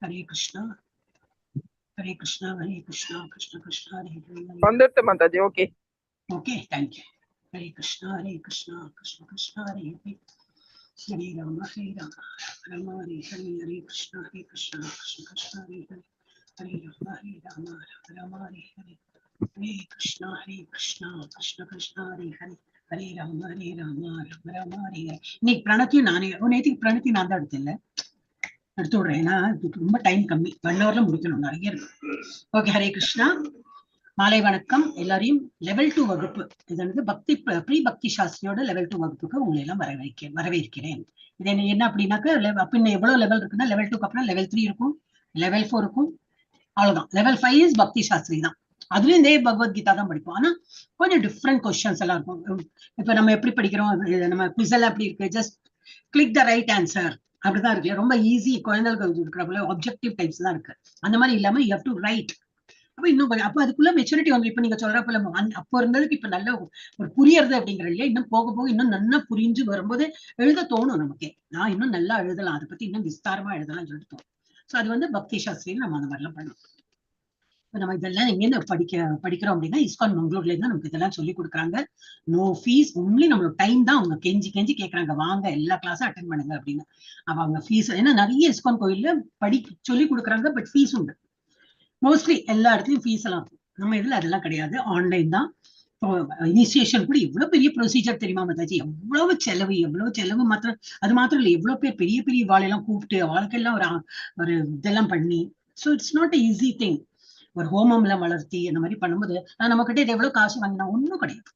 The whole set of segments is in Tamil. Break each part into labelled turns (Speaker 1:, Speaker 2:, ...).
Speaker 1: Hare Krishna, Hare Krishna, Hare Krishna, Krishna Krishna, Hare Hare.
Speaker 2: Vandurthu Mataji, okay.
Speaker 1: Okay, thank you. Hare Krishna, Krishna Krishna, Hare Hare. Hare Rama, Rama Hare Hare, Hare Krishna, Krishna Krishna, Hare Hare. Hare Rama, Rama Hare Hare. Hare Krishna, Krishna Krishna, Hare Hare. Hare Rama, Rama Hare Hare. இன்னைக்கு பிரணத்தியும் நானே நேற்றுக்கு பிரணத்தி நான் தான் எடுத்தேன்ல, எடுத்து விடுறேன். ஏன்னா ரொம்ப டைம் கம்மி, 1 hourல முடிக்கணும், நிறைய இருக்கு. ஓகே, ஹரே கிருஷ்ணா. மாலை வணக்கம் எல்லாரையும். லெவல் 2 வகுப்பு, இது வந்து பக்தி ப்ரீ பக்தி சாஸ்திரியோட லெவல் 2 வகுப்புக்கு உங்களை எல்லாம் வரவேற்கிறேன். இது என்ன அப்படின்னாக்க, பின்ன எவ்வளவு லெவல் இருக்குன்னா, லெவல் 2க்கு அப்புறம் லெவல் 3 இருக்கும், லெவல் 4 இருக்கும், அவ்வளவுதான். லெவல் 5 இஸ் பக்தி சாஸ்திரி தான். அதுலயும் இதே பகவத்கீதா தான் படிப்போம். ஆனா கொஞ்சம் டிஃப்ரெண்ட் கொஸ்டின்ஸ் எல்லாம் இருக்கும். இப்ப நம்ம எப்படி படிக்கிறோம், நம்ம குவிஸ் எல்லாம் எப்படி இருக்கு, just click the right answer அப்படிதான் இருக்கு. ரொம்ப ஈஸி, குழந்தைகளுக்கு இருக்கிற ஆப்ஜெக்டிவ் டைப்ஸ் தான் இருக்கு. அந்த மாதிரி இல்லாம யூ ஹேவ் டு ரைட். அப்ப இன்னும் அப்ப அதுக்குள்ள மெச்சூரிட்டி வந்து, இப்ப நீங்க சொல்ற போல அப்போ இருந்ததுக்கு இப்ப நல்ல ஒரு புரியறது அப்படிங்கிற இல்லையா, இன்னும் போக போக இன்னும் நல்லா புரிஞ்சு வரும்போது எழுத தோணும் நமக்கே. நான் இன்னும் நல்லா எழுதலாம், அதை பத்தி இன்னும் விஸ்தாரமா எழுதலாம் சொல்லிட்டு தோணும். சோ அது வந்து பக்தி சாஸ்திரியில் நம்ம அந்த மாதிரிலாம் பண்ணணும். நம்ம இதெல்லாம் எங்க படிக்கிறோம் அப்படின்னா, இஸ்கான் மங்களூர்ல இருந்து நமக்கு இதெல்லாம் சொல்லி கொடுக்குறாங்க. நோ ஃபீஸ், ஒன்லி நம்மளோட டைம் தான். அவங்க கெஞ்சி கேட்கறாங்க, வாங்க எல்லா கிளாஸும் அட்டென்ட் பண்ணுங்க அப்படின்னு. அப்ப அவங்க ஃபீஸ், ஏன்னா நிறைய இஸ்கான் கோயில்ல சொல்லி கொடுக்குறாங்க, பட் ஃபீஸ் உண்டு. மோஸ்ட்லி எல்லா இடத்துலயும் ஃபீஸ் எல்லாம் இருக்கும். நம்ம இதுல அதெல்லாம் கிடையாது, ஆன்லைன் தான். இனிஷியேஷன் கூட எவ்வளவு பெரிய ப்ரொசீஜர் தெரியுமா மதாஜி, எவ்வளவு செலவு மாத்திரம். அது மாத்திரம் இல்ல, எவ்வளவு பேர் பெரிய பெரிய வாழையெல்லாம் கூப்பிட்டு வாழ்க்கையெல்லாம் ஒரு இதெல்லாம் பண்ணி. So it's not easy thing. ஒரு ஹோமம் எல்லாம் வளர்த்தி அந்த மாதிரி பண்ணும்போது, நம்ம கிட்ட இது எவ்வளவு காசு வாங்கினா ஒன்னும் கிடையாது.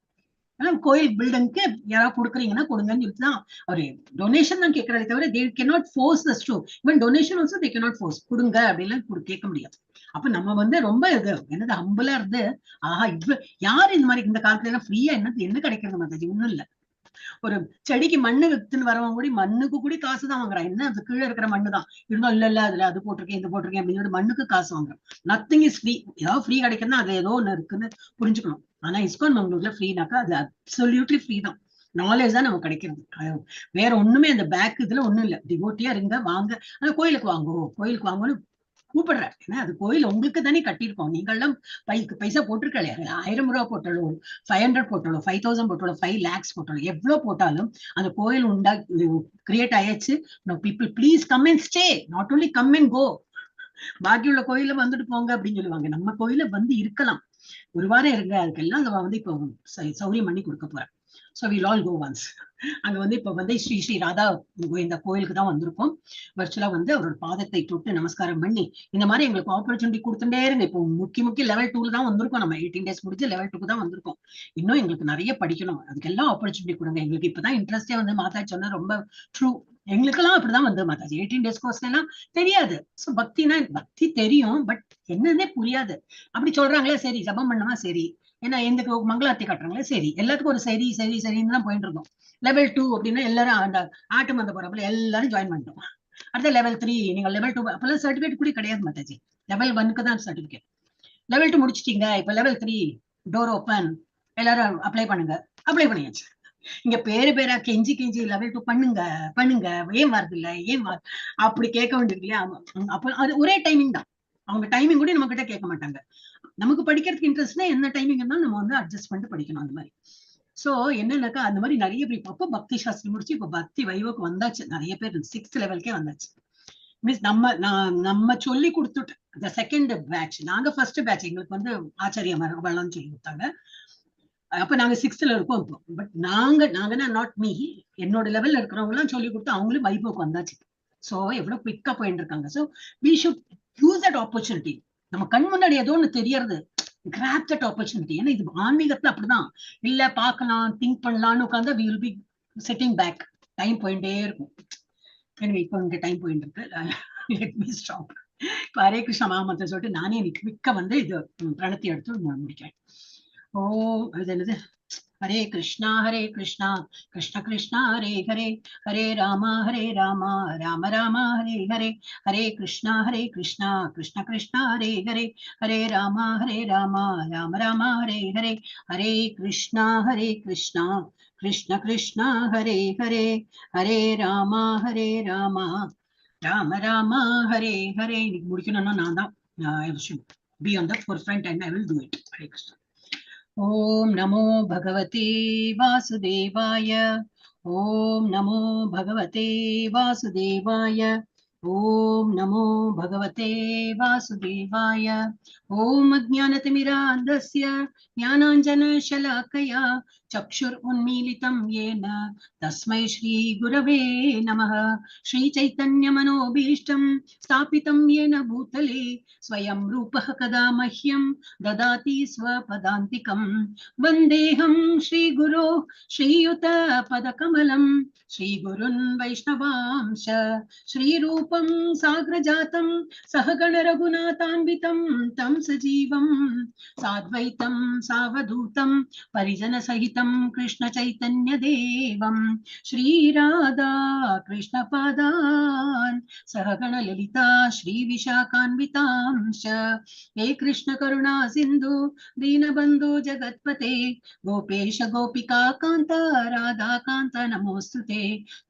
Speaker 1: ஆனா கோயில் பில்டிங்க்கு யாராவது கொடுக்குறீங்கன்னா கொடுங்கன்னு சொல்லிட்டுதான் அவரு டொனேஷன் தான் கேட்கறதே தவிர, they cannot force us to, even donation also they cannot force. கொடுங்க அப்படின்னு கேட்க முடியாது. அப்ப நம்ம வந்து ரொம்ப இது என்னது ஹம்பிளா இருந்து, ஆஹா இவ்வளவு யாரு இந்த மாதிரி இந்த காலத்துல எல்லாம் ஃப்ரீயா என்ன கிடைக்கிறது மாதாஜி, ஒண்ணும் இல்ல. ஒரு செடிக்கு மண்ணு வித்துன்னு வரவங்க கூட மண்ணுக்கு கூட காசு தான் வாங்குறான். என்ன அது கீழே இருக்கிற மண்ணு தான் இருந்தாலும், இல்ல அதுல அது போட்டிருக்கேன் இது போட்டிருக்கேன் அப்படின்னு மண்ணுக்கு காசு வாங்குறோம். Nothing is free. ஏதாவது ஃப்ரீ கிடைக்குதுன்னா அது ஏதோ ஒண்ணு இருக்குன்னு புரிஞ்சுக்கணும். ஆனா இஸ்கான் மங்களூர்ல ஃப்ரீனாக்கா அது அப்சல்யூட்லி ஃப்ரீ தான். நாலேஜ் தான் நமக்கு கிடைக்கிறது, வேற ஒண்ணுமே அந்த பேக் இதுல ஒண்ணும் இல்ல. டிவோட்டியா இருங்க, வாங்க, ஆனா கோயிலுக்கு வாங்கன்னு கூப்பிடுறேன். ஏன்னா அது கோயில் உங்களுக்கு தானே கட்டியிருக்கோம். நீங்கள்லாம் பைசா போட்டிருக்கலையா, 1000 ரூபாய் போட்டாலும், 500 போட்டாலும், 5000 போட்டாலும், 5 lakhs போட்டாலும், எவ்வளவு போட்டாலும் அந்த கோயில் கிரியேட் ஆயிடுச்சு. People please come and stay, not only come and go. பாக்கி உள்ள கோயில வந்துட்டு போங்க அப்படின்னு சொல்லுவாங்க. நம்ம கோயில வந்து இருக்கலாம், ஒரு வாரம் இருங்க. அதுக்கெல்லாம் வந்து இப்போ சௌரியம் பண்ணி கொடுக்க போறேன். So we'll all go once. அங்க வந்து இப்ப வந்து ஸ்ரீ ராதா இந்த கோயிலுக்கு தான் வந்திருக்கோம். வர்ச்சுவலா வந்து அவரோட பாதத்தை தொட்டு நமஸ்காரம் பண்ணி, இந்த மாதிரி எங்களுக்கு ஆப்பர்ச்சுனிட்டி கொடுத்துட்டே இருங்க. இப்போ முக்கிய லெவல் 2 தான் வந்திருக்கோம். நம்ம 18 days முடிஞ்சு லெவல் 2 தான் வந்திருக்கோம். இன்னும் எங்களுக்கு நிறைய படிக்கணும், அதுக்கெல்லாம் ஆப்பர்ச்சுனிட்டி கொடுங்க. எங்களுக்கு இப்பதான் இன்ட்ரெஸ்டே வந்து மாதாஜி சொன்னா ரொம்ப ட்ரூ. எங்களுக்கெல்லாம் அப்படிதான் வந்து மாதாஜி 18 days கோர்ஸ் எல்லாம் தெரியாது. சோ பக்தி தெரியும், பட் என்னன்னே புரியாது. அப்படி சொல்றாங்களே, சரி ஜபம் பண்ணமா சரி, ஏன்னா எந்த மங்களாத்தி காட்டுறாங்களே சரி, எல்லாத்துக்கும் ஒரு சரின்னு தான் போயிட்டு இருந்தோம். லெவல் 2 அப்படின்னா எல்லாரும் அந்த ஆட்டம் வந்த போறப்பல எல்லாரும் ஜாயின் பண்ணிட்டோம். அடுத்த லெவல் 3, நீங்க லெவல் 2 அப்பெல்லாம் சர்டிபிகேட் கூட கிடையாது மாதாஜி. லெவல் 1க்கு தான் சர்டிபிகேட். லெவல் 2 முடிச்சிட்டீங்க, இப்ப லெவல் 3 டோர் ஓப்பன், எல்லாரும் அப்ளை பண்ணியாச்சு. இங்க பேரா கெஞ்சி லெவல் 2 பண்ணுங்க, ஏன் வருது இல்ல, அப்படி கேட்க வேண்டியது இல்லையா? அப்ப அது ஒரே டைமிங் தான். அவங்க டைமிங் கூட நம்ம கிட்ட கேட்க மாட்டாங்க. நமக்கு படிக்கிறதுக்கு இன்ட்ரெஸ்ட்னா என்ன டைமிங் இருந்தாலும் நம்ம வந்து அட்ஜஸ்ட் பண்ணிட்டு படிக்கணும் அந்த மாதிரி. சோ என்னன்னாக்கா அந்த மாதிரி நிறைய பேர் அப்போ பக்தி சாஸ்திரி முடிச்சு இப்ப பக்தி வைவோக்கு வந்தாச்சு. நிறைய பேர் 6th லெவலுக்கே வந்தாச்சு. மீன்ஸ் நம்ம சொல்லி கொடுத்துட்டு இந்த செகண்ட் பேட்ச், நாங்க ஃபர்ஸ்ட் பேட்ச், எங்களுக்கு வந்து ஆச்சாரிய மரபெல்லாம் சொல்லி கொடுத்தாங்க. அப்ப நாங்க 6th இருக்கோம் இப்போ. பட் நாங்கன்னா நாட் மீ, என்னோட லெவல்ல இருக்கிறவங்க எல்லாம் சொல்லி கொடுத்து அவங்களும் வைபோக்கு வந்தாச்சு. சோ எவ்வளவு குவிக்கா போயிட்டு இருக்காங்க. So we should use that opportunity. நம்ம கண் முன்னாடி ஏதோ ஒண்ணு தெரியறது, கிராப் தட் ஆப்பர்ச்சுனிட்டி. ஏன்னா இது ஆன்மீகத்துல அப்படிதான் இல்ல, பாக்கலாம் திங்க் பண்ணலாம்னு உட்கார்ந்தா we will be sitting back. Time போயிட்டே இருக்கும். எனவே இப்போ இங்க டைம் போயிட்டு இருக்கு. let me stop. Hare Krishna மகாமந்திரம் சொல்லிட்டு நானே மிக்க வந்து இது பிரணத்தி எடுத்து முடிக்கிறேன். இது என்னது, Hare Krishna Krishna Krishna Hare Hare, Hare Rama Rama Rama Hare Hare, Hare Krishna Krishna Krishna Hare Hare, Hare Rama Rama Rama Hare Hare, Hare Krishna Krishna Krishna Hare Hare, Hare Rama Rama Rama Hare Hare. இன்னைக்கு முடிக்கணும்னா நான் தான் I should be on the forefront and I will do it. Hare Krishna. Om Namo Bhagavate Vasudevaya. Om Namo Bhagavate Vasudevaya. Om Namo Bhagavate Vasudevaya. Om Ajnanatimirandasya Jnananjana Shalakaya Chakshur Unmilitam Yena Tasmai Shri Gurave Namaha. Shri Chaitanya Manobhishtam Stapitam Yena Bhutale Swayam Rupah Kada Mahyam Dadati Swapadantikam. Vandeham Shri Guru Shri Yuta Padakamalam Shri Gurun Vaishnavamsha Shri Rupam Sagrajatam Sahagana Raghunathanvitam Tam Sajivam Sadvaitam Savadutam Parijana Sahitam Krishna Chaitanya Devam Shri Radha Krishna Padan Sahagana Lalita Shri Vishakanvitamsha He Krishna Karuna Sindhu Dinabandhu Jagatpate Gopesha Gopika Kanta Radha Kanta Namostute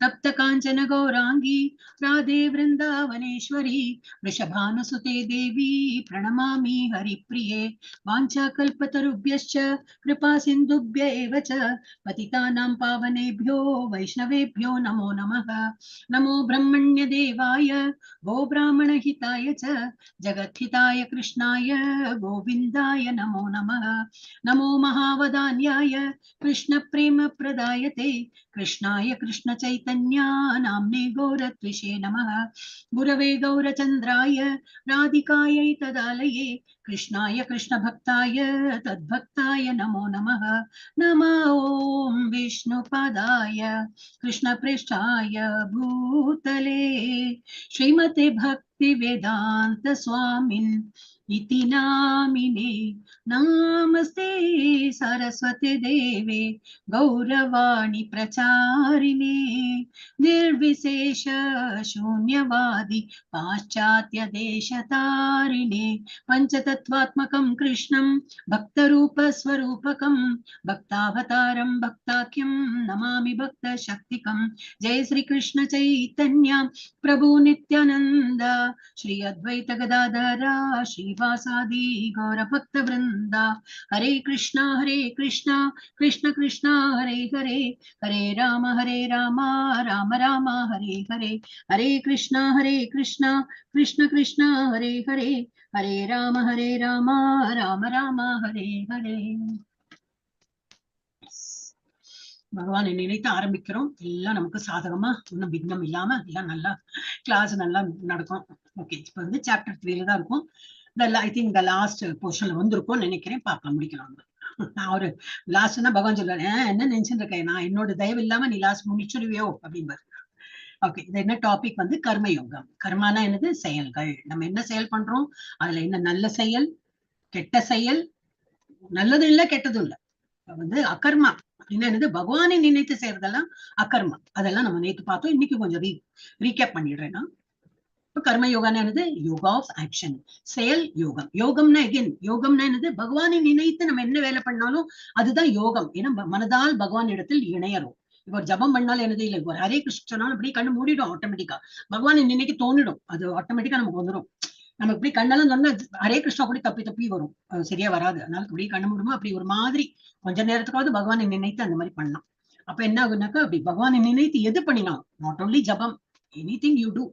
Speaker 1: Tapta Kanchana Gaurangi Radhe Vrindavaneshwari Vrishabhanusute Devi Pranamami Haripriye Vancha Kalpatarubhyascha Kripa Sindhubhya Evacha Patitanam Pavanebhyo Vaishnavebhyo Namo Namaha Namo Brahmanya Devaya Go Brahmana Hitaya Cha Jagat Hitaya Krishnaya Govindaya Namo Namaha Namo Mahavadanyaya Krishna Prema Pradayate Krishnaya Krishna Chaitanya Namne Gauratvishe Namaha Gurave Gaurachandraya Radhikaya Tadalaye Krishnaya Krishna Bhaktaya Tadbhaktaya Namo Namaha Nama Om Vishnu Padaya Krishna Prishthaya Bhutale Srimate Bhakti Vedanta Swamin Iti Namine Namaste Saraswati Deve Gauravani Pracharine Nirvisesha Shunyavadi Paschatya Deshatarine Panchatattvatmakam Krishnam Bhaktarupa Swarupakam Bhaktavataram Bhaktakyam Namami Bhakta Shaktikam Jai Sri Krishna Chaitanya Prabhu Nityananda Shri Advaita Gadadara Shri Vasadi Gaura Bhakta Vrinda Hare Krishna Krishna Krishna Hare Hare Hare Rama Rama Rama Hare Hare Hare Krishna Krishna Krishna Hare Hare Hare Rama Rama Rama Hare Hare. பகவானை நினைத்து ஆரம்பிக்கிறோம். எல்லாம் நமக்கு சாதகமா ஒன்னும் விக்னம் இல்லாம எல்லாம் நல்லா கிளாஸ் நல்லா நடக்கும். ஓகே, இப்ப வந்து சாப்டர் 3 தான் இருக்கும். ஐ திங்க் இந்த லாஸ்ட் போர்ஷன்ல வந்திருக்கும் நினைக்கிறேன். பார்க்கலாம், முடிக்கலாம். நான் ஒரு லாஸ்ட்னா பகவான் சொல்லுவாரு, என்ன நினைச்சுட்டு இருக்கேன், நான் என்னோட தயவு இல்லாம நீ லாஸ்ட் முடிச்சுடுவியோ அப்படிம்பாரு. ஓகே, இது என்ன டாபிக் வந்து கர்மயோகம். கர்மானா என்னது? செயல்கள். நம்ம என்ன செயல் பண்றோம், அதுல என்ன நல்ல செயல், கெட்ட செயல், நல்லதும் இல்ல கெட்டதும் இல்ல, வந்து அகர்மா அப்படின்னா என்னது? பகவானை நினைத்து செய்யறதெல்லாம் அகர்மா. அதெல்லாம் நம்ம நேற்று பார்த்தோம். இன்னைக்கு கொஞ்சம் ரீகேப் பண்ணிடுறேன்னா, இப்ப கர்ம யோகான்னு என்னது? யோகா ஆஃப் ஆக்ஷன், செயல் யோகம். யோகம்னா எகைன் யோகம்னா என்னது? பகவானை நினைத்து நம்ம என்ன வேலை பண்ணாலும் அதுதான் யோகம். ஏன்னா மனதால் பகவான் இடத்தில் இணையறோம். இப்ப ஒரு ஜபம் பண்ணாலும் என்னது இல்லை, ஒரு ஹரே கிருஷ்ணனாலும் இப்படி கண்ணு மூடிடும் ஆட்டோமேட்டிக்கா. பகவான் நினைக்க தோணிடும், அது ஆட்டோமேட்டிக்கா நமக்கு வந்துடும். நமக்கு இப்படி கண்ணெல்லாம் சொன்னா ஹரே கிருஷ்ணா கூட தப்பி வரும், சரியா வராது. அதனால இப்படி கண்ணு மூடுமா அப்படி ஒரு மாதிரி கொஞ்ச நேரத்துக்காவது பகவானை நினைத்து அந்த மாதிரி பண்ணலாம். அப்ப என்ன ஆகுனாக்கா, அப்படி பகவானை நினைத்து எது பண்ணினாலும், நாட் ஓன்லி ஜபம், எனிதிங் யூ டூ,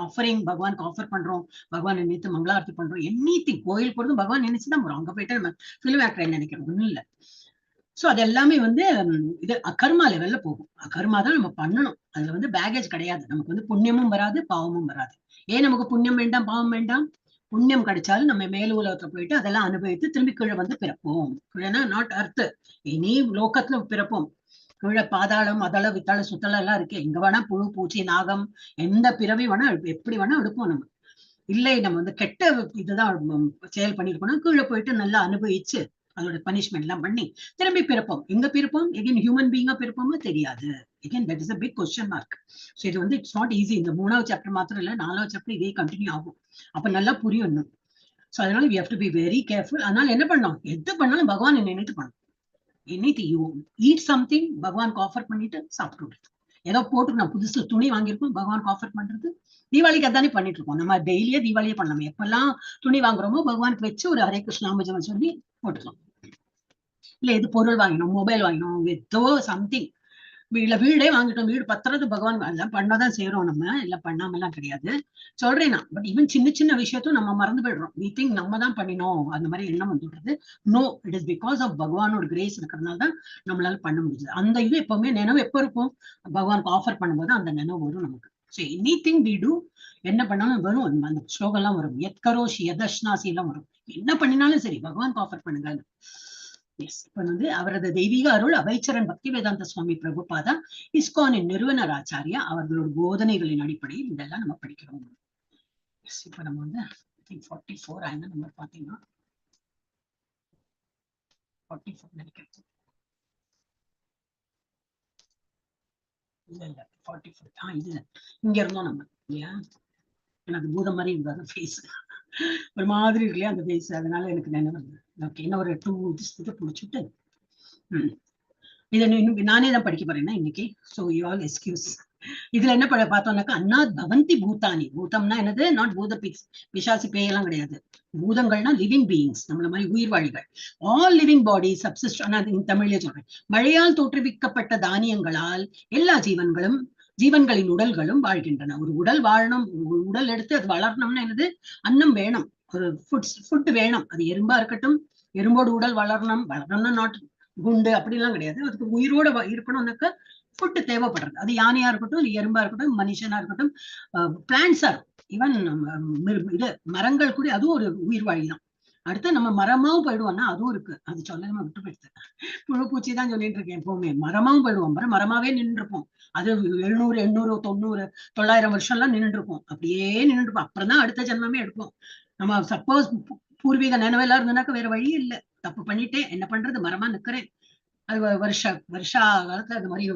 Speaker 1: ஆஃபரிங் பகவானுக்கு ஆஃபர் பண்றோம், பகவான் நினைத்து மங்களாரத்தி பண்றோம், எனிதிங் கோயில் போறதும் பகவான் நினைச்சுதான் போறோம். அங்க போயிட்டு நம்ம பிலிம் ஆக்டர் நினைக்கிறோம், ஒண்ணும் இல்லை. சோ அது எல்லாமே வந்து இது அகர்மா லெவல்ல போகும். அகர்மா தான் நம்ம பண்ணணும். அதுல வந்து பேகேஜ் கிடையாது. நமக்கு வந்து புண்ணியமும் வராது, பாவமும் வராது. ஏன் நமக்கு புண்ணியம் வேண்டாம், பாவம் வேண்டாம்? புண்ணியம் கிடைச்சாலும் நம்ம மேல உலகத்துல போயிட்டு அதெல்லாம் அனுபவித்து திரும்பி கீழே வந்து பிறப்போம். கீழேனா நாட் அர்த், இனி லோகத்துல பிறப்போம். கீழே பாதாளம், அதள வித்தாள சுத்தளம் எல்லாம் இருக்கு. எங்க வேணா புழு பூச்சி நாகம் எந்த பிறவி வேணா எப்படி வேணா எடுப்போம். நம்ம இல்லை நம்ம வந்து கெட்ட இதுதான் செயல் பண்ணிருக்கோம்னா கீழே போயிட்டு நல்லா அனுபவிச்சு அதோட பனிஷ்மெண்ட் எல்லாம் பண்ணி திரும்பி பிறப்போம். எங்க பிறப்போம்? Again human பீயிங்கா பிறப்போமா? தெரியாது. Again that is a big question mark. So இது வந்து இட்ஸ் நாட் ஈஸி. இந்த 3வது சாப்டர் மாத்திரம் இல்ல, 4வது சாப்டர் இதே கண்டினியூ ஆகும். அப்ப நல்லா புரியும். ஸோ அதனால we have to be very careful. அதனால என்ன பண்ணோம், எது பண்ணாலும் பகவான் நினைத்து பண்ணணும். Anything you eat something, பகவானுக்கு ஆஃபர் பண்ணிட்டு சாப்பிட்டு. ஏதோ போட்டு நான் புதுசு துணி வாங்கியிருக்கோம் பகவானுக்கு ஆஃபர் பண்றது. தீபாவளிக்கு அதானே பண்ணிட்டு இருக்கோம். நம்ம டெய்லியே தீபாவளியே பண்ணலாம். எப்பெல்லாம் துணி வாங்குறோமோ பகவானுக்கு வச்சு ஒரு ஹரே கிருஷ்ணாமஜம் சொல்லி போட்டுக்கலாம். இல்ல எது பொருள் வாங்கினோம், மொபைல் வாங்கினோம், ஏதோ சம்திங், வீடே வாங்கிட்டோம், வீடு பத்திரத்து பகவான் எல்லாம் பண்ணதான் செய்யறோம். நம்ம எல்லாம் பண்ணாம எல்லாம் கிடையாது சொல்றேன் நான். பட் ஈவன் சின்ன சின்ன விஷயத்தும் நம்ம மறந்து போயிடுறோம். வி திங்க் நம்ம தான் பண்ணினோம், அந்த மாதிரி எண்ணம் வந்துடுறது. No, it is because of பகவானோட கிரேஸ் இருக்கிறதுனால தான் நம்மளால பண்ண முடியுது. அந்த இது எப்பவுமே நினைவு எப்ப இருக்கும், பகவானுக்கு ஆஃபர் பண்ணும்போது அந்த நினைவு வரும் நமக்கு. So any thing we do, என்ன பண்ணாலும் வரும். அந்த ஸ்லோகம் எல்லாம் வரும், எத்கரோஷி யதஷ்னாசி எல்லாம் வரும். என்ன பண்ணினாலும் சரி பகவானுக்கு ஆஃபர் பண்ணுங்க. இப்ப வந்து அவரது தெய்வீக அருள் அபைச்சரன் பக்தி வேதாந்த சுவாமி பிரபுபாதா இஸ்கானின் நிறுவனர் ஆச்சாரியா அவர்களோட போதனைகளின் அடிப்படையில் இதெல்லாம் நம்ம படிக்கிறோம். இப்ப நம்ம வந்து 44 ஆயிரம் நம்பர் பாத்தீங்கன்னா 44 நினைக்கிறேன். இல்ல 44 இது இங்க இருந்தோம் நம்ம இல்லையா. எனக்கு பூதம் மாதிரி இருந்தது ஃபேஸ், ஒரு மாதிரி இருக்கு இல்லையா அந்த ஃபேஸ், அதனால எனக்கு நினைவு. ஓகே, இன்னும் ஒரு 2 இது பிடிச்சிட்டு இதை நானே தான் படிக்க போறேன்னா இன்னைக்கு. So you all excuse. இதுல என்ன பார்த்தோம்னாக்கா, அன்னாத் பவந்தி பூதானி. பூதம்னா என்னது, நாட் பூத பிசாசி பேயெல்லாம் கிடையாது. பூதங்கள்னா லிவிங் பீயிங்ஸ், நம்மள மாதிரி உயிர்வாழிகள். ஆல் லிவிங் பாடி சப்சிஸ்ட். தமிழ்லயே சொல்றேன், மழையால் தோற்றுவிக்கப்பட்ட தானியங்களால் எல்லா ஜீவன்களின் உடல்களும் வாழ்கின்றன. ஒரு உடல் வாழணும், உடல் எடுத்து அது வளரணும்னா என்னது, அன்னம் வேணும், ஒரு ஃபுட் வேணும். அது எறும்பா இருக்கட்டும், எறும்போடு உடல் வளரணும்னா நாட் குண்டு அப்படிலாம் கிடையாது. அதுக்கு உயிரோட இருக்கணும்னாக்க ஃபுட்டு தேவைப்படுறது. அது யானையா இருக்கட்டும், இல்லை எறும்பா இருக்கட்டும், மனுஷனா இருக்கட்டும், பிளான்ஸா இருக்கும். ஈவன் இது மரங்கள் கூட அதுவும் ஒரு உயிர் வாழிதான். அடுத்து நம்ம மரமாவும் போயிடுவோம்னா அதுவும் இருக்கு. அது சொல்ல நம்ம விட்டு போயிடுது. புழு பூச்சி தான் சொல்லிட்டு இருக்கேன் எப்பவுமே. மரமாவும் போயிடுவோம், மரமாவே நின்று இருப்போம். அது 700 800 900 900 வருஷம் எல்லாம் நின்று இருப்போம். அப்படியே நின்று இருப்போம். அப்புறம் தான் அடுத்த ஜென்மமே எடுப்போம். நம்ம சப்போஸ் பூர்வீக நினைவெல்லாம் இருந்ததுனாக்க வேற வழி இல்லை. தப்பு பண்ணிட்டேன், என்ன பண்றது, மரமா நிக்கிறேன். அது வருஷா காலத்துல அது மாதிரி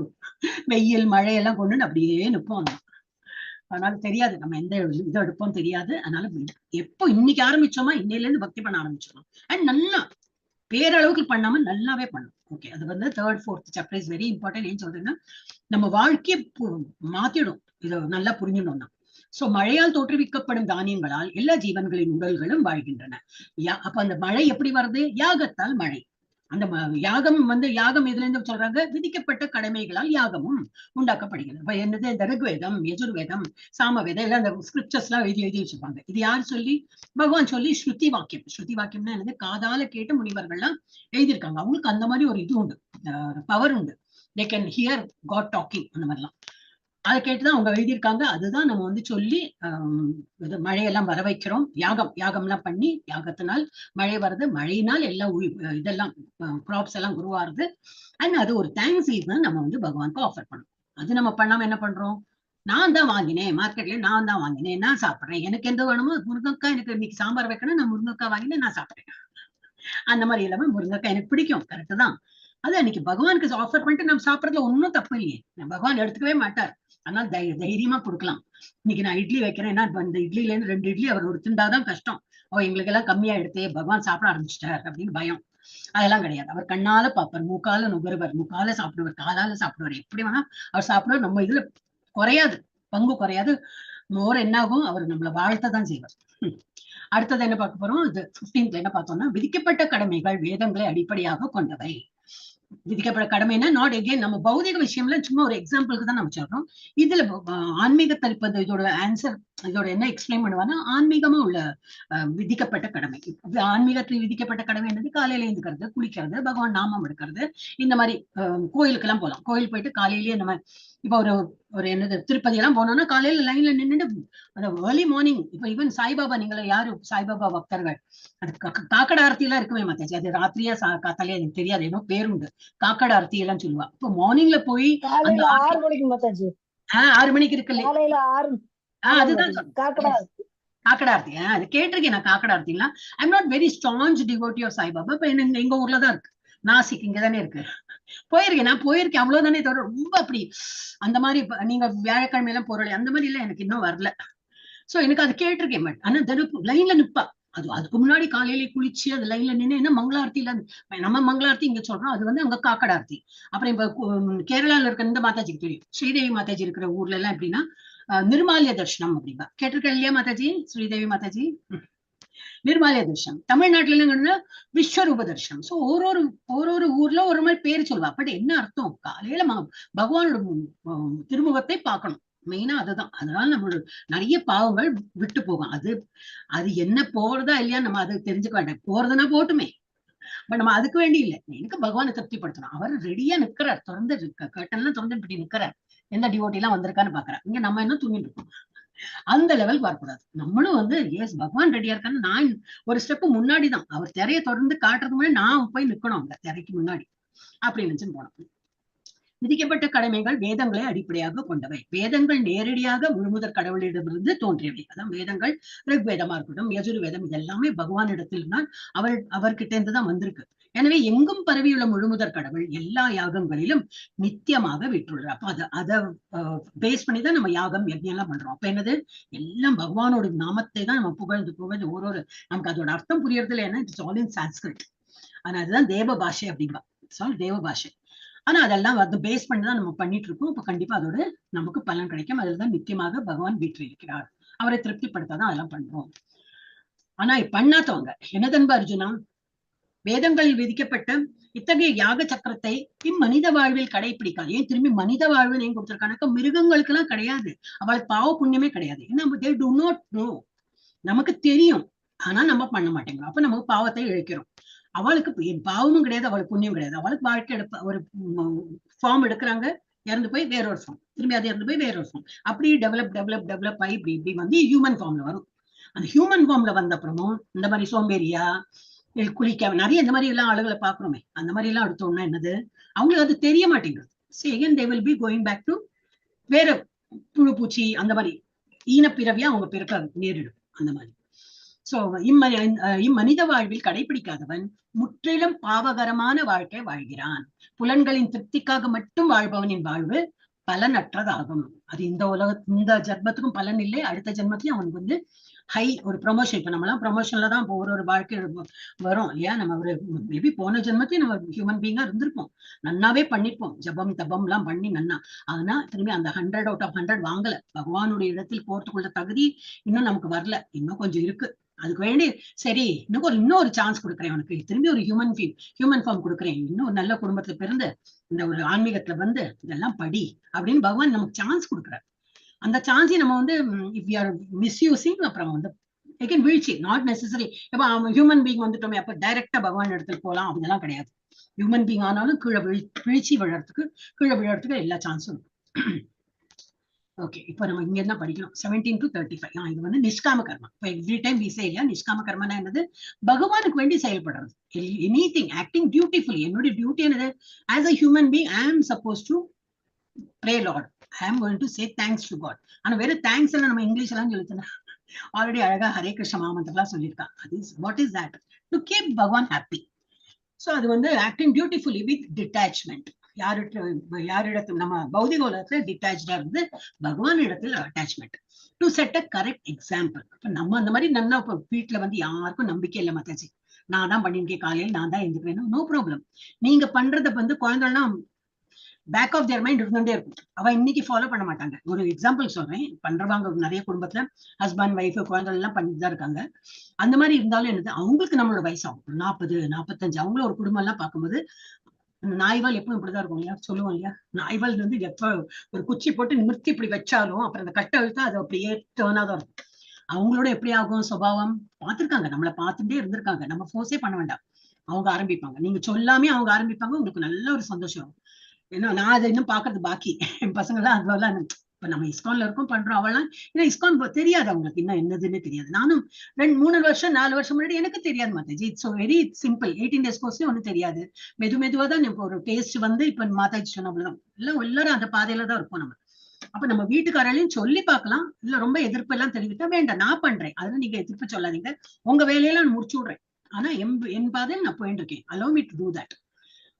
Speaker 1: வெயில் மழையெல்லாம் கொண்டு அப்படியே நிற்போம். அதனால தெரியாது நம்ம எந்த இதை எடுப்போம் தெரியாது. அதனால எப்போ இன்னைக்கு ஆரம்பிச்சோமா இன்னையில இருந்து பக்தி பண்ண ஆரம்பிச்சிடணும். அண்ட் நல்லா பேரளவுக்கு பண்ணாம நல்லாவே பண்ணும். ஓகே, அது வந்து 3rd 4th chapter is very important. ஏன்னு சொல்றேன்னா நம்ம வாழ்க்கையை மாத்திடும் இதை நல்லா புரிஞ்சிடணும்னா. சோ மழையால் தோற்றுவிக்கப்படும் தானியங்களால் எல்லா ஜீவன்களின் உடல்களும் வாழ்கின்றன. அப்ப அந்த மழை எப்படி வருது, யாகத்தால் மழை. அந்த யாகம் வந்து, யாகம் எதுல இருந்து சொல்றாங்க, விதிக்கப்பட்ட கடமைகளால் யாகமும் உண்டாக்கப்படுகிறது. இப்ப என்னது, இந்த ரிக்வேதம், யஜுர்வேதம், சாமவேதம் எல்லாம் இந்த ஸ்கிரிப்சர்ஸ் எல்லாம் எழுதி வச்சிருப்பாங்க. இது யார் சொல்லி, பகவான் சொல்லி. ஸ்ருதி வாக்கியம், ஸ்ருதி வாக்கியம்னா என்னது, காதால கேட்டு முனிவர்கள்லாம் எழுதியிருக்காங்க. அவங்களுக்கு அந்த மாதிரி ஒரு இது உண்டு, பவர் உண்டு. they can hear God talking, அந்த மாதிரிலாம் அதை கேட்டுதான் அவங்க எழுதியிருக்காங்க. அதுதான் நம்ம வந்து சொல்லி மழையெல்லாம் வர வைக்கிறோம். யாகம் எல்லாம் பண்ணி, யாகத்தினால் மழை வருது, மழையினால் எல்லாம் இதெல்லாம் கிராப்ஸ் எல்லாம் உருவாருது. அண்ட் அது ஒரு தேங்க்ஸ் தான் நம்ம வந்து பகவானுக்கு ஆஃபர் பண்ணோம். அது நம்ம பண்ணாம என்ன பண்றோம், நான் தான் வாங்கினேன் மார்க்கெட்ல, நான் தான் வாங்கினேன், நான் சாப்பிட்றேன், எனக்கு எந்த வேணுமோ முருங்கக்காய், எனக்கு இன்னைக்கு சாம்பார் வைக்கணும், நான் முருங்கக்காய் வாங்கினேன், நான் சாப்பிட்றேன். அந்த மாதிரி எல்லாமே முருங்கக்காய் எனக்கு பிடிக்கும், கரெக்ட் தான். அது அன்னைக்கு பகவானுக்கு ஆஃபர் பண்ணிட்டு நம்ம சாப்பிடறதுல ஒன்னும் தப்பு இல்லையே. பகவான் எடுத்துக்கவே மாட்டார். ஆனா தைரியமா கொடுக்கலாம். இன்னைக்கு நான் இட்லி வைக்கிறேன்னா, இந்த இட்லில இருந்து 2 இட்லி அவர் ஒருத்திருந்தாதான் கஷ்டம். எங்களுக்கு எல்லாம் கம்மியா எடுத்தே பகவான் சாப்பிட ஆரம்பிச்சிட்டார் அப்படின்னு பயம். அதெல்லாம் கிடையாது. அவர் கண்ணால பார்ப்பார், மூக்கால நுகர்வர், முக்கால சாப்பிடுவார், காலால சாப்பிடுவார், எப்படி வேணா அவர் சாப்பிடுவார். நம்ம இதுல குறையாது, பங்கு குறையாது. மோர் என்னாகும், அவர் நம்மளை வாழ்த்ததான் செய்வார். அடுத்தது என்ன பார்க்க போறோம், இது 15th என்ன பார்த்தோம்னா, விதிக்கப்பட்ட கடமைகள் வேதங்களை அடிப்படையாக கொண்டவை. விதிக்கப்பட்ட கடமைன்னா நாட் எகெயின் நம்ம பௌதிக விஷயம்ல சும்மா ஒரு எக்ஸாம்பிளுக்கு தான் நம்ம சொல்றோம். இதுல ஆன்மீகத்தில் இப்ப இதோட ஆன்சர், இதோட என்ன எக்ஸ்பிளைன் பண்ணுவாங்கன்னா, ஆன்மீகமா உள்ள விதிக்கப்பட்ட கடமை. ஆன்மீகத்தில் விதிக்கப்பட்ட கடமை என்னது, காலையில எழுந்துக்கிறது, குளிக்கிறது, பகவான் நாமம் எடுக்கிறது, இந்த மாதிரி கோயிலுக்கு எல்லாம் போகலாம். கோயில் போயிட்டு காலையிலேயே நம்ம இப்ப ஒரு என்னது திருப்பதி எல்லாம் போனோம்னா காலையில லைன்ல நின்றுட்டு அந்த ஏர்லி மார்னிங். இப்ப ஈவன் சாய்பாபா, நீங்கள யாரு சாய்பாபா பக்தர்கள், அது காக்கட ஆரத்தி எல்லாம் இருக்குமே மாத்தாச்சு, அது ராத்திரியா காத்தாலே எனக்கு தெரியாது, ஏதோ பேருண்டு, காக்கட ஆரத்தி எல்லாம் சொல்லுவா. இப்ப மார்னிங்ல போய்
Speaker 2: 6 மணிக்கு மாத்தாச்சு.
Speaker 1: 6 மணிக்கு இருக்குல்ல, அதுதான் காக்கட ஆர்த்தி. அது கேட்டிருக்கேன் நான், காக்கட ஆர்த்திலாம். I'm not very strong devotee of Saibaba. இப்ப எங்க ஊர்லதான் இருக்கு, நாசிக் இங்கதானே இருக்கு. போயிருக்கேன், நான் போயிருக்கேன், அவ்வளவுதானே தவிர ரொம்ப அப்படி அந்த மாதிரி நீங்க வியாழக்கிழமை எல்லாம் போறோம் அந்த மாதிரி எல்லாம் எனக்கு இன்னும் வரல. சோ எனக்கு அது கேட்டிருக்கேன். பட் ஆனா லைன்ல நிப்பா அதுக்கு முன்னாடி காலையில குளிச்சு அது லைன்ல நின்று என்ன மங்களாரத்தில நம்ம மங்களாரத்தி இங்க சொல்றோம், அது வந்து அங்க காக்கடார்த்தி. அப்புறம் இப்ப கேரளால இருக்க இந்த மாதாஜிக்கு தெரியும், ஸ்ரீதேவி மாதாஜி இருக்கிற ஊர்ல எல்லாம் எப்படின்னா நிர்மால்ய தர்ஷனம் அப்படின்பா. கேட்டிருக்கேன் இல்லையா மாதாஜி, ஸ்ரீதேவி மாதாஜி நிர்மாலய தர்ஷனம். தமிழ்நாட்டுல என்னங்கன்னா விஸ்வரூப தர்ஷனம். சோ ஒரு ஊர்ல ஒரு மாதிரி பேர் சொல்லுவா. பட் என்ன அர்த்தம், காலையில பகவானோட திருமுகத்தை பார்க்கணும், மெயினா அதுதான். அதனால நம்மளோட நிறைய பாவங்கள் விட்டு போகும். அது என்ன போறதா இல்லையா நம்ம அது தெரிஞ்சுக்க வேண்டாம், போறதுன்னா போட்டுமே. பட் நம்ம அதுக்கு வேண்டி இல்லை, எனக்கு பகவானை திருப்திப்படுத்தணும். அவர் ரெடியா நிக்கிறார், திறந்து கட்டன்லாம் திறந்து இப்படி நிக்கிறார், எந்த டிவோட்டி எல்லாம் வந்திருக்கான்னு பாக்குறாரு. இங்க நம்ம என்ன தூங்கிட்டு இருக்கோம், அந்த லெவலுக்கு வரக்கூடாது. நம்மளும் வந்து எஸ் பகவான் ரெடியா இருக்கான்னு நான் ஒரு ஸ்டெப் முன்னாடிதான், அவர் திரையை தொடர்ந்து காட்டுறதுக்கு முன்னாடி நான் போய் நிக்கணும் அந்த திரைக்கு முன்னாடி அப்படின்னு நினைச்சுன்னு போனோம். விதிக்கப்பட்ட கடமைகள் வேதங்களை அடிப்படையாக கொண்டவை. வேதங்கள் நேரடியாக முழுமுதற் கடவுளிடமிருந்து தோன்றியவை. அதான் வேதங்கள், ரிக்வேதமா இருக்கட்டும், யஜுர்வேதம், இதெல்லாமே பகவானிடத்தில் தான் அவர்கிட்ட இருந்துதான் வந்திருக்கு. எனவே எங்கும் பரவியுள்ள முழுமுதற் கடவுள் எல்லா யாகங்களிலும் நித்தியமாக விட்டுள்ளார். அப்ப அதை பேஸ் பண்ணிதான் நம்ம யாகம் யஜ்ஞம் எல்லாம் பண்றோம். அப்ப என்னது, எல்லாம் பகவானோட நாமத்தை தான் நம்ம புகழ்ந்து ஒரு நமக்கு அதோட அர்த்தம் புரியறதுல என்ன, இட்ஸ் ஆல் இன் சான்ஸ்கிரிட். ஆனா அதுதான் தேவ பாஷை அப்படின்பா, இட்ஸ் ஆல் தேவ பாஷை. ஆனா அதெல்லாம் வந்து பேஸ் பண்ணிதான் நம்ம பண்ணிட்டு இருக்கோம். இப்ப கண்டிப்பா அதோட நமக்கு பலன் கிடைக்கும். அதுலதான் நிச்சயமாக பகவான் வீற்றிருக்கிறார். அவரை திருப்திப்படுத்தாதான் அதெல்லாம் பண்றோம். ஆனா பண்ணாதவங்க என்னதன்பு அர்ஜுனா, வேதங்களில் விதிக்கப்பட்ட இத்தகைய யாக சக்கரத்தை இம்மனித வாழ்வில் கடைபிடிக்காது. ஏன் திரும்பி மனித வாழ்வு ஏன் கொடுத்திருக்காங்க, மிருகங்களுக்கு எல்லாம் கிடையாது, அவளுக்கு பாவ புண்ணியமே கிடையாது. ஏன்னா they do not know, நமக்கு தெரியும் ஆனா நம்ம பண்ண மாட்டேங்கிறோம். அப்ப நமக்கு பாவத்தை இழைக்கிறோம். அவளுக்கு பாவமும் கிடையாது, அவளுக்கு புண்ணியம் கிடையாது. அவளுக்கு வாழ்க்கை எடுப்ப ஒரு ஃபார்ம் எடுக்கிறாங்க, இறந்து போய் வேறொரு ஃபார்ம், திரும்பி அது இறந்து போய் வேறொரு ஃபார்ம், அப்படி டெவலப் ஆகி இப்படி வந்து ஹியூமன் ஃபார்ம்ல வரும். அந்த ஹியூமன் ஃபார்ம்ல வந்த அப்புறமும் இந்த மாதிரி சோம்பேறியா குளிக்க நிறைய இந்த மாதிரி எல்லாம் ஆளுகளை பாக்குறோமே, அந்த மாதிரி எல்லாம் எடுத்தோம்னா என்னது, அவங்களுக்கு அது தெரிய மாட்டேங்குது. Second they will be going back to வேற புழு பூச்சி அந்த மாதிரி ஈனப்பிறவியா அவங்க பிறக்க நேரிடும். அந்த மாதிரி சோ இம்மனித வாழ்வில் கடைபிடிக்காதவன் முற்றிலும் பாவகரமான வாழ்க்கை வாழ்கிறான். புலன்களின் திருப்திக்காக மட்டும் வாழ்பவனின் வாழ்வு பலனற்றதாகும். அது இந்த ஜென்மத்துக்கும் பலன் இல்லை, அடுத்த ஜென்மத்திலும் அவனுக்கு வந்து ஒரு ப்ரொமோஷன். இப்ப நம்மளாம் ப்ரொமோஷன்ல தான் ஒரு வாழ்க்கை வரும் இல்லையா. நம்ம ஒரு மேபி போன ஜென்மத்தையும் நம்ம ஹியூமன் பீங்கா இருந்திருப்போம், நன்னாவே பண்ணிருப்போம், ஜபம் தபம் எல்லாம் பண்ணி நன்னா. ஆனா திரும்பி அந்த 100 out of 100 வாங்கல. பகவானுடைய இடத்தில் போறதுக்குள்ள தகுதி இன்னும் நமக்கு வரல, இன்னும் கொஞ்சம் இருக்கு. அதுக்கு வேண்டி சரி இன்னொரு சான்ஸ் கொடுக்குறேன் உனக்கு, திரும்பி ஒரு ஹியூமன் ஃபார்ம் கொடுக்குறேன், இன்னும் நல்ல குடும்பத்துல பிறந்து இந்த ஒரு ஆன்மீகத்துல வந்து இதெல்லாம் படி அப்படின்னு பகவான் நமக்கு சான்ஸ் கொடுக்குறாரு. அந்த சான்ஸை நம்ம வந்து இஃப் யூ ஆர் மிஸ்யூசிங் அப்புறம் வந்து again வீழ்ச்சி. நாட் நெசசரி இப்ப ஹியூமன் பீங் வந்துட்டோமே அப்ப டைரக்டா பகவான் இடத்துக்கு போகலாம் அப்படிலாம் கிடையாது. ஹியூமன் பீங் ஆனாலும் வீழ்ச்சி விழறதுக்கு எல்லா சான்ஸும். ஓகே, இப்ப நம்ம இங்க என்ன படிக்கணும், 17 to 35. இது வந்து நிஷ்காம கர்மா. இப்ப எவ்ரி டைம் வி சே இல்லையா, நிஷ்காம கர்மனா என்னது, பகவானுக்கு வேண்டி செயல்படுறது. Anything acting dutifully. என்னுடைய டியூட்டி என்னது, as a human being I am supposed to pray Lord, I am going to say thanks to God. ஆனா வேற தேங்க்ஸ் எல்லாம் நம்ம இங்கிலீஷ் எல்லாம் சொல்லிட்டோம், ஆல்ரெடி அழகா ஹரே கிருஷ்ண மகாமந்திரம்லாம் சொல்லியிருக்கா. What is that, to keep பகவான் ஹாப்பி. சோ அது வந்து ஆக்டிங் டியூட்டிஃபுல்லி வித் டிட்டாச்மெண்ட். யாரிடத்துல நம்ம பௌதிக உலகத்துல டிட்டாச்சா இருந்து பகவான் இடத்துல attachment. To set a correct example. இப்ப நம்ம அந்த மாதிரி நல்லா வீட்டுல வந்து யாருக்கும் நம்பிக்கை இல்லை மாதாஜி, நான் தான் பண்ணிருக்கேன் காலையில் நான் தான் எழுந்துக்கிறேன், நோ ப்ராப்ளம். நீங்க பண்றத வந்து குழந்தைலாம் பேக் ஆஃப் தியர் மைண்ட் இருந்துட்டே இருக்கும். அவ இன்னைக்கு ஃபாலோ பண்ண மாட்டாங்க. ஒரு எக்ஸாம்பிள் சொல்றேன், பண்றவாங்க நிறைய குடும்பத்துல ஹஸ்பண்ட் ஒய்ஃப் குழந்தைகள் எல்லாம் பண்ணிட்டு தான் இருக்காங்க. அந்த மாதிரி இருந்தாலும் என்னது, அவங்களுக்கு நம்மளோட வயசாகும் 40 45. அவங்களும் ஒரு குடும்பம் எல்லாம் பார்க்கும்போது நாய்வால் எப்பவும் இப்படிதான் இருக்கும் இல்லையா, சொல்லுவோம் இல்லையா, நாய்வால் வந்து எப்ப ஒரு குச்சி போட்டு நிமிர்த்தி இப்படி வச்சாலும் அப்புறம் அந்த கட்டை அழுத்தா அது அப்படியே டேர்னாதான் இருக்கும். அவங்களோட எப்படி ஆகும் சுபாவம் பார்த்திருக்காங்க, நம்மளை பார்த்துட்டே இருந்திருக்காங்க. நம்ம ஃபோர்ஸே பண்ண வேண்டாம், அவங்க ஆரம்பிப்பாங்க. நீங்க சொல்லாமே அவங்க ஆரம்பிப்பாங்க, உங்களுக்கு நல்ல ஒரு சந்தோஷம். ஏன்னா நான் அதை இன்னும் பாக்குறது பாக்கி, என் பசங்க எல்லாம் அதெல்லாம் இப்ப நம்ம இஸ்கான்ல இருக்கோம் பண்றோம். அவெல்லாம் ஏன்னா இஸ்கான் தெரியாது அவங்களுக்கு, இன்னும் என்னதுன்னு தெரியாது. நானும் 3 வருஷம் 4 வருஷம் முன்னாடி எனக்கு தெரியாது Mataji. It's very simple. 18 days கோர்ஸ்லயும் ஒன்னும் தெரியாது. மெதுவா தான் இப்போ ஒரு டேஸ்ட் வந்து இப்ப மாதாஜி சொன்ன அவ்வளவுதான். எல்லாரும் அந்த பாதையில தான் இருப்போம் நம்ம. அப்ப நம்ம வீட்டுக்காரர்களையும் சொல்லி பார்க்கலாம், இல்ல ரொம்ப எதிர்ப்பு எல்லாம் தெரிவித்தா வேண்டாம், நான் பண்றேன் அதெல்லாம் நீங்க எதிர்ப்பு சொல்லாதீங்க, உங்க வேலையெல்லாம் நான் முடிச்சு விடுறேன், ஆனா என் பாதையில் நான் போயிட்டு இருக்கேன், allow me to do that.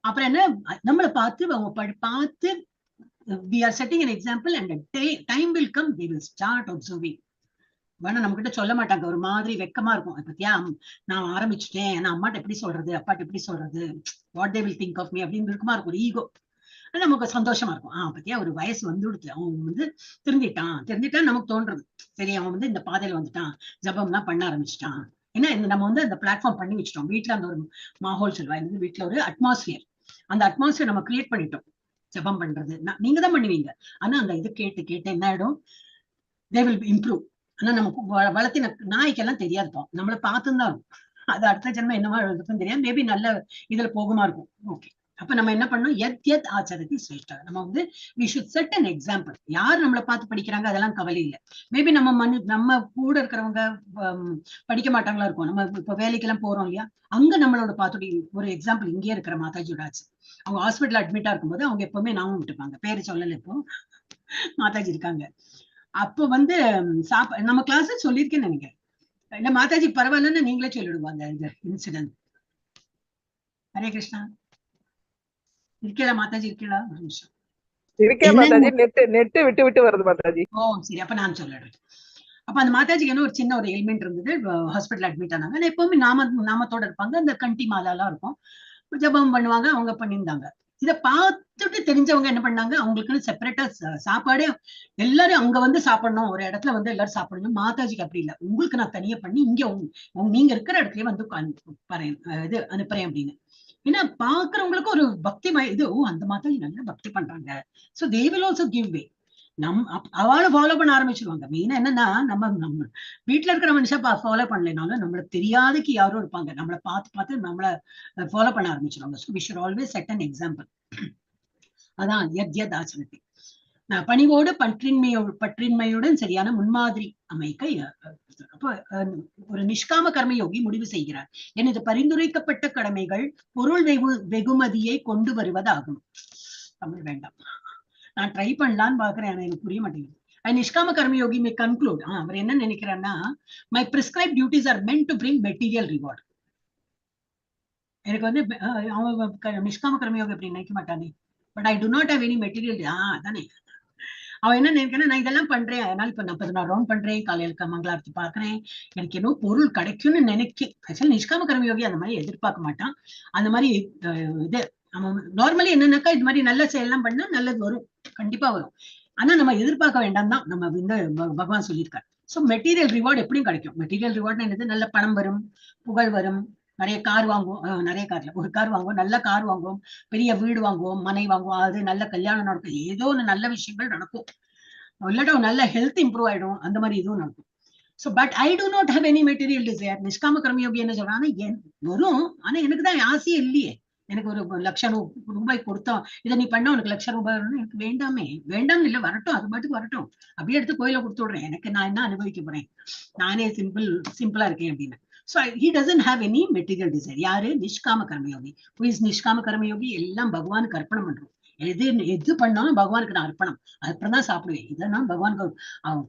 Speaker 1: அப்புறம் என்ன, நம்மளை பார்த்து அவங்க பார்த்து we are setting an example and a time will come they will start observing. வேணா நம்ம கிட்ட சொல்ல மாட்டாங்க, ஒரு மாதிரி வெக்கமா இருக்கும். பத்தியா நான் ஆரம்பிச்சுட்டேன், நான் அம்மாட்ட எப்படி சொல்றது, அப்பாட்ட எப்படி சொல்றது, what they will think of me அப்படின்னு இருக்குமா இருக்கும், ஒரு ஈகோ. நமக்கு சந்தோஷமா இருக்கும். பத்தியா ஒரு வயசு வந்துடுது, அவன் வந்து திருந்திட்டான் நமக்கு தோன்றது. சரி அவன் வந்து இந்த பாதையில வந்துட்டான், ஜபம் எல்லாம் பண்ண ஆரம்பிச்சுட்டான். ஏன்னா நம்ம வந்து அந்த பிளாட்ஃபார்ம் பண்ணி வச்சிட்டோம். வீட்டுல அந்த ஒரு மாஹோல் சொல்லுவா, வீட்டுல ஒரு அட்மாஸ்பியர், அந்த அட்மாஸ்பியர் நம்ம கிரியேட் பண்ணிட்டோம். ஜபம் பண்றது நீங்க தான் பண்ணுவீங்க. ஆனா அந்த இது கேட்டு கேட்டு என்ன ஆயிடும், தே வில் இம்ப்ரூவ். ஆனா நமக்கு வளர்த்தின நாய்க்கெல்லாம் தெரியாதுப்பா, நம்மளை பார்த்துதான் இருக்கும். அது அடுத்த ஜென்மம் என்னமா இருக்குன்னு தெரியாது, மேபி நல்ல இதுல போகுமா இருக்கும். ஓகே, அப்ப நம்ம என்ன பண்ணணும், எத் எத் ஆச்சரதி சிரேஷ்டா. நம்ம வந்து we should set an example. யார் நம்மளை பார்த்து படிக்கிறாங்க அதெல்லாம் கவலை இல்லை. மேபி நம்ம கூட இருக்கிறவங்க படிக்க மாட்டாங்களா இருக்கும். நம்ம இப்ப வேலைக்கெல்லாம் போறோம் இல்லையா, அங்க நம்மளோட பார்த்துட்டு ஒரு எக்ஸாம்பிள் இங்கே இருக்கிற மாதாஜியோட ஆச்சு. அவங்க ஹாஸ்பிட்டல் அட்மிட்டா இருக்கும்போது அவங்க எப்பவுமே நாமும் விட்டுப்பாங்க, பேரு சொல்லல, இப்போ மாதாஜி இருக்காங்க. அப்போ வந்து நம்ம கிளாஸ் சொல்லியிருக்கேன்னு நினைக்கிறேன், இல்ல மாதாஜி பரவாயில்லன்னு நீங்களே சொல்லிடுவாங்க இந்த இன்சிடென்ட். ஹரே கிருஷ்ணா. இருக்கா மாதாஜி, இருக்கா? ஒரு நிமிஷம்
Speaker 3: இருக்கேன் மாதாஜி, நெட் விட்டு விட்டு வருது மாதாஜி.
Speaker 1: ஓ சரி, அப்ப நான் சொல்லிடுறேன். அப்ப அந்த மாதாஜிக்கு என்ன ஒரு சின்ன ஒரு எலிமெண்ட் இருந்தது, ஹாஸ்பிட்டல் அட்மிட் ஆனாங்க. எப்பவுமே நாமத்தோட இருப்பாங்க, அந்த கண்டி மாலா எல்லாம் இருக்கும், ஜபம் பண்ணுவாங்க, அவங்க பண்ணியிருந்தாங்க. இதை பார்த்துட்டு தெரிஞ்சவங்க என்ன பண்ணாங்க, அவங்களுக்குன்னு செப்பரேட்டா சாப்பாடே எல்லாரும் அங்க வந்து சாப்பிடணும், ஒரு இடத்துல வந்து எல்லாரும் சாப்பிடணும். மாதாஜிக்கு அப்படி இல்லை, உங்களுக்கு நான் தனியா பண்ணி இங்க நீங்க இருக்கிற இடத்துலயே வந்து இது அனுப்புறேன் அப்படின்னு. ஏன்னா பாக்குறவங்களுக்கு ஒரு பக்தி இது, அந்த மாதாஜி நல்லா பக்தி பண்றாங்க, so they will also give வே. அவளை ஃபாலோ பண்ண ஆரம்பிச்சிருவாங்க. மெயினா என்னன்னா, நம்ம வீட்டுல இருக்கிற மனுஷன் ஃபாலோ பண்ணலைனாலும் நம்மளுக்கு தெரியாதக்கு யாரும் இருப்பாங்க, நம்மளை பார்த்து நம்மள ஃபாலோ பண்ண ஆரம்பிச்சிருவாங்க. So we should always set an example. அதான் யத் ஆச்சரதி. பணிவோடு பற்றின்மையுடன் சரியான முன்மாதிரி அமைக்க. அப்ப ஒரு நிஷ்காம கர்மயோகி முடிவு செய்கிறார், எனது பரிந்துரைக்கப்பட்ட கடமைகள் பொருள் வெகுமதியை கொண்டு வருவதாகும். தமிழ் வேண்டாம், நான் ட்ரை பண்ணலான்னு பாக்குறேன், எனக்கு புரிய மாட்டேங்குது. நிஷ்காம கர்மயோகி மே கன்க்ளூட், அவர் என்ன நினைக்கிறாருன்னா, my prescribe duties are meant to bring material reward. எனக்கு வந்து நிஷ்காம கர்மயோகி அப்படி நினைக்க மாட்டானே, but I do not have any material. அதானே அவன் என்ன நினைக்கிறேன், நான் இதெல்லாம் பண்றேன், அதனால இப்ப 46 ரவுண்ட் பண்றேன், காலையில மங்களாரத்தி பாக்குறேன், எனக்கு என்ன பொருள் கிடைக்கும்னு நினைக்க. நிஷ்காம கர்மயோகி அந்த மாதிரி எதிர்பார்க்க மாட்டான். அந்த மாதிரி இது நார்மலி என்னன்னாக்கா, இது மாதிரி நல்ல செயல்லாம் பண்ணா நல்லது வரும், கண்டிப்பா வரும். ஆனா நம்ம எதிர்பார்க்க வேண்டாம் தான் நம்ம இந்த பகவான் சொல்லியிருக்காரு. சோ மெட்டீரியல் ரிவார்டு எப்படியும் கிடைக்கும். மெட்டீரியல் ரிவார்டு என்னது, நல்ல பணம் வரும், புகழ் வரும், நிறைய கார் வாங்குவோம், நிறைய கார்ல ஒரு கார் வாங்குவோம், நல்ல கார் வாங்குவோம், பெரிய வீடு வாங்குவோம், மனை வாங்குவோம், அது நல்ல கல்யாணம் நடக்கும், ஏதோ ஒண்ணு நல்ல விஷயங்கள் நடக்கும், இல்லாட்டா நல்ல ஹெல்த் இம்ப்ரூவ் ஆயிடும், அந்த மாதிரி இதுவும் நடக்கும். So but I do not have any material desire. நிஷ்காம கர்மயோகி என்ன சொல்றாங்க, வரும், ஆனா எனக்கு தான் ஆசையே இல்லையே. எனக்கு ஒரு ₹1,00,000 கொடுத்தோம், இதை நீ பண்ண உனக்கு ₹1,00,000 எனக்கு வேண்டாமே. வேண்டாம் இல்ல, வரட்டும், அது பாட்டுக்கு வரட்டும், அப்படியே எடுத்து கோயில கொடுத்து விடுறேன், எனக்கு நான் என்ன அனுபவிக்க போறேன், நானே சிம்பிளா இருக்கேன் அப்படின்னு. So he doesn't have any material desire. யாரு? நிஷ்காம கர்மயோகி. Who is நிஷ்காம Karmayogi? எல்லாம் பகவானுக்கு அர்ப்பணம் பண்றோம். எது பண்ணாலும் பகவானுக்கு நான் அர்ப்பணம், அப்புறம் தான் சாப்பிடுவேன், இதெல்லாம் பகவானுக்கு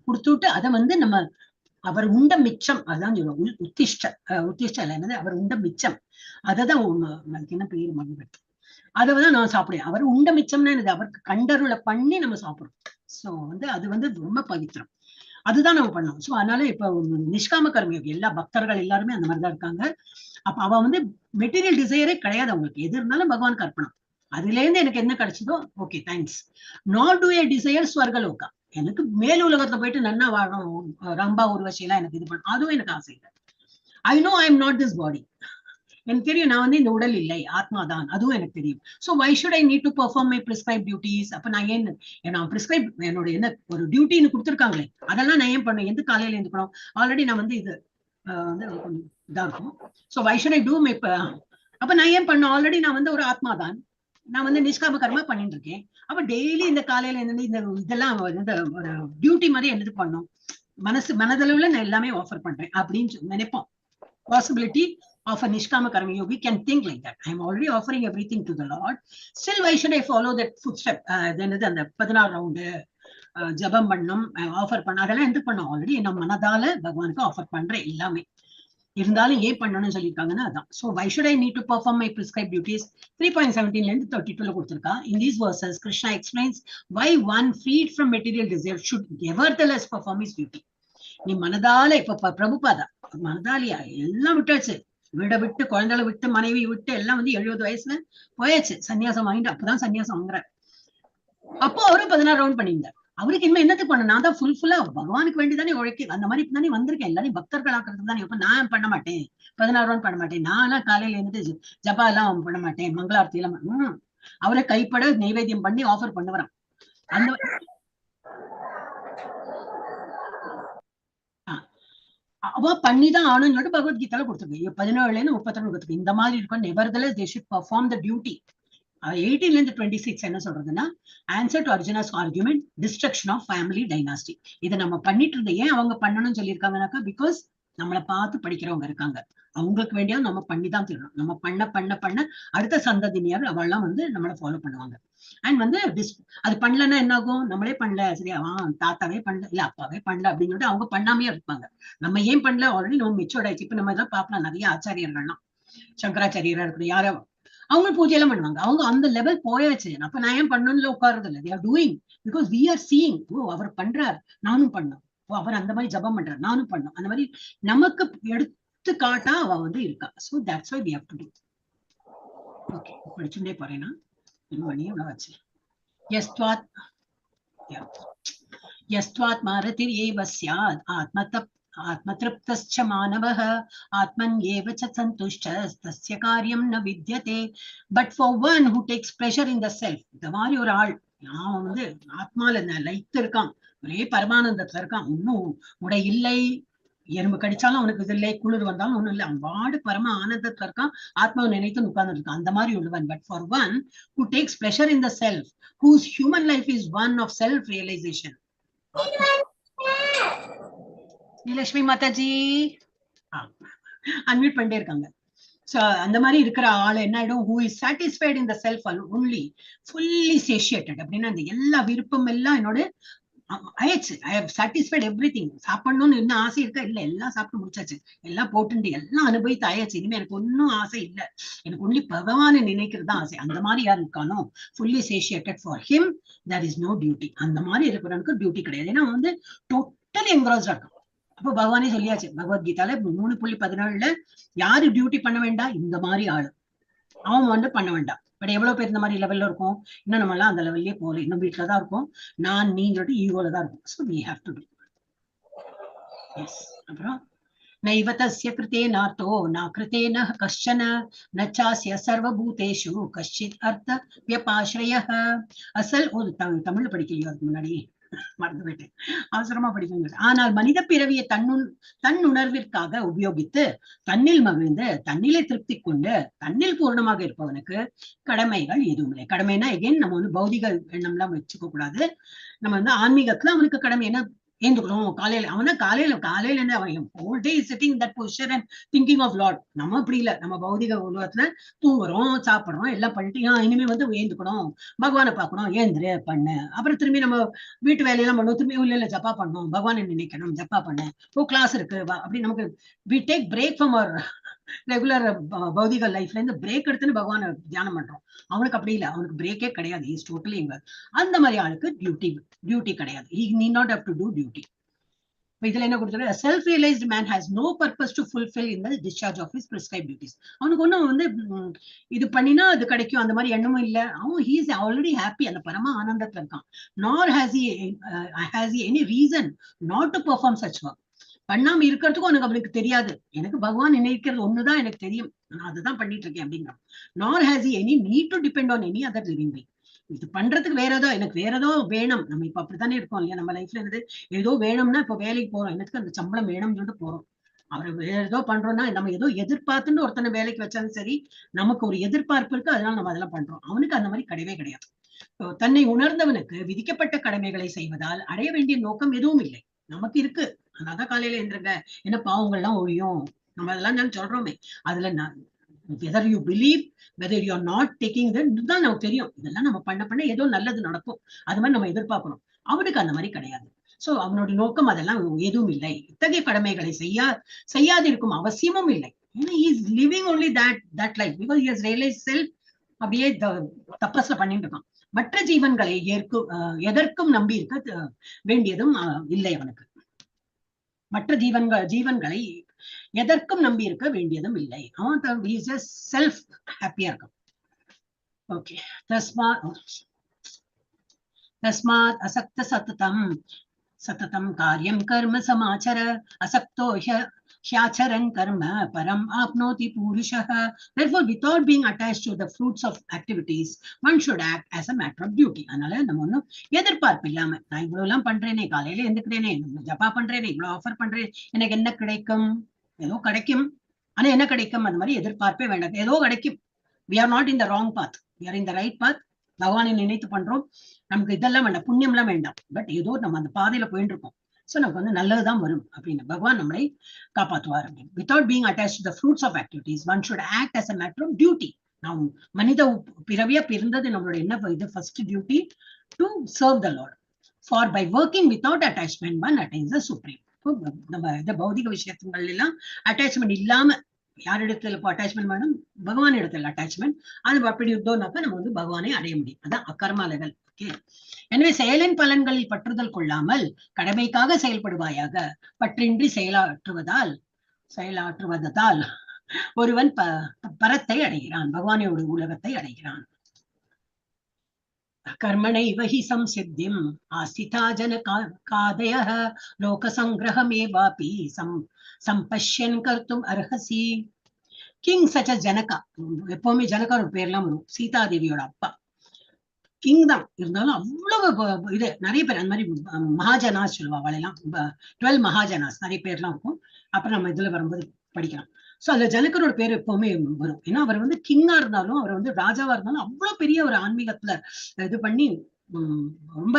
Speaker 1: கொடுத்துட்டு அதை வந்து நம்ம அவர் உண்ட மிச்சம், அதான் சொல்லுவோம் உத்திஷ்ட என்னது, அவர் உண்ட மிச்சம், அததான் என்ன பேரு மகிழ்ச்சி, அதைதான் நான் சாப்பிடுவேன். அவர் உண்ட மிச்சம்னா என்னது, அவருக்கு கண்டருளை பண்ணி நம்ம சாப்பிடுறோம். சோ வந்து அது வந்து ரொம்ப பவித்திரம், அதுதான் நம்ம பண்ணோம். சோ அதனால இப்ப நிஷ்காம கர்மயோகி எல்லா பக்தர்கள் எல்லாருமே அந்த மாதிரிதான் இருக்காங்க. அப்ப அவ வந்து மெட்டீரியல் டிசைரே கிடையாது அவங்களுக்கு, எது இருந்தாலும் பகவானுக்கு அர்ப்பணம். அதுல இருந்து எனக்கு என்ன கிடைச்சதோ okay thanks. Not to a desire Swargaloka, எனக்கு மேல் உலகத்துல போயிட்டு நன்னா வாழணும், ரம்பா உருவசி எல்லாம் எனக்கு இது பண்ணும், அதுவும் எனக்கு ஆசை இல்லை. I know I am not this body, எனக்கு தெரியும் நான் வந்து இந்த உடல் இல்லை, ஆத்மாதான், அதுவும் எனக்கு தெரியும். So why should I need to perform my prescribe duties. அப்ப நான் ஏன் நான் பிரிஸ்கிரைப் என்னோட என்ன ஒரு டியூட்டின்னு கொடுத்துருக்காங்களே, அதெல்லாம் நான் ஏன் பண்ணேன், எந்த காலையில இருந்துக்கணும், ஆல்ரெடி நான் வந்து இது இதா இருக்கும். So why should I do my, அப்ப நான் ஏன் பண்ண, ஆல்ரெடி நான் வந்து ஒரு ஆத்மாதான், நான் வந்து நிஷ்காம கர்மா பண்ணிட்டு இருக்கேன். அப்ப டெய்லி இந்த காலையில இந்த இதெல்லாம் இந்த ஒரு டியூட்டி மாதிரி என்னது பண்ணும், மனதளவுல நான் எல்லாமே ஆஃபர் பண்றேன் அப்படின்னு நினைப்போம். Possibility of a Nishkama Karma Yogi can think like that. I am already offering everything to the Lord. Still, why should I follow that footstep? Then the 16 round ஜபம் பண்ணணும், ஆஃபர் பண்ண, அதெல்லாம் எந்த பண்ணோம், ஆல்ரெடி நம்ம மனதால பகவானுக்கு ஆஃபர் பண்றேன் எல்லாமே. இருந்தாலும் ஏன் பண்ணணும்னு சொல்லியிருக்காங்கன்னா அதான். So why should I need to perform my prescribed duties? 3.17 ல இருந்து 32 கொடுத்திருக்கா. In these verses, Krishna explains why one freed from material desire should nevertheless perform his duty. நீ மனதால இப்ப பிரபுபாதா மனதாலியா எல்லாம் விட்டாச்சு, வீடை விட்டு குழந்தைகளை விட்டு மனைவி விட்டு எல்லாம் வந்து 70 வயசுல போயாச்சு, சன்னியாசம் வாங்கிட்டு அப்பதான் சன்னியாசம் வாங்குற. அப்போ அவரும் 16 ரவுண்ட் பண்ணியிருந்தார். அவருக்கு இனிமே என்னத்துக்கு பண்ண, நான் தான் ஃபுல்லா பகவானுக்கு வேண்டிதானே உழைக்க, அந்த மாதிரி தானே வந்திருக்கேன், எல்லாரையும் பக்தர்கள் ஆக்குறது தானே. இப்ப நான் பண்ண மாட்டேன், 16 ரவுண்ட் பண்ண மாட்டேன், நான்லாம் காலையில இருந்துட்டு ஜபா எல்லாம் பண்ண மாட்டேன், மங்களார்த்தி எல்லாம் அவரை கைப்பட நைவேத்தியம் பண்ணி ஆஃபர் பண்ணுவாராம். அந்த அவ பண்ணிதான் ஆணுன்னு சொல்லிட்டு பகவத்கீதால கொடுத்துருக்கு. 17 32 கொடுத்துருக்கு. இந்த மாதிரி இருக்கும். nevertheless they should perform the duty. 18 26 என்ன சொல்றதுன்னா, answer to Arjuna's argument, destruction of family dynasty. இதை நம்ம பண்ணிட்டு இருந்த ஏன் அவங்க பண்ணணும்னு சொல்லியிருக்காங்கனாக்கா, பிகாஸ் நம்மளை பார்த்து படிக்கிறவங்க இருக்காங்க, அவங்களுக்கு வேண்டியது நம்ம பண்ணிதான் தரணும். நம்ம பண்ண பண்ண பண்ண அடுத்த சந்ததியினர் அவெல்லாம் வந்து நம்மளை ஃபாலோ பண்ணுவாங்க. அண்ட் வந்து அது பண்ணலன்னா என்ன ஆகும், நம்மளே பண்ணல, சரியா தாத்தாவே பண்ணல இல்ல அப்பாவே பண்ணல அப்படின்னு சொல்லிட்டு அவங்க பண்ணாமே இருப்பாங்க. நம்ம ஏன் பண்ணல, ஆல்ரெடி நம்ம மெச்சூர்ட் ஆயிடுச்சு. இப்ப நம்ம இதெல்லாம் பார்க்கலாம், நிறைய ஆச்சாரியர்கள்லாம் சங்கராச்சாரியரா இருக்கட்டும், யாரோ அவங்க பூஜையெல்லாம் பண்ணுவாங்க, அவங்க அந்த லெவல் போயாச்சு. அப்ப நான் ஏன் பண்ணணும்ல உட்கார்றது இல்லை, they are doing because we are seeing, ஓ அவர் பண்றார் நானும் பண்ணோம், ஓ அவர் அந்த மாதிரி ஜபம் பண்றார் நானும் பண்ணோம், அந்த மாதிரி நமக்கு எடுத்து காட்டா அவ வந்து இருக்கா. So that's why we have to do. Okay, படிச்சுட்டே போறேன்னா மணி எவ்வளவு ஆச்சு. யஸ்த்வாத்மாரதிரேவ ஸ்யாத் ஆத்மத்ருப்தஸ்ச மானவஹ ஆத்மன்யேவ ச சந்துஷ்டஸ் தஸ்ய காரியம் ந வித்யதே. But for one who takes pleasure in the self, இந்த மாதிரி ஒரு ஆள் அவன் வந்து ஆத்மால லைத்து இருக்கான், ஒரே பரமானந்தத்துல இருக்கான், ஒன்னும் உடை இல்லை, எறும்பு கடிச்சாலும் அவனுக்கு இது இல்லை, குளிர் வந்தாலும் ஒண்ணும் இல்லை, அவன் வாடு பரம ஆனந்தத்துல இருக்கான், ஆத்மாவை நினைத்து உட்கார்ந்து இருக்கான், அந்த மாதிரி உள்ளவன். But for one who takes pleasure in the self, whose human life is one of self realization. Lakshmi Mataji unmute பண்ணிட்டே இருக்காங்க. சோ அந்த மாதிரி இருக்கிற ஆள் என்ன ஆயிடும், who is satisfied in the self only, fully satiated அப்படின்னா அந்த எல்லா விருப்பம் எல்லாம் என்னோட ஆயிடுச்சு, ஐ ஹவ் சாட்டிஸ்ஃபைட் எவ்ரிதிங். சாப்பிடணும்னு என்ன ஆசை இருக்கா, இல்ல எல்லாம் சாப்பிட்டு முடிச்சாச்சு, எல்லாம் போட்டு எல்லாம் அனுபவித்து ஆயாச்சு, இனிமே எனக்கு ஒன்னும் ஆசை இல்லை, எனக்கு ஒன்லி பகவானை நினைக்கிறது தான் ஆசை. அந்த மாதிரி யார் இருக்கானோ fully satiated, for him there is no duty. அந்த மாதிரி இருக்கிறவனுக்கு டியூட்டி கிடையாது, ஏன்னா வந்து டோட்டலி என்க்ராஸ்டா இருக்கும். அப்போ பகவானே சொல்லியாச்சு பகவத்கீதால 3:17 யாரு டியூட்டி பண்ண வேண்டாம், இந்த மாதிரி ஆளு அவன் வந்து பண்ண வேண்டாம். பட் எவ்வளவு பேர் இந்த மாதிரி லெவல்ல இருக்கும், இன்னும் நம்ம எல்லாம் அந்த லெவல்லயே போகல, இன்னும் வீட்டுலதான் இருக்கும், நான் நீ சொல்லிட்டு ஈகோல தான் இருக்கும். So we have to do. Yes. அப்புறம் நைவ தஸ்ய கிருதே நார்த்தோ ந கிருதேன கஷ்சன ந சாஸ்ய சர்வபூதேஷு கஷ்சித் அர்த்த வியபாஸ்ரயः. அசல் ஒரு தமிழ்ல படிக்கலையோ அதுக்கு முன்னாடி மறந்து போயிட்டேன், அவசரமா படிக்க. ஆனால் மனித பிறவியை தன்னுணர்விற்காக உபயோகித்து தன்னில் மகிழ்ந்து தன்னிலை திருப்தி கொண்டு தன்னில் பூர்ணமாக இருப்பவனுக்கு கடமைகள் எதுவும் இல்லை. கடமைனா எகைன் நம்ம வந்து பௌதிக எண்ணம்லாம் வச்சுக்க கூடாது. நம்ம வந்து ஆன்மீகத்துல அவனுக்கு கடமை என்ன, ஏந்துக்கணும் காலையில, அவனா காலையில இருந்து அவன் whole day sitting that position and thinking of lord. நம்ம அப்படி இல்லை, நம்ம பௌதிக உலகத்துல தூங்குறோம் சாப்பிடுறோம் எல்லாம் பண்ணிட்டு இனிமே வந்து ஏந்துக்கணும், பகவானை பார்க்கணும், ஏந்திரு பண்ணு, அப்புறம் திரும்பி நம்ம வீட்டு வேலையெல்லாம் பண்ணுவோம், திரும்பி இல்ல ஜப்பா பண்ணணும், பகவானை நினைக்கணும், ஜப்பா பண்ணு, ஓ கிளாஸ் இருக்கு அப்படி நமக்கு we take break from our regular பௌதிக லைஃப்ல இருந்து பிரேக் எடுத்துன்னு பகவானை தியானம் பண்றோம். அவனுக்கு அப்படி இல்லை, அவனுக்கு பிரேக்கே கிடையாது, இஸ் டோட்டலி எங்க. அந்த மாதிரி ஆளுக்கு டியூட்டி கிடையாது. he need not have to do duty. இதுல என்ன கொடுத்துரு, self realized man has no purpose to fulfil in the discharge of his prescribed duties. அவனுக்கு ஒன்னும் வந்து இது பண்ணினா அது கிடைக்கும் அந்த மாதிரி எண்ணமும் இல்லை, அவன் he is already happy, அந்த பரம ஆனந்தத்துல இருக்கான். nor has he any reason not to perform such work. பண்ணாம இருக்கிறதுக்கும் அவனுக்கு தெரியாது, எனக்கு பகவான் நினைக்கிறது ஒண்ணுதான் எனக்கு தெரியும், நான் அதுதான் பண்ணிட்டு இருக்கேன் அப்படிங்கிறான். nor has he any need to depend on any other living being. இது பண்றதுக்கு வேற ஏதோ எனக்கு வேற ஏதோ வேணும், நம்ம இப்ப அப்படித்தானே இருக்கோம் இல்லையா, நம்ம லைஃப்ல இருந்து ஏதோ வேணும்னா இப்ப வேலைக்கு போறோம், எனக்கு அந்த சம்பளம் வேணும்னு சொல்லிட்டு போறோம். அவர் வேற ஏதோ பண்றோம்னா நம்ம ஏதோ எதிர்பார்த்துன்னு ஒருத்தனை வேலைக்கு வச்சாலும் சரி, நமக்கு ஒரு எதிர்பார்ப்பு இருக்கு, அதனால நம்ம அதெல்லாம் பண்றோம். அவனுக்கு அந்த மாதிரி கிடையவே கிடையாது. தன்னை உணர்ந்தவனுக்கு விதிக்கப்பட்ட கடமைகளை செய்வதால் அடைய வேண்டிய நோக்கம் எதுவும் இல்லை. நமக்கு இருக்கு, அதான் காலையில எழுந்திருங்க, என்ன பாவங்கள்லாம் ஒழியும், நம்ம அதெல்லாம் நான் சொல்றோமே, அதுல whether you believe, whether you are not taking இதுதான் நமக்கு தெரியும், இதெல்லாம் நம்ம பண்ண ஏதோ நல்லது நடக்கும், அது மாதிரி நம்ம எதிர்பார்க்கணும். அவனுக்கு அந்த மாதிரி கிடையாது. சோ அவனுடைய நோக்கம் அதெல்லாம் எதுவும் இல்லை. இத்தகைய கடமைகளை செய்யாதிருக்கும் அவசியமும் இல்லை. he is living only that life because he has realized self. அப்படியே தபஸ்ல பண்ணிட்டு இருக்கான். மற்ற ஜீவன்களை எதற்கும் நம்பி இருக்க வேண்டியதும் இல்லை அவனுக்கு. மற்ற ஜீவன்களை எதற்கும் நம்பி இருக்க வேண்டியதும் இல்லை. அவன் செல்ஃப் ஹாப்பியா இருக்கும். ஓகே, தஸ்மாத் அசக்த சததம் காரியம் கர்ம சமாச்சர asakto hyacharan karma param apnoti purushah. Therefore, without being attached to the fruits of activities, one should act as a matter of duty. அதனால நம்ம ஒன்னும் எதிர்பார்ப்பு இல்லாம, நான் இவ்வளவு எல்லாம் பண்றேனே, காலையில எந்திருக்கிறேனே, ஜப்பா பண்றேனே, இவ்வளவு ஆஃபர் பண்றேன், எனக்கு என்ன கிடைக்கும்? ஏதோ கிடைக்கும். ஆனா என்ன கிடைக்கும்? அந்த மாதிரி எதிர்பார்ப்பே வேண்டாம். ஏதோ கிடைக்கும். We are not in the wrong path. We are in the right path. பகவானை நினைத்து பண்றோம். நமக்கு இதெல்லாம் வேண்டாம், புண்ணியம் எல்லாம் வேண்டாம். பட் ஏதோ நம்ம அந்த பாதையில போயிட்டு இருக்கோம். சோ நமக்கு வந்து நல்லதுதான் வரும் அப்படின்னு பகவான் நம்மளை காப்பாற்றுவார் அப்படின்னு. Without being attach to the fruits of activities one should act as a matter of duty. நாம் மனித பிறவியா பிறந்தது நம்மளோட என்ன இது first duty to serve the lord. For by working without attachment one attains the supreme. நம்ம இந்த பௌதிக விஷயங்கள் எல்லாம் அட்டாச்மெண்ட் இல்லாம, யார் இடத்துல இப்போ அட்டாச்மெண்ட் வேணும்? பகவான் இடத்துல அட்டாச்மெண்ட். அது அப்படி இருந்தோம்னாக்கா நம்ம வந்து பகவானை அடைய முடியும். அதான் அக்கர்மா லெவல். ஓகே. எனவே செயலின் பலன்களில் பற்றுதல் கொள்ளாமல் கடமைக்காக செயல்படுவாயாக. பற்றின்றி செயலாற்றுவதால் ஒருவன் பரத்தை அடைகிறான், பகவானோட உலகத்தை அடைகிறான். கர்மணைவ ஹி சம்சித்திம் ஆஸ்திதா ஜனகாதயः லோகசங்கிரஹமேவாபி சம்பஷ்யன் கர்த்தும் அர்ஹசி. கிங் சச் ஜனகா, எப்பவுமே ஜனகாரோட பேர்லாம் வரும். சீதாதேவியோட அப்பா கிங் தான். இருந்தாலும் அவ்வளவு இது நிறைய பேர் அந்த மாதிரி மகாஜனாஸ் சொல்லுவா. அவளெல்லாம் 12 மகாஜனாஸ் நிறைய பேர்லாம் இருக்கும். அப்புறம் நம்ம இதுல வரும்போது படிக்கலாம். சோ அதுல ஜனகரோட பேர் எப்பவுமே வரும். ஏன்னா அவர் வந்து கிங்கா இருந்தாலும், அவர் வந்து ராஜாவா இருந்தாலும் அவ்வளவு பெரிய ஒரு ஆன்மீகத்துல இது பண்ணி ரொம்ப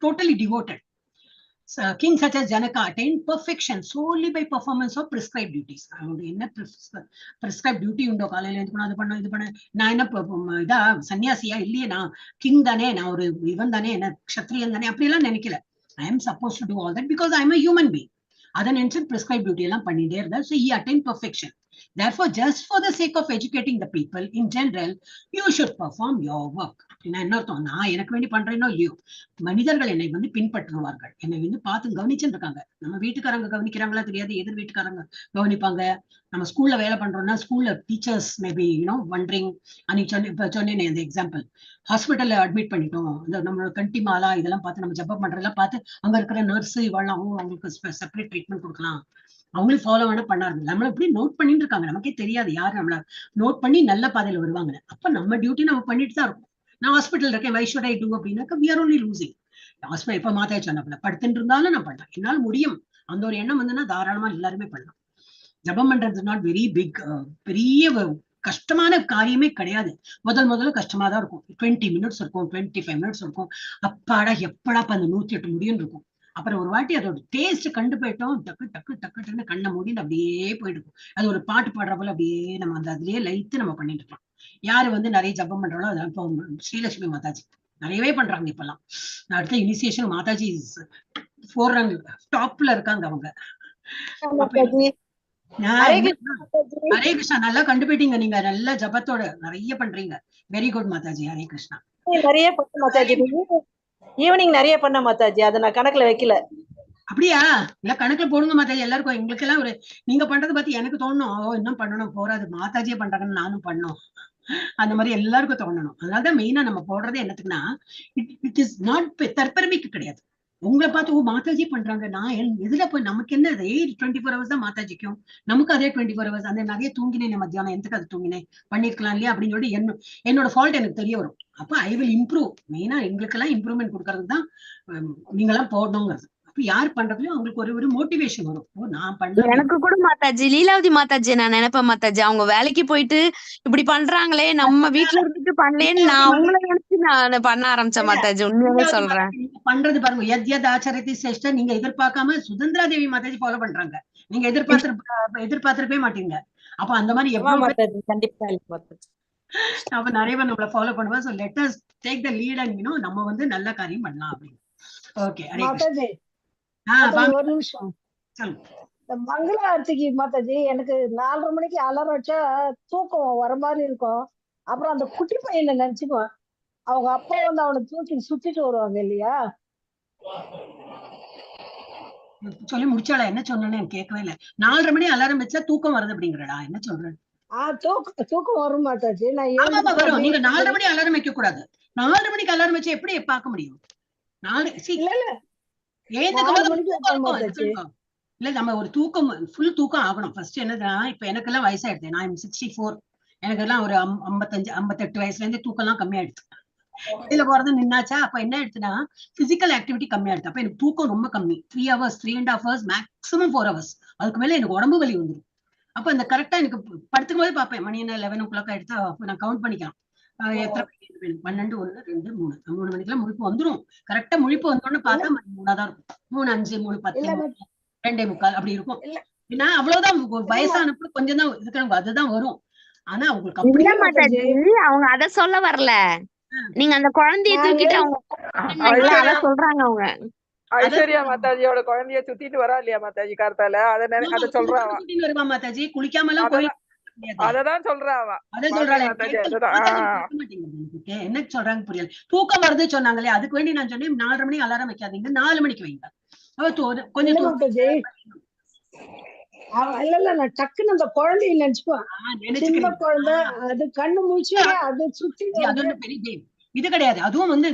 Speaker 1: totally devoted. King such as Janaka attained perfection solely by performance of prescribed duties. என்ன prescribed duty உண்டோ, காலையில இது பண்ண அது பண்ண இது பண்ண, நான் என்ன இதா சன்னியாசியா இல்லையே, நான் கிங் தானே, நான் ஒரு இவன் தானே, என்ன க்ஷத்ரியன் தானே, அப்படி எல்லாம் நினைக்கல. I am supposed to do all that because I am a human being. அதை நினைச்சு prescribed duty எல்லாம் பண்ணிட்டே இருந்தார். So he attained perfection. Therefore, just for the sake of educating the people in general, you should perform your work. என்ன அர்த்தம்? நான் எனக்கு வேண்டி பண்றேனோ இல்லையோ, மனிதர்கள் என்னை வந்து பின்பற்றுவார்கள், என்னை வந்து பார்த்து கவனிச்சுட்டு இருக்காங்க. நம்ம வீட்டுக்காரங்க கவனிக்கிறாங்களா தெரியாது, எதிர் வீட்டுக்காரங்க கவனிப்பாங்க. நம்ம ஸ்கூல்ல வேலை பண்றோம்னா ஸ்கூல்ல டீச்சர்ஸ் மேபி வண்டரிங். அன்னைக்கு இப்ப சொன்னேன் இந்த எக்ஸாம்பிள், ஹாஸ்பிட்டல்ல அட்மிட் பண்ணிட்டோம், இந்த நம்மளோட கண்டி மாலா இதெல்லாம் பார்த்து, நம்ம ஜப்பம் பண்றதெல்லாம் பார்த்து அங்க இருக்கிற நர்ஸ் இவெல்லாம் அவங்களுக்கு செப்பரேட் ட்ரீட்மெண்ட் கொடுக்கலாம், அவங்களும் ஃபாலோ வேணா பண்ணாரு. நம்மள எப்படி நோட் பண்ணிட்டு இருக்காங்க, நமக்கே தெரியாது யாரு நம்மள நோட் பண்ணி நல்ல பாதையில வருவாங்கன்னு. அப்ப நம்ம டியூட்டி நம்ம பண்ணிட்டு தான் இருக்கும். நான் ஹாஸ்பிட்டல் இருக்கேன், வை ஷுட் ஐ டூ அப்படின்னாக்கா we are only losing. Hospital இப்ப மாதா சொன்னப்பல படுத்துட்டு இருந்தாலும் நான் பண்ணலாம், என்னால் முடியும் அந்த ஒரு எண்ணம் வந்துன்னா தாராளமா எல்லாருமே பண்ணலாம். ஜபம் பண்றது நாட் வெரி பிக், பெரிய கஷ்டமான காரியமே கிடையாது. முதல்ல கஷ்டமா தான் இருக்கும். 20 மினிட்ஸ் இருக்கும், 25 மினிட்ஸ் இருக்கும். அப்பாடா எப்படா அந்த 108 முடியும் இருக்கும். அப்புறம் ஒரு வாட்டி அதோட டேஸ்ட் கண்டு போயிட்டோம், டக்கு டக்கு டக்கு டக்குன்னு கண்ணை மூடிட்டு அப்படியே போயிட்டு இருக்கும். அது ஒரு பாட்டு பாடுற போல அப்படியே நம்ம அந்த அதுலயே லைத்து நம்ம பண்ணிட்டு இருக்கோம். யாரு வந்து நிறைய ஜபம் பண்றாளோ, அதான் இப்போ ஸ்ரீலட்சுமி மாதாஜி நிறையவே பண்றாங்க இப்பெல்லாம். அடுத்த இனிஷியேஷன் மாதாஜி 4 ரன் டாப்ல இருக்காங்க அவங்க. ஹரே கிருஷ்ணா, நல்லா கண்டுபிட்டீங்க நீங்க, நல்ல ஜபத்தோட நிறைய பண்றீங்க. Very good Mataji. ஹரே கிருஷ்ணா.
Speaker 2: நிறைய பண்ண மாதாஜி, ஈவினிங் நிறைய பண்ண மாதாஜி, அதை நான் கணக்குல வைக்கல.
Speaker 1: அப்படியா? இல்ல கணக்குல போடுங்க மாதாஜி. எல்லாருக்கும் எங்களுக்கு எல்லாம் ஒரு நீங்க பண்றது பத்தி எனக்கு தோணும், இன்னும் பண்ணணும், போறாது மாதாஜியே பண்றாங்கன்னு நானும் பண்ணும், அந்த மாதிரி எல்லாருக்கும் தோணணும். அதனாலதான் மெயினா நம்ம போடுறது என்னத்துக்குன்னா, இட் இஸ் நாட் தற்பெருமைக்கு கிடையாது. உங்களை பார்த்து மாதாஜி பண்றாங்க, நான் எதுல போய் நமக்கு என்ன 24 hours தான் மாதாஜிக்கும், நமக்கு அதே 24 hours. அந்த நிறைய தூங்கினேன் மத்தியானம், எதுக்கு அது தூங்கினேன், பண்ணிருக்கலாம் இல்லையா அப்படின்னு சொல்லி என்னோட ஃபால்ட் எனக்கு தெரிய வரும். அப்ப ஐ வில் இம்ப்ரூவ். மெயினா எங்களுக்கு எல்லாம் இம்ப்ரூவ்மெண்ட் கொடுக்கறதுக்கு தான் நீங்க எல்லாம் போடணுங்கிறது. அப்ப யார் பண்றதுலயும் அவங்களுக்கு ஒரு மோட்டிவேஷன் வரும். நான் பண்ண
Speaker 4: எனக்கு கூட மாதாஜி, லீலாவதி மாதாஜி நான் நினைப்பேன் மாதாஜி, அவங்க வேலைக்கு போயிட்டு இப்படி பண்றாங்களே, நம்ம வீட்டுல இருந்துட்டு பண்ணலேன்னு நான் அவங்கள நினைச்சு நான் பண்ண ஆரம்பிச்சேன் மாதாஜி. உண்மையாவே சொல்றேன்.
Speaker 1: பண்றது பாருங்க, எத் எத் ஆச்சரியத்தை சிரேஷ்ட. நீங்க எதிர்பார்க்காம சுதந்திரா தேவி மாதாஜி ஃபாலோ பண்றாங்க, நீங்க எதிர்பார்த்திருக்கவே மாட்டீங்க. அப்ப அந்த மாதிரி எவ்வளவு
Speaker 2: கண்டிப்பா
Speaker 1: அப்ப நிறைய பேர் நம்மள ஃபாலோ பண்ணுவா. So let us take the lead and நம்ம வந்து நல்ல காரியம் பண்ணலாம் அப்படின்னு. ஓகே
Speaker 2: மாதாஜி, ஒரு நிமிஷம். மங்கள ஆர்த்திக்கு மாதாஜி, எனக்கு 4:30 மணிக்கு அலாரம் வச்சா தூக்கம் வர மாதிரி இருக்கும். அப்புறம் அந்த குட்டி பையனை நினைச்சுக்குவேன், அவங்க அப்பா வந்து அவனை தூக்கி சுத்திட்டு வருவாங்க இல்லையா,
Speaker 1: சொல்லி முடிச்சாளா? என்ன சொன்னேன்னு எனக்கு கேட்கவே இல்லை. 4:30 மணி அலாரம் வச்சா தூக்கம் வருது அப்படிங்கிறடா, என்ன சொல்றேன்?
Speaker 2: தூக்கம் வரும் மாதாஜி. நான்
Speaker 1: ஆமா வரும். நீங்க 4:30 மணி அலாரம் வைக்க கூடாது. 4 மணிக்கு அலாரம் வச்சு எப்படி பார்க்க முடியும்? இல்ல நம்ம ஒரு தூக்கம், ஃபுல் தூக்கம் ஆகணும். ஃபர்ஸ்ட் என்னதுன்னா, இப்ப எனக்கெல்லாம் வயசாயிடுது. நான் 64. எனக்கு எல்லாம் ஒரு 55 58 வயசுல இருந்து தூக்கம் எல்லாம் கம்மியாயிடுச்சு. இதுல போறது நின்னாச்சா, அப்ப என்ன ஆயிடுச்சுன்னா பிசிக்கல் ஆக்டிவிட்டி கம்மியாயிடுச்சு. அப்ப எனக்கு தூக்கம் ரொம்ப கம்மி. 3 hours 3.5 hours மேக்ஸிமம் 4 hours. அதுக்கு மேல எனக்கு உடம்பு வலி வந்துடும். அப்ப இந்த கரெக்டா எனக்கு படுத்துக்கும் போது பார்ப்பேன், மணி என்ன 11 o'clock ஆயிடுச்சா, நான் கவுண்ட் பண்ணிக்கலாம். எத்தனை மணி? 12, 1, 2, 3 3 மணிக்கெல்லாம் முழிப்பு வந்துடும். கரெக்டா முழிப்பு வந்தோன்னு பார்த்தா 3 தான் இருக்கும். 3:05 3:10 2:45 அப்படி இருக்கும். ஏன்னா அவ்வளவுதான். வயசானப்ப கொஞ்சம் தான் இருக்கிறவங்க அதுதான் வரும். ஆனா அவங்களுக்கு
Speaker 4: அவங்க அத சொல்ல வரல. நீங்க அந்த குழந்தைய தூக்கிட்டு அவங்க சொல்றாங்க. அவங்க
Speaker 3: ஐஸ்வர்யா மாதாஜியோட குழந்தைய சுத்திட்டு வரா இல்லையா மாதாஜி கார்த்தால? அத சொல்றா
Speaker 1: வருவா மாதாஜி. குளிக்காம எல்லாம் போய்
Speaker 3: அததான் சொல்றா அவ.
Speaker 1: அதான் சொல்றாள். என்ன சொல்றாங்க புரியல. தூக்கம் வருது சொன்னாங்களே, அதுக்கு வேண்டி நான் சொன்னேன் 4:30 மணி அலாரம் வைக்காதீங்க, 4 மணிக்கு வைங்க. கொஞ்சம்
Speaker 2: இல்ல நான் டக்குன்னு அந்த குழந்தைய நினைச்சுக்குவேன். சின்ன குழந்தை அது கண்ணு மூச்சு அது சுத்தி
Speaker 1: அது ஒண்ணு பெரிய இது கிடையாது. அதுவும் வந்து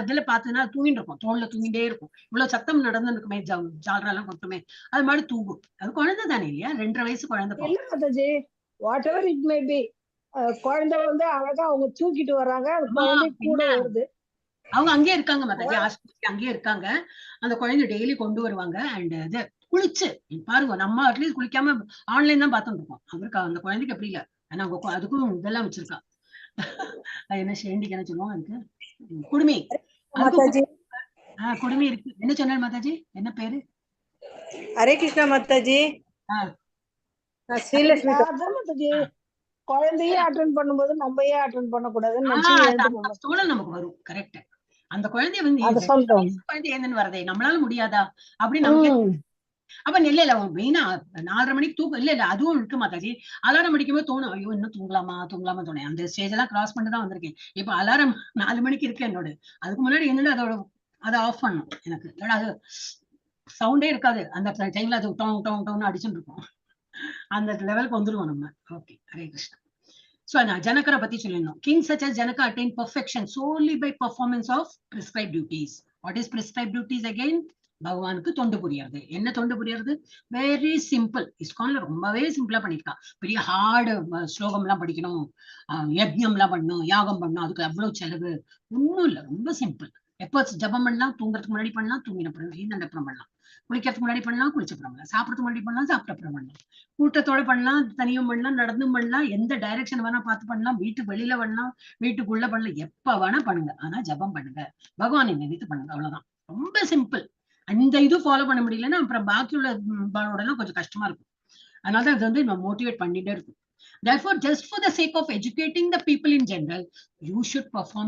Speaker 1: இதுல பாத்தீங்கன்னா தூங்கிட்டு இருக்கும், தோல்ல தூங்கிட்டே இருக்கும். இவ்வளவு சத்தம் நடந்துருக்குமே, ஜாலரா எல்லாம் கொட்டுமே, அது மாதிரி தூங்கும். அது குழந்தை தானே இல்லையா? 2.5 வயசு குழந்தை.
Speaker 2: இல்ல Mataji, what ever it may be, குழந்தை வந்து அழகா அவங்க தூக்கிட்டு வர்றாங்க, அது குழந்தை கூட வருது.
Speaker 1: அவங்க அங்கேயே இருக்காங்க மாதாஜி, ஆஸ்பத்திரி அங்கேயே இருக்காங்க. அந்த குழந்தை டெய்லி கொண்டு வருவாங்க. அண்ட் இது குளிச்சு பாருங்க, நம்ம அட்லீஸ்ட் குளிக்காம ஆன்லைன் தான் பார்த்துட்டு இருக்கோம். அவருக்கு அந்த குழந்தைக்கு அப்படி இல்லை. ஆனா அதுக்கும் இதெல்லாம் வச்சிருக்கா. அது என்ன ஷேண்டிக்கு என்ன சொல்லுவோம், அதுக்கு குடுமி. குடுமி இருக்கு. என்ன சொன்னார் மாதாஜி? என்ன பேரு?
Speaker 5: ஹரே கிருஷ்ணா மாதாஜி.
Speaker 2: குழந்தையே அட்டெண்ட் பண்ணும்போது நம்ம ஏன் அட்டெண்ட் பண்ணக்கூடாதுன்னு
Speaker 1: நமக்கு வரும். கரெக்ட். அந்த குழந்தைய வந்து குழந்தை என்னன்னு வரதே நம்மளால முடியாதா அப்படின்னு நமக்கு. அப்ப இல்ல மெயினா 4:30 மணிக்கு தூக்கம் இல்ல அதுவும் இருக்கு மாதாஜி. அலாரம் அடிக்கும் போது தோணும், ஐயோ இன்னும் தூங்கலாமா தோணும். அந்த ஸ்டேஜ் எல்லாம் கிராஸ் பண்ணிட்டு தான் வந்திருக்கேன். இப்ப அலாரம் 4 மணிக்கு இருக்கு என்னோட. அதுக்கு முன்னாடி என்னோட அதை ஆஃப் பண்ணும். எனக்கு அது சவுண்டே இருக்காது. அந்த டைம்ல அது டோங் டோங் டோங்னு அடிச்சுட்டு இருக்கும். அந்த லெவலுக்கு வந்துருவோம் நம்ம. ஓகே, ஹரே கிருஷ்ணா. So நான் ஜனகரை பத்தி சொல்லிடணும். King such as Janaka attained perfection solely by performance of prescribed duties. What is prescribed duties again? பகவானுக்கு தொண்டு புரியாது. என்ன தொண்டு புரியாது? Very simple. இஸ்கான்ல ரொம்பவே சிம்பிளா பண்ணிருக்கா. பெரிய ஹார்டு ஸ்லோகம் எல்லாம் படிக்கணும், யஜ்ஞம் எல்லாம் பண்ணணும், யாகம் பண்ணணும், அதுக்கு அவ்வளவு செலவு ஒண்ணும் இல்ல. ரொம்ப சிம்பிள். எப்போ ஜபம் பண்ணலாம்? தூங்குறதுக்கு முன்னாடி பண்ணலாம், தூங்கினப்புறம் பண்ணலாம். குளிக்கிறதுக்கு முன்னாடி பண்ணலாம், குளிச்சப்புறம் பண்ணலாம். சாப்பிடறதுக்கு முன்னாடி பண்ணலாம், சாப்பிட்டப்புறம் பண்ணலாம். கூட்டத்தோட பண்ணலாம், தனியும் பண்ணலாம், நடந்தும் பண்ணலாம், எந்த டைரக்ஷன் வேணா பார்த்து பண்ணலாம், வீட்டுக்கு வெளியில பண்ணலாம், வீட்டுக்குள்ள பண்ணலாம், எப்ப வேணா பண்ணுங்க. ஆனா ஜபம் பண்ணுங்க, பகவானை நினைத்து பண்ணுங்க, அவ்வளவுதான். ரொம்ப சிம்பிள். அந்த இது ஃபாலோ பண்ண முடியலன்னா அப்புறம் பாக்கி உள்ள எல்லாம் கொஞ்சம் கஷ்டமா இருக்கும். அதனாலதான் இது வந்து நம்ம மோட்டிவேட் பண்ணிட்டே இருக்கும். Therefore, just for the sake of educating the people in general, you should perform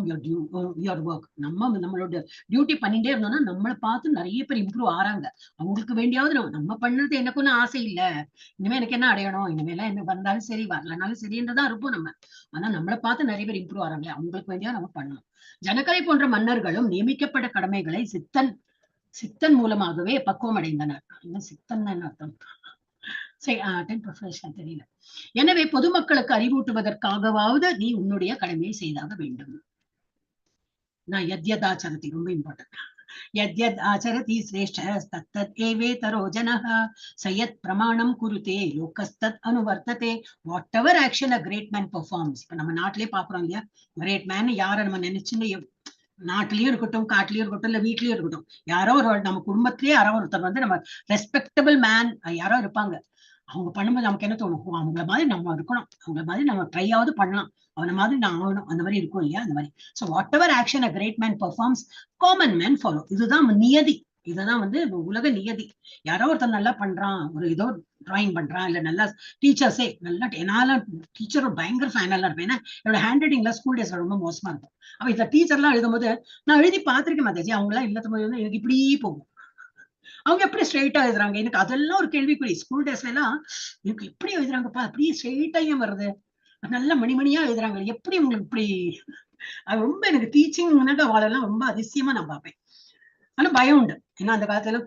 Speaker 1: your work. நம்மளோட டியூட்டி பண்ணிட்டே இருந்தோம்னா நம்மளை பார்த்து நிறைய பேர் இம்ப்ரூவ் ஆறாங்க. அவங்களுக்கு வேண்டியாவது நம்ம பண்ணது எனக்கு ஒன்னும் ஆசை இல்ல, இனிமே எனக்கு என்ன அடையணும், இனிமேலாம் என்ன வந்தாலும் சரி வரலனாலும் சரின்றதான் இருப்போம் நம்ம. ஆனா நம்மளை பார்த்து நிறைய பேர் இம்ப்ரூவ் ஆறாங்க. அவங்களுக்கு வேண்டியா நம்ம பண்ணணும். ஜனகரை போன்ற மன்னர்களும் நியமிக்கப்பட்ட கடமைகளை சித்தன் மூலமாகவே பக்குவம் அடைந்தனர். சித்தன் அர்த்தம் தெரியல. எனவே பொதுமக்களுக்கு அறிவூட்டுவதற்காகவாவது நீ உன்னுடைய கடமையை செய்தாக வேண்டும். நான் யத்யதாச்சரதி ரொம்ப இம்பார்ட்டன்ட். யத்யத் ஆச்சரதி ஸ்ரேஷ்டஸ்தத் ஏவேதரோ ஜனஹ சயத் பிரமாணம் குருதே லோகஸ்தத் அனுவர்த்ததே. Whatever action a great man performs. இப்ப நம்ம நாட்டிலேயே பாக்குறோம் இல்லையா, கிரேட் மேன் யாரை நம்ம நினைச்சுன்னு, நாட்டிலயும் இருக்கட்டும், காட்டிலயும் இருக்கட்டும், இல்ல வீட்லயும் இருக்கட்டும், யாரோ ஒரு நம்ம குடும்பத்திலேயே யாரோ ஒருத்தர் வந்து நம்ம ரெஸ்பெக்டபிள் மேன் யாரோ இருப்பாங்க. அவங்க பண்ணும்போது நமக்கு என்ன தோணும், அவங்கள மாதிரி நம்ம இருக்கணும், அவங்கள மாதிரி நம்ம ட்ரையாவது பண்ணலாம், அவன மாதிரி நான் ஆகணும், அந்த மாதிரி இருக்கும் இல்லையா, அந்த மாதிரி. So whatever action a great man performs, common man follow. இதுதான் நியதி, இதுதான் வந்து உலக நியதி. யாரோ ஒருத்தர் நல்லா பண்றான், ஒரு ஏதோ டிராயிங் பண்றான், இல்ல நல்லா டீச்சர்ஸே நல்லா, என்னால டீச்சர் பயங்கர ஃபேனெல்லாம் இருப்பேன். ஏன்னா என்னோட ஹேண்ட் ரைட்டிங்ல ஸ்கூல் டேஸ்ல ரொம்ப மோசமா இருக்கும். அப்ப இந்த டீச்சர்லாம் எழுதும் போது நான் எழுதி பார்த்திருக்கேன் மாதாஜி. அவங்க எல்லாம் இல்லாத போது வந்து எனக்கு இப்படி போகும். அவங்க எப்படி ஸ்ட்ரெயிட்டா எழுதுறாங்க, எனக்கு அதெல்லாம் ஒரு கேள்விக்குறி. ஸ்கூல் டேஸ்ல எல்லாம் எனக்கு எப்படி எழுதுறாங்கப்பா, அப்படியே ஸ்ட்ரெயிட்டா ஏன் வருது, நல்ல மணிமணியா எழுதுறாங்க, எப்படி உங்களுக்கு இப்படி. அது ரொம்ப எனக்கு டீச்சிங் அவளெல்லாம் ரொம்ப அதிசயமா நான் பார்ப்பேன். ஆனா பயம் உண்டு. ஏன்னா அந்த காலத்துல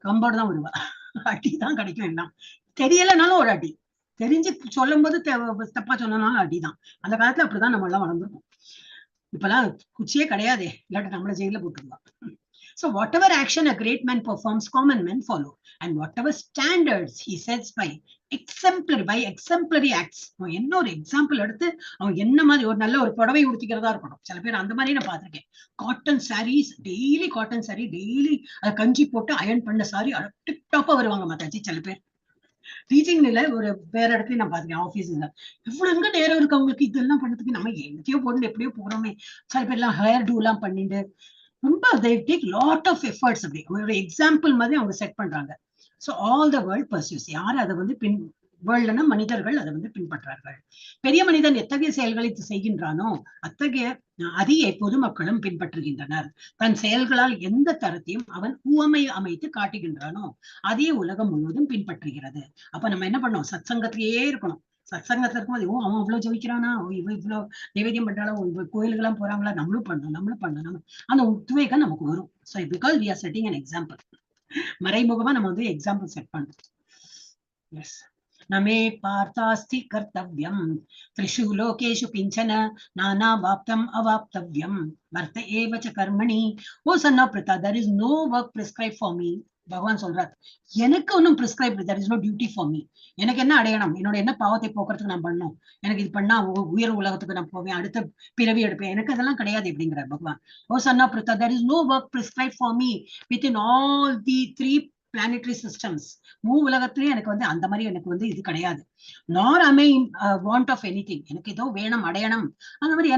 Speaker 1: கம்போடு தான் விடுவா. அடி தான் கிடைக்கும் எல்லாம். தெரியலனாலும் ஒரு அடி, தெரிஞ்சு சொல்லும் போது தப்பா சொன்னாலும் அடிதான். அந்த காலத்துல அப்படிதான் நம்ம எல்லாம் வளர்ந்துருக்கோம். இப்பெல்லாம் குச்சியே கிடையாதே, இல்லாட்டி நம்மள ஜெயில போட்டுருவான். So whatever action a great man performs, common men follow. And whatever standards he sets by exemplary acts. என்ன ஒரு எக்ஸாம்பிள் எடுத்து அவன் என்ன மாதிரி ஒரு நல்ல ஒரு புடவை உடுத்திக்கிறதா இருக்கணும். சில பேர் அந்த மாதிரி நான் பார்த்திருக்கேன். Cotton saris, daily cotton sari, daily அதை கஞ்சி போட்டு அயன் பண்ண சாரி டிப் டாப்பா வருவாங்க மாதாஜி. சில பேர் டீச்சிங்ல ஒரு வேற இடத்துலயும் நான் பாத்துக்கேன், ஆபீஸ்ல எவ்வளவு எங்க நேரம் இருக்கு அவங்களுக்கு இதெல்லாம் பண்ணதுக்கு. நம்ம என்னத்தையோ போட்டு எப்படியோ போறோமே. சில பேர் எல்லாம் ஹேர் டூ எல்லாம் பண்ணிட்டு ரொம்ப they take lot of efforts. அப்படி ஒரு எக்ஸாம்பிள் மாதிரி அவங்க செட் பண்றாங்க. So all the world pursues. யார் அதை வந்து வேர்ல்டுனா மனிதர்கள் அதை வந்து பின்பற்றார்கள். பெரிய மனிதன் எத்தகைய செயல்களை செய்கின்றானோ அத்தகைய அதையே பொதுமக்களும் பின்பற்றுகின்றனர். தன் செயல்களால் எந்த தரத்தையும் அவன் உவமை அமைத்து காட்டுகின்றானோ அதே உலகம் முழுவதும் பின்பற்றுகிறது. அப்ப நம்ம என்ன பண்ணோம், சத்சங்கத்திலேயே இருக்கணும். சத்சங்கத்துல இருக்கும்போது அவன் அவ்வளவு ஜெயிக்கிறானா, இவ இவ்வளவு நைவேத்தியம் பண்றாளா, கோயிலுக்கெல்லாம் போறாங்களா, நம்மளும் பண்ணணும். அந்த உத்வேகம் நமக்கு வரும். So because we are setting an example, மறைமுகமா நம்ம வந்து எக்ஸாம்பிள் செட் பண்றோம். எஸ். நமே பார்த்தாஸ்தி கர்த்தவ்யம் த்ரிஷு லோகேஷு கிஞ்சன நானா வாப்தம் அவாப்தவ்யம் வர்த்த ஏவச்ச கர்மணி. O son of Pritha, there is no work prescribed for me. பகவான் சொல்றார், எனக்கு ஒன்னும் prescribe, there is no duty for me. எனக்கு என்ன அடையணும், என்னோட என்ன பாவத்தை போக்குறதுக்கு நான் பண்ணணும், எனக்கு இது பண்ணா உயர் உலகத்துக்கு நான் போவேன், அடுத்த பிறவி எடுப்பேன், எனக்கு அதெல்லாம் கிடையாது அப்படிங்கிறார் Bhagavan. O son of Pritha, there is no work prescribed for me within all the 3 planetary systems. உலகத்திலேயே எனக்கு வந்து அந்த மாதிரி எனக்கு வந்து இது கிடையாது. nor am I want of anything. எனக்கு ஏதோ வேணும் அடையணும் அந்த மாதிரி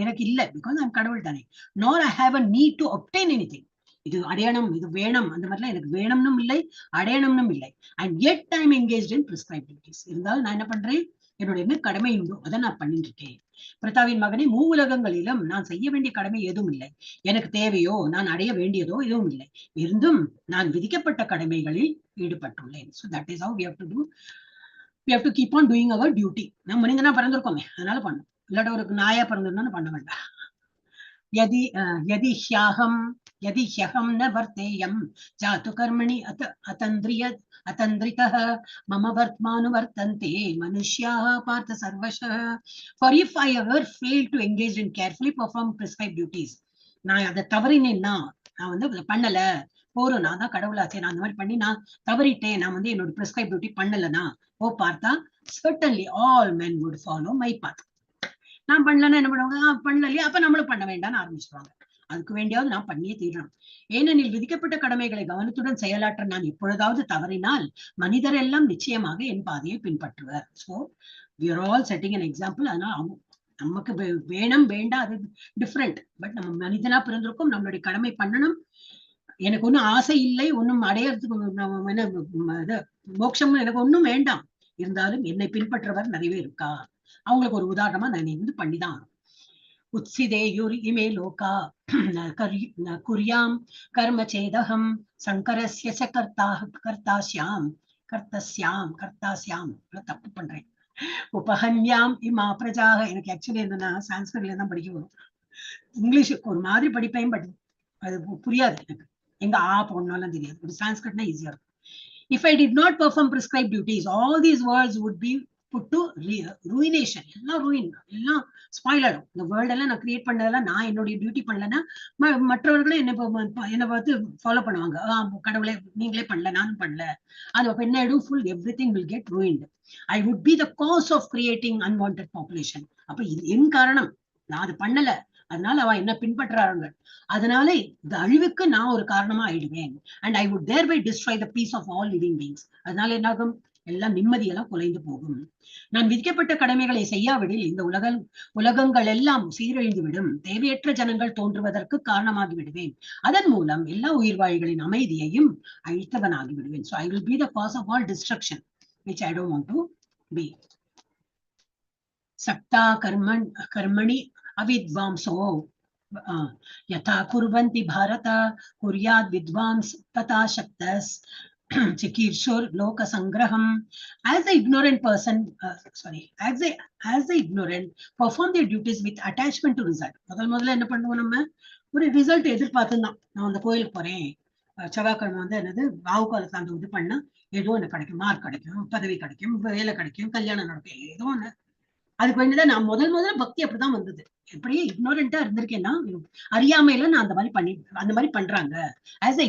Speaker 1: எனக்கு இல்லை, பிகாஸ் நான் கடவுள் தானே. nor I have a need to obtain anything. இது அடையணும், இது வேணும், அந்த மாதிரிலாம் எனக்கு வேணும்னும் இல்லை, அடையணும்னும் இல்லை. And yet I am engaged in prescribed duties. இருந்தாலும் நான் என்ன பண்றேன், என்னோட என்ன கடமை உண்டோ அதை நான் பண்ணிட்டு இருக்கேன். பிரதாவின் மகனை, உலகங்களிலும் நான் செய்ய வேண்டிய கடமை எதுவும் இல்லை. எனக்கு தேவையோ நான் அடைய வேண்டியதோ எதுவும் இல்லை. இருந்தும் நான் விதிக்கப்பட்ட கடமைகளில் ஈடுபட்டுள்ளேன். So that is how we have to do. We have to keep on doing our duty. நம்ம மனிதனா பிறந்திருக்கோமே, அதனால பண்ணும். இல்லாட்ட ஒரு நாயா பிறந்திருந்தோம்னு பண்ண வேண்டாம். यदि ह्यहं न वर्तेयं जातु कर्मणि अतन्द्रितः मम वर्त्मानुवर्तन्ते मनुष्याः पार्थ सर्वशः. For if I ever fail to engage in carefully perform prescribed duties, நான் அதை தவறினேன்னா, நான் வந்து பண்ணல, போறோம், நான் தான் கடவுளாச்சே, நான் அந்த மாதிரி பண்ணி நான் தவறிட்டேன், நான் வந்து என்னோட prescribed duty பண்ணலனா, ஓ பார்த்தா certainly all men would follow my path. நான் பண்ணலன்னா என்ன பண்ணுவாங்க, பண்ணலையே அப்ப நம்மளும் பண்ண வேண்டாம்னு ஆரம்பிச்சிருவாங்க. அதுக்கு வேண்டியாவது நான் பண்ணியே தீரணும். ஏனெனில் விதிக்கப்பட்ட கடமைகளை கவனத்துடன் செயலாற்ற நான் எப்பொழுதாவது தவறினால் மனிதர் எல்லாம் நிச்சயமாக என் பாதையை பின்பற்றுவர். So we are all setting an example. அதனால நமக்கு வேணும் வேண்டாம் அது டிஃப்ரெண்ட். பட் நம்ம மனிதனா பிறந்திருக்கும், நம்மளுடைய கடமை பண்ணணும். எனக்கு ஒன்னும் ஆசை இல்லை, ஒன்னும் அடையறதுக்கு மோட்சம் எனக்கு ஒன்னும் வேண்டாம். இருந்தாலும் என்னை பின்பற்றவர் நிறைய இருக்கா, அவங்களுக்கு ஒரு உதாரணமா நான் வந்து பண்ணிதான். உத்சிதேயுர் இமே லோகா குர்யாம் கர்ம சேதகம் சங்கரஸ்ய கர்த்தாஸ்யாம் தப்பு பண்றேன். உபஹன்யாம் இமா பிரஜாக. எனக்கு ஆக்சுவலி என்னன்னா சான்ஸ்கிரிட்ல தான் படிக்க வரும், இங்கிலீஷ் ஒரு மாதிரி படிப்பேன், பட் அது புரியாது எனக்கு. எங்க பொண்ணெல்லாம் தெரியாது. ஒரு சான்ஸ்கிரிட்னா ஈஸியா இருக்கும். If I did not perform prescribed duties, all these words would be put to ruination. எல்லாம் ruin, எல்லாம் ஸ்பாயில் ஆகும். இந்த வேர்ல்ட் எல்லாம் நான் கிரியேட் பண்ணதெல்லாம் நான் என்னுடைய டியூட்டி பண்ணலன்னா மற்றவர்களும் என்ன பார்த்து ஃபாலோ பண்ணுவாங்க. கடவுளை நீங்களே பண்ணல, நானும் பண்ணல, அது அப்ப என்ன ஆயிடும், full everything will get ruined. I would be the cause of creating unwanted population. அப்ப என் காரணம், நான் அது பண்ணல, அதனால அவ என்ன பின்பற்றாங்க, அதனால இந்த அழிவுக்கு நான் ஒரு காரணமா ஆயிடுவேன். And I would thereby destroy the peace of all living beings. அதனால என்னாகும், எல்லாம் நிம்மதியெல்லாம் குலைந்து போகும். நான் விதிக்கப்பட்ட கடமைகளை செய்யாவிடில் இந்த உலகங்கள் எல்லாம் சீரழிந்துவிடும். தேவையற்ற ஜனங்கள் தோன்றுவதற்கு காரணமாகி விடுவேன். அதன் மூலம் எல்லா உயிர்வாழிகளின் அமைதியையும் அழித்தவனாகி விடுவேன். So I will be the cause of all destruction, which I don't want to be. சக்தா கர்மணி அவித்வாம்சோ யதா குர்வந்தி பாரத குர்யாத் வித்வாம்ஸ் ததா சக்தஸ் சிகீர்ஷுர் லோக சங்கிரகம். As the ignorant perform their duties with attachment to result. முதல்ல என்ன பண்ணுவோம், நம்ம ஒரு ரிசல்ட் எதிர்பார்த்துதான், நான் அந்த கோயிலுக்கு போறேன், செவ்வாய்க்கிழமை வந்து என்னது ராகு காலத்துல அந்த இது பண்ணா ஏதோ ஒண்ணு கிடைக்கும், மார்க் கிடைக்கும், பதவி கிடைக்கும், வேலை கிடைக்கும், கல்யாணம் நடக்கும், ஏதோ ஒண்ணு. அதுக்கு வேண்டியதான் நான் முதல்ல பக்தி அப்படிதான் வந்தது. எப்படியே இக்னோரண்டா இருந்திருக்கேன்னா அறியாமையில நான் அந்த மாதிரி பண்றாங்க. as an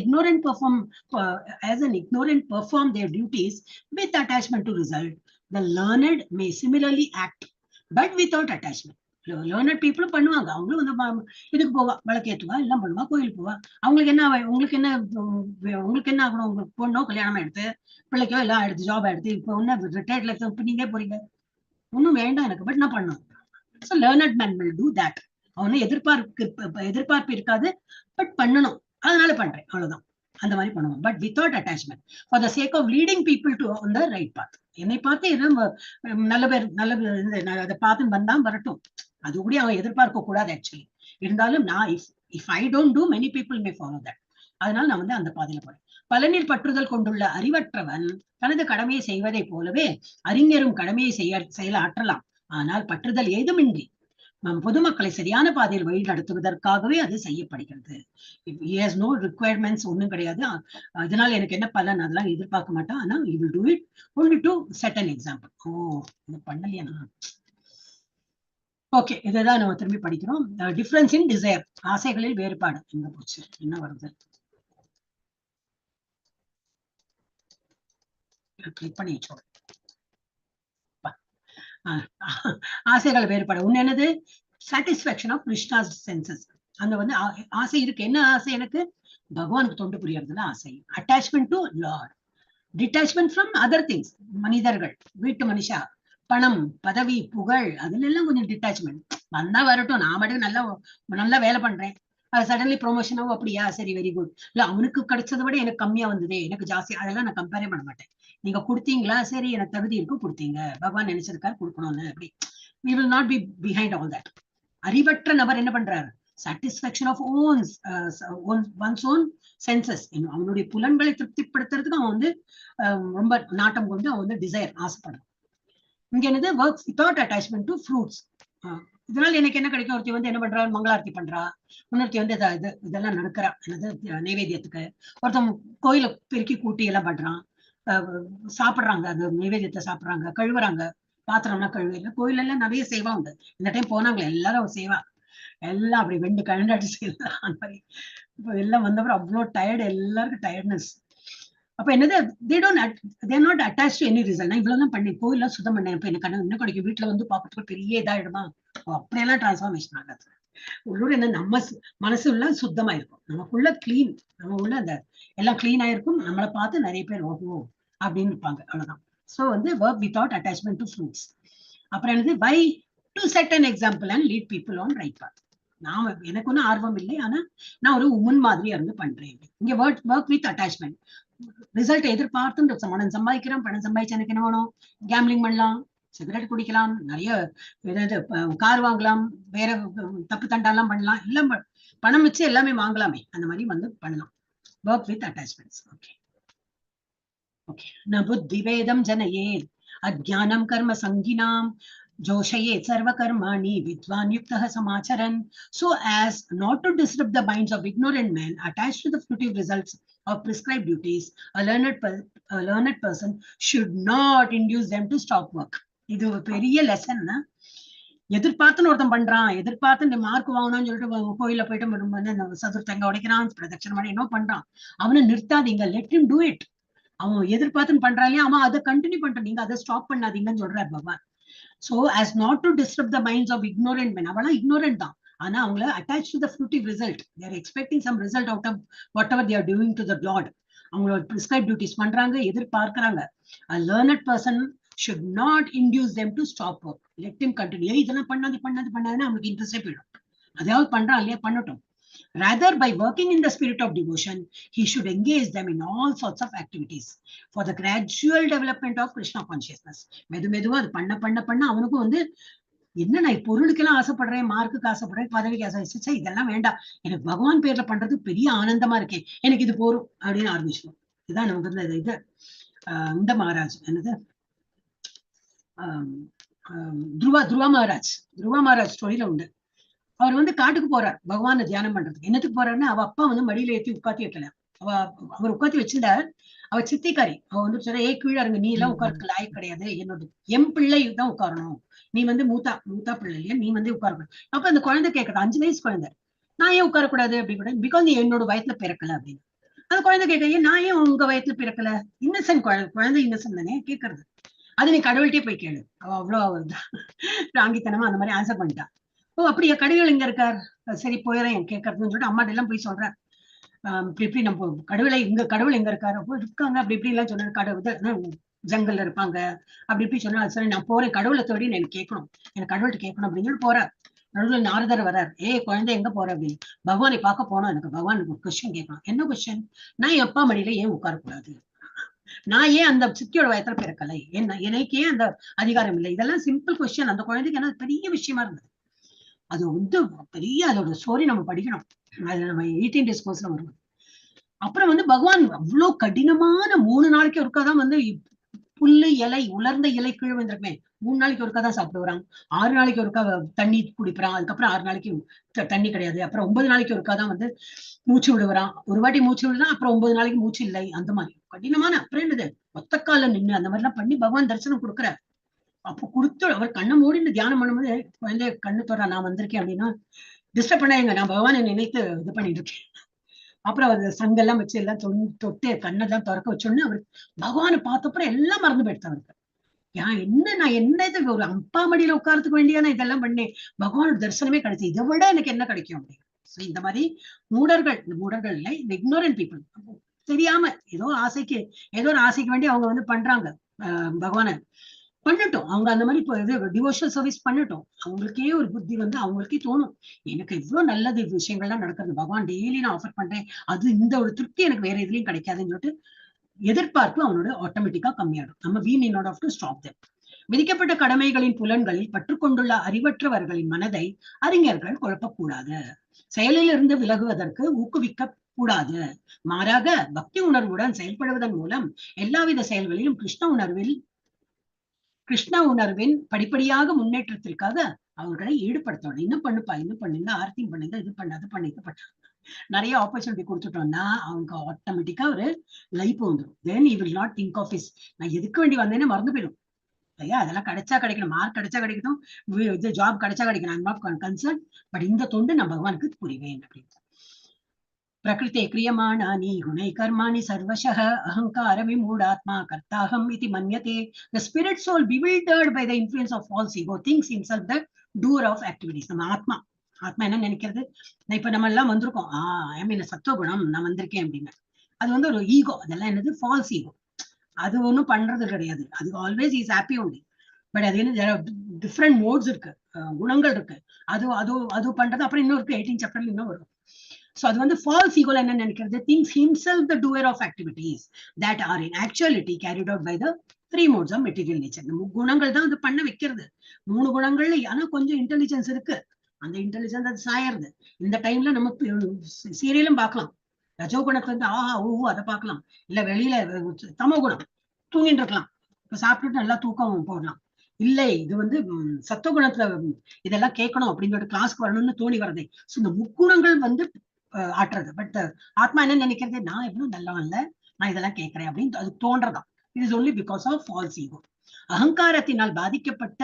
Speaker 1: ignorant perform their duties with attachment to result, the learned may similarly act but without attachment. Learned பீப்புளும் பண்ணுவாங்க. அவங்களும் வந்து இதுக்கு போவா, விளக்கேற்றுவா, எல்லாம் பண்ணுவா, கோயிலுக்கு போவா. அவங்களுக்கு என்ன ஆகணும்? உங்களுக்கு பொண்ணோ கல்யாணம் எடுத்து பிள்ளைக்கோ எல்லாம் எடுத்து ஜாப் எடுத்து இப்போ ஒன்னு ரிட்டையர்ட்ல இப்ப நீங்க போறீங்க, ஒன்னும் வேண்டாம் எனக்கு, பட் நான் பண்ணும். So learned man will do that. அவனு எதிர்பார்ப்பு இருக்காது, பட் பண்ணணும், அதனால பண்றேன், அவ்வளவுதான். அந்த மாதிரி பண்ணுவோம், but without attachment, for the sake of leading people to on the right path. என்னை பார்த்து நல்ல பேர் அதை பார்த்து வந்தா வரட்டும், அது கூட அவன் எதிர்பார்க்க கூடாது. ஆக்சுவலி இருந்தாலும் நான் if I don't do many people may follow that. அதனால நான் வந்து அந்த பாதையில போறேன். பலனில் பற்றுதல் கொண்டுள்ள அறிவற்றவன் தனது கடமையை செய்வதை போலவே அறிஞரும் கடமையை செயல ஆற்றலாம். ஆனால் பற்றுதல் ஏதுமின்றி பொதுமக்களை சரியான பாதையில் வழி நடத்துவதற்காகவே அது செய்யப்படுகிறது. நோ ரிக்வயர்மெண்ட்ஸ் ஒன்றும் கிடையாது. அதனால எனக்கு என்ன பலன் அதெல்லாம் எதிர்பார்க்க மாட்டான். ஆனா you will do it only to set an example. இது பண்ணலையா? ஓகே, இதைதான் நம்ம திரும்பி படிக்கிறோம். டிஃபரன்ஸ் இன் டிசைர், ஆசைகளில் வேறுபாடு. எங்க போச்சு, என்ன வருது? கிளிக் பண்ணி வச்சோம். ஆசைகள் வேறுபாடு. ஒண்ணு என்னது? Satisfaction of Krishna's senses. அந்த வந்து ஆசை இருக்கு. என்ன ஆசை? எனக்கு பகவானுக்கு தொண்டு புரியறதுல ஆசை. Attachment to Lord, detachment from other things. மனிதர்கள், வீட்டு மனுஷா, பணம், பதவி, புகழ், அதுல எல்லாம் கொஞ்சம் டிட்டாச்மெண்ட். வந்தா வரட்டும், நான் மட்டும் நல்லா வேலை பண்றேன், அது சடன்லி ப்ரொமோஷனாவோ, அப்படியா, சரி, வெரி குட். இல்ல அவனுக்கு கிடைச்சதை விட எனக்கு கம்மியா வந்ததே, எனக்கு ஜாஸ்தி, அதெல்லாம் நான் கம்பேரே பண்ண மாட்டேன். நீங்க கொடுத்தீங்களா, சரி, எனக்கு தகுதி இருக்கு, கொடுத்தீங்க, பகவான் நினைச்சிருக்காரு கொடுக்கணும்னு, அப்படி. we will not be behind all that. அறிவற்ற நபர் என்ன பண்றாரு? Satisfaction of one's own senses. அவனுடைய புலன்களை திருப்திப்படுத்துறதுக்கு அவன் வந்து ரொம்ப நாட்டம் கொண்டு அவன் வந்து டிசைர், ஆசைப்படுறான். இங்க என்னது? Works without attachment to fruits. இதனால எனக்கு என்ன கிடைக்கும்? ஒருத்தி வந்து என்ன பண்றா? மங்களார்த்தி பண்றா. இன்னொருத்தி வந்து இதெல்லாம் நடக்கிறா, என்னது, நைவேத்தியத்துக்கு. ஒருத்தன் கோயில பெருக்கி கூட்டி எல்லாம் பண்றான், சாப்பிடுறாங்க, அந்த நைவேத்தியத்தை சாப்பிடுறாங்க, கழுவுறாங்க, பாத்திரம்னா கழுவில. கோயில எல்லாம் நிறைய சேவா உண்டு. இந்த டைம் போனாங்களே எல்லாரும் சேவா, எல்லாம் அப்படி வெண்டு கழண்டாடி செய்யலாம். அந்த மாதிரி இப்போ எல்லாம் வந்தப்பறம் அவ்வளோ டயர்டு, எல்லாருக்கும் டயர்ட்னஸ். அப்ப என்னது? they're not attached to any result. நான் இவ்வளவுதான் பண்ணேன், கோயிலாம் சுத்தம் பண்ணேன், இப்ப எனக்கு என்ன கிடைக்கும்? வீட்டுல வந்து பார்க்கறதுக்கு பெரிய இதாயிடுமா? அப்படியெல்லாம் டிரான்ஸ்ஃபார்மேஷன் ஆகாது. உள்ளூர் என்ன, நம்ம மனசு உள்ள சுத்தமா இருக்கும், நமக்குள்ள கிளீன், நம்ம உள்ள அந்த எல்லாம் கிளீன் ஆயிருக்கும். நம்மளை பார்த்து நிறைய பேர் ஓஹோ அப்படின்னு இருப்பாங்க, அவ்வளவுதான். சோ வந்து work without attachment to fruits. அப்புறம் என்னது? By to set an example and lead people on right path. எனக்கு ஒன்னும் ஆர்வம் இல்லை, ஆனா நான் ஒரு உமன் மாதிரியா இருந்து பண்றேன். இங்க ஒர்க் வித் அட்டாச்மெண்ட். ரிசல்ட் எதிர்பார்த்து சம்பாதிக்கிறோம், பணம் சம்பாதிச்சு எனக்கு என்ன வேணும்? கேம்லிங் பண்ணலாம், சிகரெட் குடிக்கலாம், நிறைய கார் வாங்கலாம், வேற தப்பு தண்டாலாம் பண்ணலாம், எல்லாம் பணம் வச்சு எல்லாமே வாங்கலாமே, அந்த மாதிரி வந்து பண்ணலாம். Work with attachments. Okay okay. ந புத்திவேதம் ஜனயே அஜ்ஞானம் கர்ம சங்கினாம் ஜோஷயேத் சர்வ கர்மாணி வித்வான் யுக்தஹ சமாச்சரன். So as not to disrupt the minds of ignorant men attached to the fruitive results of prescribed duties, a learned person should not induce them to stop work. இது ஒரு பெரிய லெசன். எதிர்பார்த்துன்னு ஒருத்தன் பண்றான், எதிர்பார்த்து இந்த மார்க் வாங்கணும்னு சொல்லிட்டு கோயில போயிட்டு சதுர்த்தங்க உடைக்கிறான், பிரதட்சணம் பண்ணி என்ன பண்றான், அவனை நிறுத்தாதீங்க, let him do it. அவன் எதிர்பார்த்துன்னு பண்றான் இல்லையா, அவன் அதை கண்டினியூ பண்றான், நீங்க அதை ஸ்டாப் பண்ணாதீங்கன்னு சொல்றாரு பகவான். So as not to disrupt the minds of ignorant men. அவெல்லாம் ignorant தான், ஆனா அவங்கள attached to the fruitive result. They are expecting some result out of whatever they are doing to the Lord. அவங்களோட prescribed duties பண்றாங்க, எதிர்பார்க்கறாங்க. A learned person should not induce them to stop work. Let him continue. இதெல்லாம் பண்ணாதுன்னா அவங்களுக்கு இன்ட்ரெஸ்டே போயிடும். அதாவது பண்றான் இல்லையா, பண்ணட்டும். Rather, by working in the spirit of devotion, he should engage them in all sorts of activities for the gradual development of Krishna consciousness. மெதுவா அது பண்ண அவனுக்கும் வந்து என்ன, நான் பொருளுக்கெல்லாம் ஆசைப்படுறேன், மார்க்குக்கு ஆசைப்படுறேன், பதவிக்கு ஆசை, இதெல்லாம் வேண்டாம், எனக்கு பகவான் பேர்ல பண்றது பெரிய ஆனந்தமா இருக்கேன், எனக்கு இது போரும் அப்படின்னு ஆரம்பிச்சிடும். இதுதான் நமக்கு வந்து இது இந்த மகாராஜ் என்னது, துருவா மகாராஜ் ஸ்டோரியில உண்டு. அவர் வந்து காட்டுக்கு போறார் பகவானை தியானம் பண்றதுக்கு. என்னத்துக்கு போறாருன்னா, அவ அப்பா வந்து மடியில ஏற்றி உட்காத்தி வைக்கல, அவர் உட்காந்து வச்சிருந்தார். அவ சித்திக்காரி, அவ வந்து சொன்ன, கீழே இருங்க, நீ எல்லாம் உட்காருக்கு லாயக் கிடையாது, என்னோட என் பிள்ளை தான் உட்காரணும், நீ வந்து மூத்தா பிள்ளை இல்லையா, நீ வந்து உட்காரக்கூடாது. அப்ப அந்த குழந்தை கேட்கறது, 5 வயசு குழந்தை, நான் ஏன் உட்காரக்கூடாது அப்படி கூட, பிகாஸ் நீ என்னோட வயசுல பிறக்கல அப்படின்னு. அந்த குழந்தை கேட்க, நான் ஏன் உங்க வயசுல பிறக்கல, இன்னசென்ட் குழந்தை இன்னசென்ட் தானே கேட்கறது. அது நீ கடவுள்கிட்டே போய் கேளு. அவ அவ்வளவு ராங்கித்தனமா அந்த மாதிரி ஆன்சர் பண்ணிட்டா. ஓ அப்படியா, கடவுள் எங்க இருக்கார், சரி போயிடறேன் கேட்கறதுன்னு சொல்லிட்டு அம்மாட்ட எல்லாம் போய் சொல்றேன். இப்படி நம்ம கடவுளை, கடவுள் எங்க இருக்காரு, அப்போ இருக்காங்க அப்படி இப்படி எல்லாம் சொன்ன, கடவுள் ஜங்கல்ல இருப்பாங்க அப்படி இப்படி சொன்னா, சரி நான் போறேன் கடவுளை தேடி, எனக்கு கேட்கணும், எனக்கு கடவுள்கிட்ட கேட்கணும் அப்படின்னு சொல்லி போறேன். நடுவில் நாரதர் வர்றார். குழந்தை எங்க போற அப்படின்னு. பகவானை பார்க்க போனோம், எனக்கு பகவானுக்கு ஒரு கொஸ்டின் கேட்கணும். என்ன கொஸ்டின்? நான் எப்பா மடியில ஏன் உட்காரக்கூடாது, நான் ஏன் அந்த சித்தியோட வயத்துல பிறக்கலை, என்ன எனக்கு ஏன் அந்த அதிகாரம் இல்லை, இதெல்லாம் சிம்பிள் கொஸ்டின். அந்த குழந்தைக்கு என்ன பெரிய விஷயமா இருந்தது. அது வந்து பெரிய அதோட ஸ்டோரி நம்ம படிக்கணும், அது நம்ம 18 days கோர்ஸ்ல வரும். அப்புறம் வந்து பகவான் அவ்வளவு கடினமான 3 நாளைக்கு ஒருக்காதான் வந்து புல்லு இலை, உலர்ந்த இலை கீழே வந்திருக்குமே, 3 நாளைக்கு ஒருக்கா தான் சாப்பிட்டு வராங்க. 6 நாளைக்கு ஒருக்கா தண்ணி குடிக்கிறான், அதுக்கப்புறம் 6 நாளைக்கு தண்ணி கிடையாது, அப்புறம் 9 நாளைக்கு ஒருக்கா தான் வந்து மூச்சு விடுவான். ஒரு வாட்டி மூச்சு விடுதான், அப்புறம் 9 நாளைக்கு மூச்சு இல்லை. அந்த மாதிரி கடினமான, அப்புறம் என்னது ஒத்தக்கால நின்று அந்த மாதிரி எல்லாம் பண்ணி பகவான் தரிசனம் கொடுக்குறார். அப்போ கொடுத்து அவர் கண்ணை மூடின்னு தியானம் பண்ணும்போது குழந்தைய கண்ணு தோற, நான் வந்திருக்கேன் அப்படின்னா டிஸ்டர்ப் பண்ணாங்க, நான் பகவானை நினைத்து இது பண்ணிட்டு இருக்கேன். அப்புறம் அவர் சங்கெல்லாம் வச்சு எல்லாம் தொட்டு கண்ணெல்லாம் திறக்க வச்சோன்னு அவர் பகவானை பார்த்தப்பறம் எல்லாம் மறந்து போயிடுச்சு அவருக்கு. நான் என்ன இது ஒரு அப்பா மடியில உட்காரத்துக்கு வேண்டியான இதெல்லாம் பண்ணேன், பகவானோட தரிசனமே கிடைச்சு, இதை விட எனக்கு என்ன கிடைக்கும் அப்படின்னு. இந்த மாதிரி மூடர்கள் இல்லை, இந்த இக்னோரன்ட் பீப்புள், தெரியாம ஏதோ ஒரு ஆசைக்கு வேண்டி அவங்க வந்து பண்றாங்க. பகவானை பண்ணட்டும், அவங்க அந்த மாதிரி இது டிவோஷனல் சர்வீஸ் பண்ணட்டும், அவங்களுக்கே ஒரு புத்தி வந்து அவங்களுக்கே தோணும், எனக்கு இவ்வளவு நல்லது விஷயங்கள்லாம் நடக்கிறது, பகவான் டெய்லி நான் ஆஃபர் பண்றேன், அது இந்த ஒரு திருப்தி எனக்கு வேற எதுலயும் கிடைக்காதுன்னு சொல்லிட்டு எதிர்பார்ப்பு அவனோட ஆட்டோமேட்டிக்கா கம்மியாடும். நம்ம we need not have to stop them. விதிக்கப்பட்ட கடமைகளின் புலன்களில் பற்றுக்கொண்டுள்ள அறிவற்றவர்களின் மனதை அறிஞர்கள் குழப்பக்கூடாது, செயலில் இருந்து விலகுவதற்கு ஊக்குவிக்க கூடாது, மாறாக பக்தி உணர்வுடன் செயல்படுவதன் மூலம் எல்லாவித செயல்களிலும் கிருஷ்ண உணர்வின் படிப்படியாக முன்னேற்றத்திற்காக அவர்களை ஈடுபடுத்தணும். இன்னும் பண்ணுப்பா, இன்னும் பண்ணு, இந்த ஆர்த்தியும் பண்ணுங்க, இது பண்ணு, அது பண்ணு, இது பண்ணு, நிறைய ஆப்பர்ச்சுனிட்டி கொடுத்துட்டோம்னா அவங்க ஆட்டோமேட்டிக்கா ஒரு லைஃப் வந்துடும். தென் he will not think of his, நான் எதுக்கு வேண்டி வந்தேன்னு மறந்து போயிடும். ஐயா அதெல்லாம் கிடைச்சா கிடைக்கணும், மார்க் கிடைச்சா கிடைக்கணும், இது ஜாப் கிடைச்சா கிடைக்கணும், ஐம் நாட் கன்சர்ன், பட் இந்த தொண்டு நான் பகவானுக்கு புரிவேன் அப்படின்னு. प्रकृते क्रियमाणानि गुणै कर्माणि सर्वशः अहंकार विमूढात्मा कर्ताहम इति मन्यते. The spirit soul bewildered by the influence of false ego thinks himself the doer of activities. நம்ம ஆத்மா என்ன நினைக்கிறது, நான் இப்ப நம்ம எல்லாம் வந்திருக்கோம், ஐ மீன் சத்துவகுணம், நான் வந்திருக்கேன் அப்படின்னு. அது வந்து ஒரு ஈகோ, அதெல்லாம் என்னது ஃபால்ஸ் ஈகோ, அது ஒன்றும் பண்றது கிடையாது, அது always is happy only. But அது என்ன டிஃப்ரெண்ட் மோட்ஸ் இருக்கு, குணங்கள் இருக்கு, அது பண்றது. அப்புறம் இன்னும் இருக்கு 18th chapterல இன்னும் வரும். So அது வந்து false ego என்ன நினைக்கிறது, thinks himself the doer of activities that are in actuality carried out by the 3 modes of material nature. இந்த குணங்கள் தான் அது பண்ண வைக்கிறது. 3 குணங்கள்ல ஆனா கொஞ்சம் இன்டெலிஜென்ஸ் இருக்கு, அந்த இன்டெலிஜென்ஸ் அது சாயறது. இந்த டைம்ல நம்ம சீரியலும் பார்க்கலாம், ரஜோ குணத்துல இருந்து அதை பார்க்கலாம், இல்ல வெளியில தமோ குணம் தூங்கிட்டு இருக்கலாம், இப்ப சாப்பிட்டுட்டு நல்லா தூக்கம் போடலாம். இல்லை இது வந்து சத்துவகுணத்துல இதெல்லாம் கேட்கணும் அப்படின்னு சொல்லிட்டு கிளாஸ்க்கு வரணும்னு தோணி வரதே. சோ இந்த முக்குணங்கள் வந்து ஆட்டுறது. பட் ஆத்மா என்ன நினைக்கிறது, நான் எவ்வளவு நல்லவன் இல்ல, நான் இதெல்லாம் கேட்கிறேன் அப்படின்னு அது தோன்றதான். It is only because of false ego. அகங்காரத்தினால் பாதிக்கப்பட்ட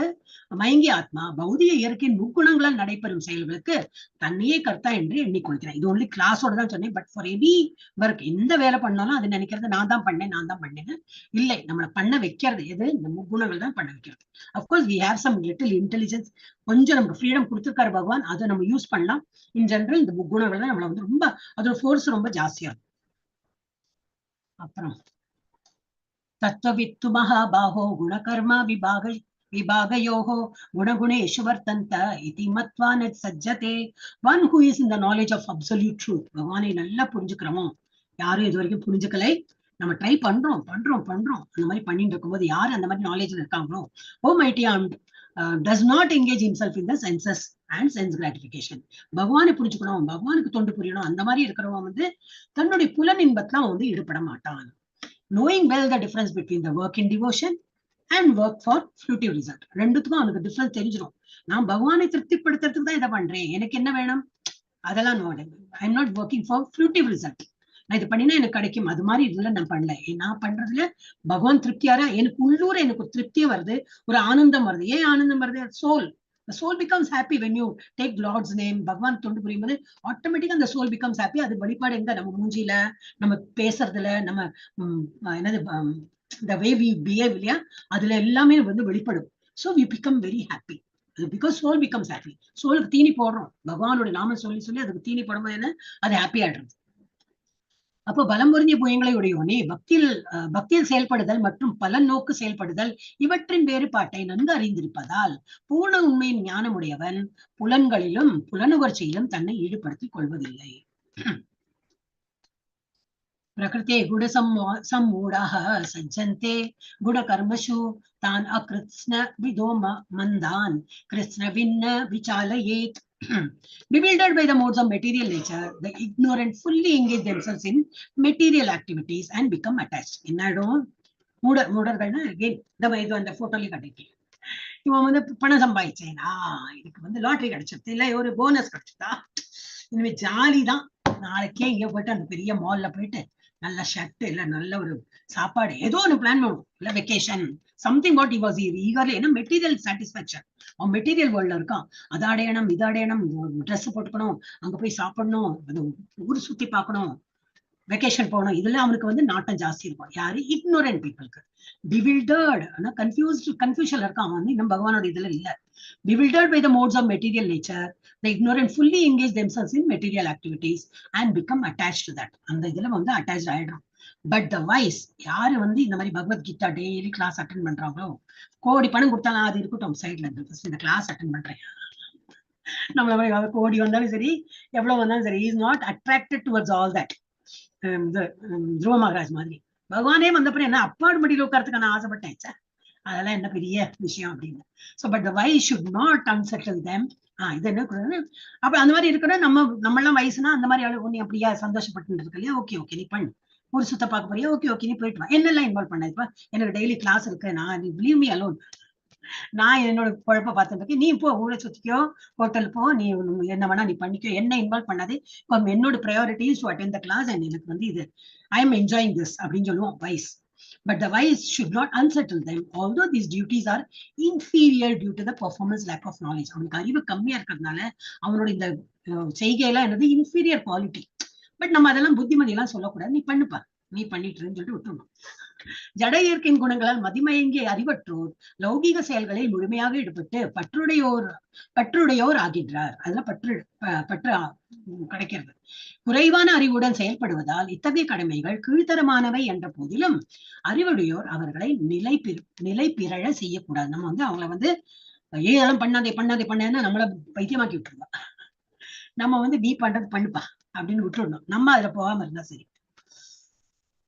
Speaker 1: மயங்கிய ஆத்மா பௌதிக இயற்கையின் முக்குணங்களால் நடைபெறும் செயல்களுக்கு தன்னையே கர்த்தா என்று எண்ணிக்கொள்கிறேன். இது ஒன்லி கிளாஸோட தான் சொன்னேன். பட் ஃபார் எனி ஒர்க், எந்த வேலை பண்ணாலும் அது நினைக்கிறது நான் தான் பண்ணேன்னு இல்லை, நம்மளை பண்ண வைக்கிறது எது, இந்த முக்குணங்கள் தான் பண்ண வைக்கிறது. Of course we have some little intelligence, கொஞ்சம் நமக்கு ஃப்ரீடம் கொடுத்துருக்காரு பகவான், அதை நம்ம யூஸ் பண்ணலாம். இன் ஜெனரல் இந்த முக்குணங்கள் தான் நம்மளை வந்து ரொம்ப, அதோட ஃபோர்ஸ் ரொம்ப ஜாஸ்தியா இருக்கும். அப்புறம் तत्त्ववित्तु महाबाहो गुणकर्मा विभागयोः गुणगुणेषु वर्तन्त इति मत्वा न सज्जते. One who is in the knowledge of absolute truth, பகவானை நல்லா புரிஞ்சுக்கிறோமோ, யாரும் இது வரைக்கும் புரிஞ்சுக்கலை, நம்ம ட்ரை பண்றோம் அந்த மாதிரி பண்ணிட்டு இருக்கும்போது யாரு அந்த மாதிரி நாலேஜ்ல இருக்காங்களோ, Almighty does not engage himself in the senses and sense gratification. பகவானை புரிஞ்சுக்கணும், பகவானுக்கு தொண்டு புரியணும், அந்த மாதிரி இருக்கிறவன் வந்து தன்னுடைய புலன் இன்பத்துல வந்து ஈடுபட மாட்டான். Knowing well the difference between the work in devotion and work for fruitive result, ரெண்டுத்துக்கும் அவனுக்கு டிஃபரன்ஸ் தெரிஞ்சிடும். நான் பகவானை திருப்திப்படுத்துறதுக்கு தான் இதை பண்றேன், எனக்கு என்ன வேணும் அதெல்லாம் I am not working for fruitive result. நான் இது பண்ணினா எனக்கு கிடைக்கும், அது மாதிரி இதுல நான் பண்ணல. நான் பண்றதுல பகவான் திருப்தியாரா, எனக்கு உள்ளூர எனக்கு ஒரு திருப்தியும் வருது, ஒரு ஆனந்தம் வருது. ஏன் ஆனந்தம் வருது? Soul. The soul becomes happy when you take Lord's name. பகவான் தொண்டு புரியும் போது ஆட்டோமேட்டிக்கா அந்த சோல் becomes happy. அது வெளிப்பாடு எங்க? நம்ம மூஞ்சில, நம்ம பேசுறதுல, நம்ம என்னது the way we behave இல்லையா, அதுல எல்லாமே வந்து வெளிப்படும். So we become very happy. Because soul becomes happy. சோலுக்கு தீனி போடுறோம், பகவானோட நாம சொல்லி சொல்லி அதுக்கு தீனி போடும்போது என்ன, அது ஹாப்பி ஆயிடுறது. அப்போ பலம் பொருந்திய புயங்களை உடையோனே, பக்தியில் செயல்படுதல் மற்றும் பலன் நோக்கு செயல்படுதல் இவற்றின் வேறுபாட்டை நன்கு அறிந்திருப்பதால் பூர்ண உண்மையின் ஞானமுடையவன் புலன்களிலும் புலனுகர்ச்சியிலும் தன்னை ஈடுபடுத்திக் கொள்வதில்லை. பிரகிருத்தே குட சம்மூடாக சஜ்ஜந்தே குட கர்மசு தான் அகிருத்ஸ்ன விதோ மந்தான் Krishna விண்ண விசாலயேத். Bewildered by the modes of material nature, the ignorant fully engage themselves in material activities and become attached. என்னடும் மூடர்கள்னா again இது அந்த போட்டோல கட்டிட்டு இவன் வந்து பணம் சம்பாதிச்சேனா, இதுக்கு வந்து லாட்டரி கிடைச்சிருது, இல்ல ஒரு போனஸ் கிடைச்சதா, இனிமே ஜாலி தான், நாளைக்கே இங்க போயிட்டு அந்த பெரிய மால்ல போயிட்டு நல்ல ஷர்ட் இல்ல நல்ல ஒரு சாப்பாடு ஏதோ ஒன்று பிளான் பண்ணும், இல்ல vacation something what he was eagerly. ஏன்னா மெட்டீரியல் சாட்டிஸ்பாக்சன், அவன் மெட்டீரியல் வேர்ல்ட்ல இருக்கான். அது அடையணும் இது அடையணும், ட்ரெஸ் போட்டுக்கணும், அங்க போய் சாப்பிடணும், அது ஊர் சுத்தி பார்க்கணும், வெக்கேஷன் போகணும், இதெல்லாம் அவனுக்கு வந்து நாட்டம் ஜாஸ்தி இருக்கும். யாரு? இக்னோரண்ட் பீப்புளுக்கு. bewildered ஆனா கன்ஃபியூஷன்ல இருக்கான், அவன் வந்து இன்னும் பகவானோட இதுல இல்ல. bewildered by the modes of material nature, the ignorant fully engage themselves in material activities and become attached to that. அந்த இதுல வந்து அட்டாச் ஆயிடும். பட் த வைஸ், யாரு வந்து இந்த மாதிரி பகவத்கீதா டெய்லி கிளாஸ் அட்டென்ட் பண்றாங்களோ, கோடி பணம் கொடுத்தாலும் அது இருக்கட்டும் சைட்ல இருந்து, இந்த கிளாஸ் அட்டென்ட் பண்றேன், நம்மள கோடி வந்தாலும் சரி எவ்வளவு வந்தாலும் சரி, is not attracted towards all that. துருவ மகாராஜ் மாதிரி பகவானே வந்தப்பறம் என்ன அப்பாடு மடியில் உட்காரத்துக்கு நான் ஆசைப்பட்டேன், அதெல்லாம் என்ன பெரிய விஷயம் அப்படின்னு. So but the wise should not unsettle them. இது என்ன அப்ப அந்த மாதிரி இருக்கணும். நம்மளாம் வயசுனா அந்த மாதிரி ஆளு நீ அப்படியா சந்தோஷப்பட்டு இருக்கு இல்லையா, ஓகே ஓகே நீ பண்ணு, ஒரு சுத்த பார்க்க போறியா, ஓகே ஓகே நீ போயிட்டு வா, என்னெல்லாம் இன்வால்வ் பண்ண, இப்ப எனக்கு டெய்லி கிளாஸ் இருக்கு, நான் லீவ் மீ அலோன், நான் என்னோட குழப்ப பார்த்துட்டு இருக்கேன், நீ இப்போ ஊரை சுத்திக்கோ, ஹோட்டல் போ, நீ என்ன வேணா நீ பண்ணிக்கோ, என்ன இன்வால்வ் பண்ணாதே, என்னோட priorities to attend the class and எனக்கு வந்து இது ஐ எம் என்ஜாயிங் திஸ் அப்படின்னு சொல்லுவோம் wise. But the wise should not unsettle them, although these duties are inferior due to the performance lack of knowledge. அவனுக்கு அறிவு கம்மியா இருக்கிறதுனால அவனோட இந்த செய்கையெல்லாம் என்னது இன்ஃபீரியர் குவாலிட்டி. பட் நம்ம அதெல்லாம் புத்திமதி எல்லாம் சொல்லக்கூடாது, நீ பண்ணுப்பா, நீ பண்ணிட்டுன்னு சொல்லிட்டு விட்டுருணும். ஜட இயற்கையின் குணங்களால் மதிமயங்கிய அறிவற்றோர் லௌகீக செயல்களில் முழுமையாக ஈடுபட்டு பற்றுடையோர் ஆகின்றார். அதெல்லாம் பற்று கிடைக்கிறது. குறைவான அறிவுடன் செயல்படுவதால் இத்தகைய கடமைகள் கீழ்த்தரமானவை என்ற போதிலும் அறிவுடையோர் அவர்களை நிலை பிறழ செய்யக்கூடாது. நம்ம வந்து அவங்கள வந்து ஏதெல்லாம் பண்ணாதேன்னா நம்மள பைத்தியமாக்கி விட்டுருவா. நம்ம வந்து நீ பண்றது பண்ணுப்பா அப்படின்னு விட்டுடணும், நம்ம அதுல போகாம இருந்தா சரி.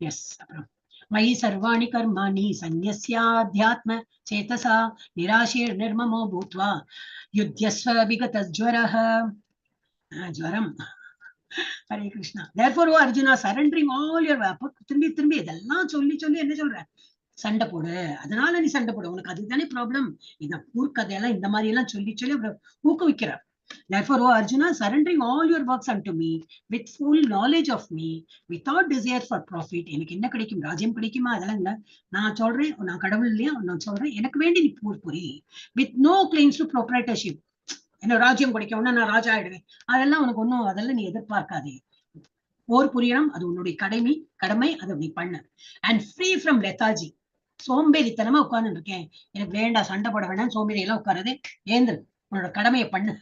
Speaker 1: எஸ். அப்புறம் மயி சர்வாணி கர்மாணி சந்நியஸ்யாத்யாத்ம சேதசா நிராசீர் நிர்மமோ பூத்வா யுத்யஸ்வ விகத ஜ்வரஹ. ஜ்வரம். Hare Krishna. therefore O Arjuna surrendering all your, திரும்பி இதெல்லாம் சொல்லி என்ன சொல்ற, சண்டை போடு, அதனால நீ சண்டை போடு, உனக்கு அதுதானே ப்ராப்ளம், இந்த ஊர்க்கதையெல்லாம் இந்த மாதிரி எல்லாம் சொல்லி ஊக்குவிக்கிறார். Therefore, O Arjuna, surrendering all your works unto me with full knowledge of me, without desire for profit. எனக்கு என்ன கிடைக்கும், ராஜ்யம் கிடைக்குமா, அதெல்லாம் இல்ல, நான் சொல்றேன், நான் கடவுள் இல்லையா, நான் சொல்றேன் எனக்கு வேண்டி நீ புரி, with no claims to proprietorship. என்ன ராஜ்யம் கிடைக்கும்னா நான் ராஜா ஆயிடுவேன், அதெல்லாம் உனக்கு ஒன்னும், அதெல்லாம் நீ எதிர்பார்க்காதே. போர் புரியணும், அது உன்னுடைய கடமை, அதை நீ பண்ண. அண்ட் ஃப்ரீ ஃப்ரம் லெத்தாஜி, சோம்பேறித்தனமா உட்கார்ந்து இருக்கேன், எனக்கு வேண்டாம், சண்டை போட வேண்டாம், சோம்பேறி எல்லாம் உட்காரதே, ஏந்திரு, உன்னோட கடமையை பண்ணு.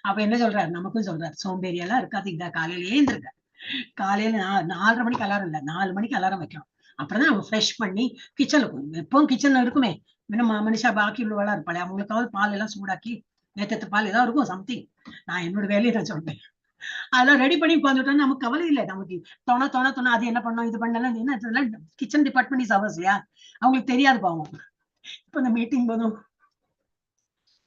Speaker 1: அப்ப என்ன சொல்றாரு, நமக்கும் சொல்றாரு, சோம்பேறி எல்லாம் இருக்காதீங்க, காலையில ஏந்திருக்க, காலையில 4:30 மணிக்கு அலாரம் இல்ல, 4 மணிக்கு அலாரம் வைக்கணும். அப்புறம்தான் நம்ம ஃப்ரெஷ் பண்ணி கிச்சன்ல போய், எப்பவும் கிச்சன்ல இருக்குமே, மனுஷா பாக்கி உள்ளவெல்லாம் இருப்பாளே, அவங்களுக்காவது பால் எல்லாம் சூடாக்கி, நேத்தத்து பால் ஏதாவது இருக்கும் சம்திங், நான் என்னோட வேலையை நான் சொல்றேன், அதெல்லாம் ரெடி பண்ணி உட்காந்துட்டோம், நமக்கு கவலை இல்லை, நமக்கு தொண அது என்ன பண்ணோம், இது பண்ணலாம், என்ன கிச்சன் டிபார்ட்மெண்ட் இஸ் அவர்ஸ் இல்லையா, அவங்களுக்கு தெரியாது பாவம். இப்ப இந்த மீட்டிங் போதும்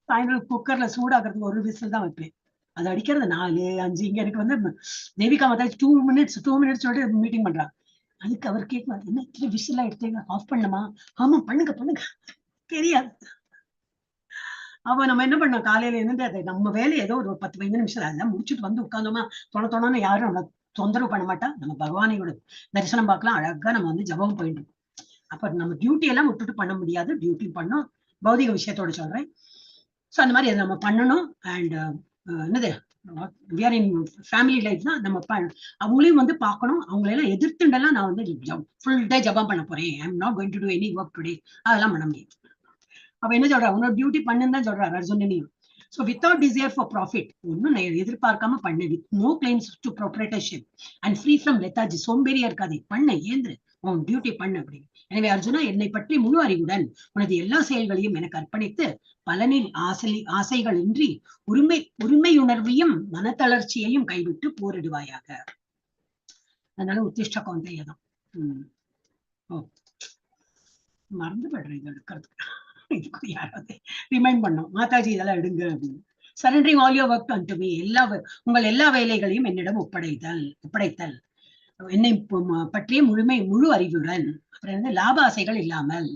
Speaker 1: சாயந்தரம் குக்கர்ல சூடாக்குறதுக்கு ஒரு விசில் தான் வைப்பேன், அது அடிக்கிறது 4, 5. இங்க எனக்கு வந்து தேவிகா மாதா 2 மினிட்ஸ் சொல்லிட்டு மீட்டிங் பண்றாங்க. அதுக்கு அவர் கேட்கலாம், என்ன இத்தனை விசில் எடுத்தீங்க, ஆஃப் பண்ணுமா, ஆமா பண்ணுங்க தெரியாது. அப்ப நம்ம என்ன பண்ணோம், காலையில இருந்து அதை நம்ம வேலை ஏதோ ஒரு 10-15 நிமிஷம் அதெல்லாம் முடிச்சுட்டு வந்து உட்காந்தோமா, தொணன்னு யாரும் நம்ம தொந்தரவு பண்ண மாட்டா. நம்ம பகவானையோட தரிசனம் பார்க்கலாம், அழகா நம்ம வந்து ஜபம் போயிட்டு இருக்கோம். அப்ப நம்ம டியூட்டி எல்லாம் விட்டுட்டு பண்ண முடியாது, டியூட்டி பண்ணோம். பௌதிக விஷயத்தோட சொல்றேன். சோ அந்த மாதிரி அதை நம்ம பண்ணணும். அண்ட் என்னது விஆர் இன் ஃபேமிலி லைஃப்னா நம்ம அவங்களையும் வந்து பார்க்கணும். அவங்களெல்லாம் எதிர்த்துண்டெல்லாம் நான் வந்து ஃபுல் டே ஜபம் பண்ண போறேன், ஐ am not going to to any work today, அதெல்லாம் பண்ண முடியாது. அப்ப என்ன சொல்றா, உன்னோட டியூட்டி பண்ணுன்னு தான் சொல்றாரு அர்ஜுனனையும். So without desire for profit, ஒன்னும் எதிர்பார்க்காம பண்ணு, with no claims to proprietorship and free from lethargy, சோம்பேறியா இருக்காது, பண்ண ஏந்திரு, உன் டியூட்டி பண்ணு அப்படின்னு. எனவே அர்ஜுனா, என்னை பற்றி முழு அறிவுடன் உனது எல்லா செயல்களையும் எனக்கு அர்ப்பணித்து பலனில் ஆசைகள் இன்றி உரிமையுணர்வையும் மனத்தளர்ச்சியையும் கைவிட்டு போரிடுவாயாக. அதனால உத்திஷ்ட கௌந்தேயதான். மறந்து போடுறேன் இது எடுக்கிறதுக்கு. இதுக்கு யாராவது ரிமைண்ட் பண்ணோம், மாதாஜி இதெல்லாம் எடுங்க அப்படின்னு. Surrendering all your work and me, உங்கள் எல்லா வேலைகளையும் என்னிடம் ஒப்படைத்தல், என்னை பற்றிய முழு அறிவுடன், அப்புறம் வந்து லாப ஆசைகள் இல்லாமல்,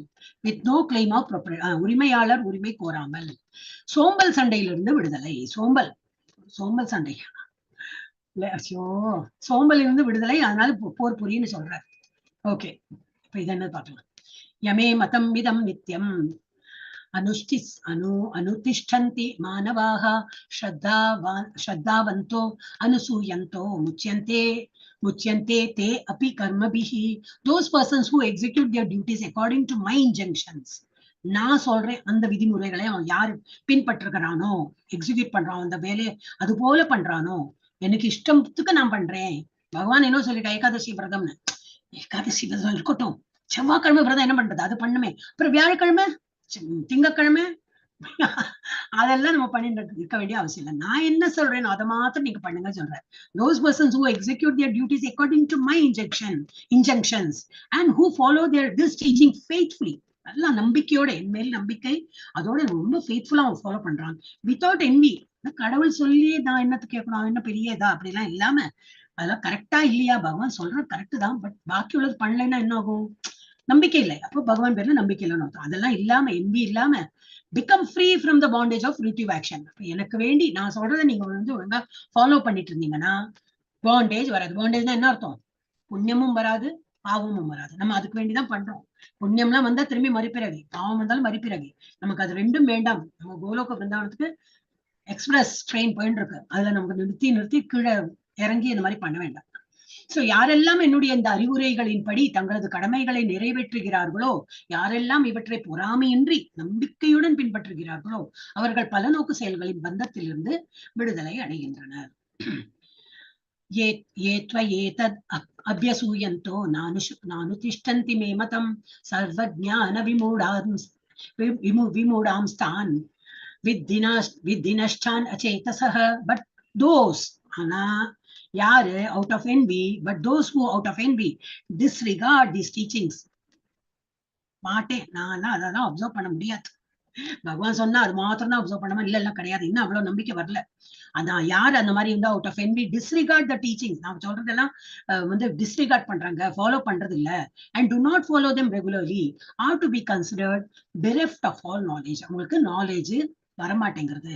Speaker 1: வித் நோ கிளைம் ஆஃப் உரிமையாளர் உரிமை கோராமல், சோம்பல் சண்டையிலிருந்து விடுதலை. சோம்பல் சண்டை சோம்பல் இருந்து விடுதலை, அதனால போர் புரின்னு சொல்றாரு. ஓகே, இப்ப இது என்ன பார்க்கலாம். யமே மதம் இதம் நித்யம் அனுதிஷ்டந்தி மானவாஹ ஸ்ரத்தாவந்தோ அனுசூயந்தோ முச்யந்தே தே அபி கர்மபிஹி. those persons who execute their duties according to my injunctions, நான் சொல்றேன் அந்த விதிமுறைகளை அவன் யாரு பின்பற்றுகிறானோ, எக்ஸிக்யூட் பண்றான், அந்த வேலையை அது போல பண்றானோ, எனக்கு இஷ்டத்துக்கு நான் பண்றேன். பகவான் என்ன சொல்லிட்டு ஏகாதசி விரதம்னு, ஏகாதசி விரதம் இருக்கட்டும், செவ்வாய்க்கிழமை விரதம் என்ன பண்றது, அது பண்ணுமே. அப்புறம் வியாழக்கிழமை திங்கக்கிழமை அதெல்லாம் நம்ம பண்ணிட்டு இருக்க வேண்டிய அவசியம் இல்லை. நான் என்ன சொல்றேன் அதை மாத்திரம் நீங்க பண்ணுங்க சொல்றேன். those persons who execute their duties according to my injunctions and who follow this teaching faithfully, நல்லா நம்பிக்கையோட, என் மேல் நம்பிக்கை, அதோட ரொம்ப ஃபெய்த்ஃபுல்லா அவன் ஃபாலோ பண்றான். வித்தவுட் envy, கடவுள் சொல்லி நான் என்னத்து கேட்கணும், என்ன பெரிய இதா அப்படிலாம் இல்லாம, அதெல்லாம் கரெக்டா இல்லையா, பகவான் சொல்றது கரெக்ட் தான், பட் பாக்கி உள்ளது பண்ணலைன்னா என்ன ஆகும், நம்பிக்கை இல்லை. அப்போ பகவான் பேர்ல நம்பிக்கை இல்லைன்னு அர்த்தம். அதெல்லாம் இல்லாம, எம்பி இல்லாம, become free from the bondage of relative action. எனக்கு வேண்டி நான் சொல்றதை நீங்க வந்து ஒழுங்கா ஃபாலோ பண்ணிட்டு இருந்தீங்கன்னா பாண்டேஜ் வராது. பாண்டேஜ்னா என்ன அர்த்தம், புண்ணியமும் வராது பாவமும் வராது. நம்ம அதுக்கு வேண்டிதான் பண்றோம். புண்ணியம்லாம் வந்தா திரும்பி மறுபிறவி, பாவம் வந்தாலும் மறுபிறவி. நமக்கு அது ரெண்டும் வேண்டாம். நம்ம கோலோக பிருந்தாவனத்துக்கு எக்ஸ்பிரஸ் ட்ரெயின் போயிட்டு இருக்கு, அதுல நமக்கு நிறுத்தி கீழே இறங்கி இந்த மாதிரி பண்ண வேண்டாம். சோ யாரெல்லாம் என்னுடைய இந்த அறிவுரைகளின்படி தங்களது கடமைகளை நிறைவேற்றுகிறார்களோ, யாரெல்லாம் இவற்றை பொறாமையின்றி நம்பிக்கையுடன் பின்பற்றுகிறார்களோ, அவர்கள் பல நோக்கு செயல்களின் பந்தத்திலிருந்து விடுதலை அடைகின்றனர். அபியசூயந்தோ நானுதிஷ்டந்தி மே மதம் சர்வஜான விமூடாம்ஸ்தான் வித்தினஷ்டான் அச்சேதசஹ. பட் தோஸ், ஆனா யாரு, out of envy, but those who out of envy disregard these teachings. மாட்டேன் நான் அதெல்லாம் அப்சர்வ் பண்ண முடியாது, பகவான் சொன்னா அது மாத்திரம் தான் அப்சர்வ் பண்ணாம இல்ல கிடையாது, இன்னும் அவ்வளவு நம்பிக்கை வரல. அதான் யார் அந்த மாதிரி இருந்தா out of envy disregard the teachings, நான் சொல்றதெல்லாம் வந்து disregard பண்றாங்க, ஃபாலோ பண்றது இல்ல, and do not follow them regularly, are to be considered bereft of all knowledge. அவங்களுக்கு நாலேஜ் வரமாட்டேங்கிறது,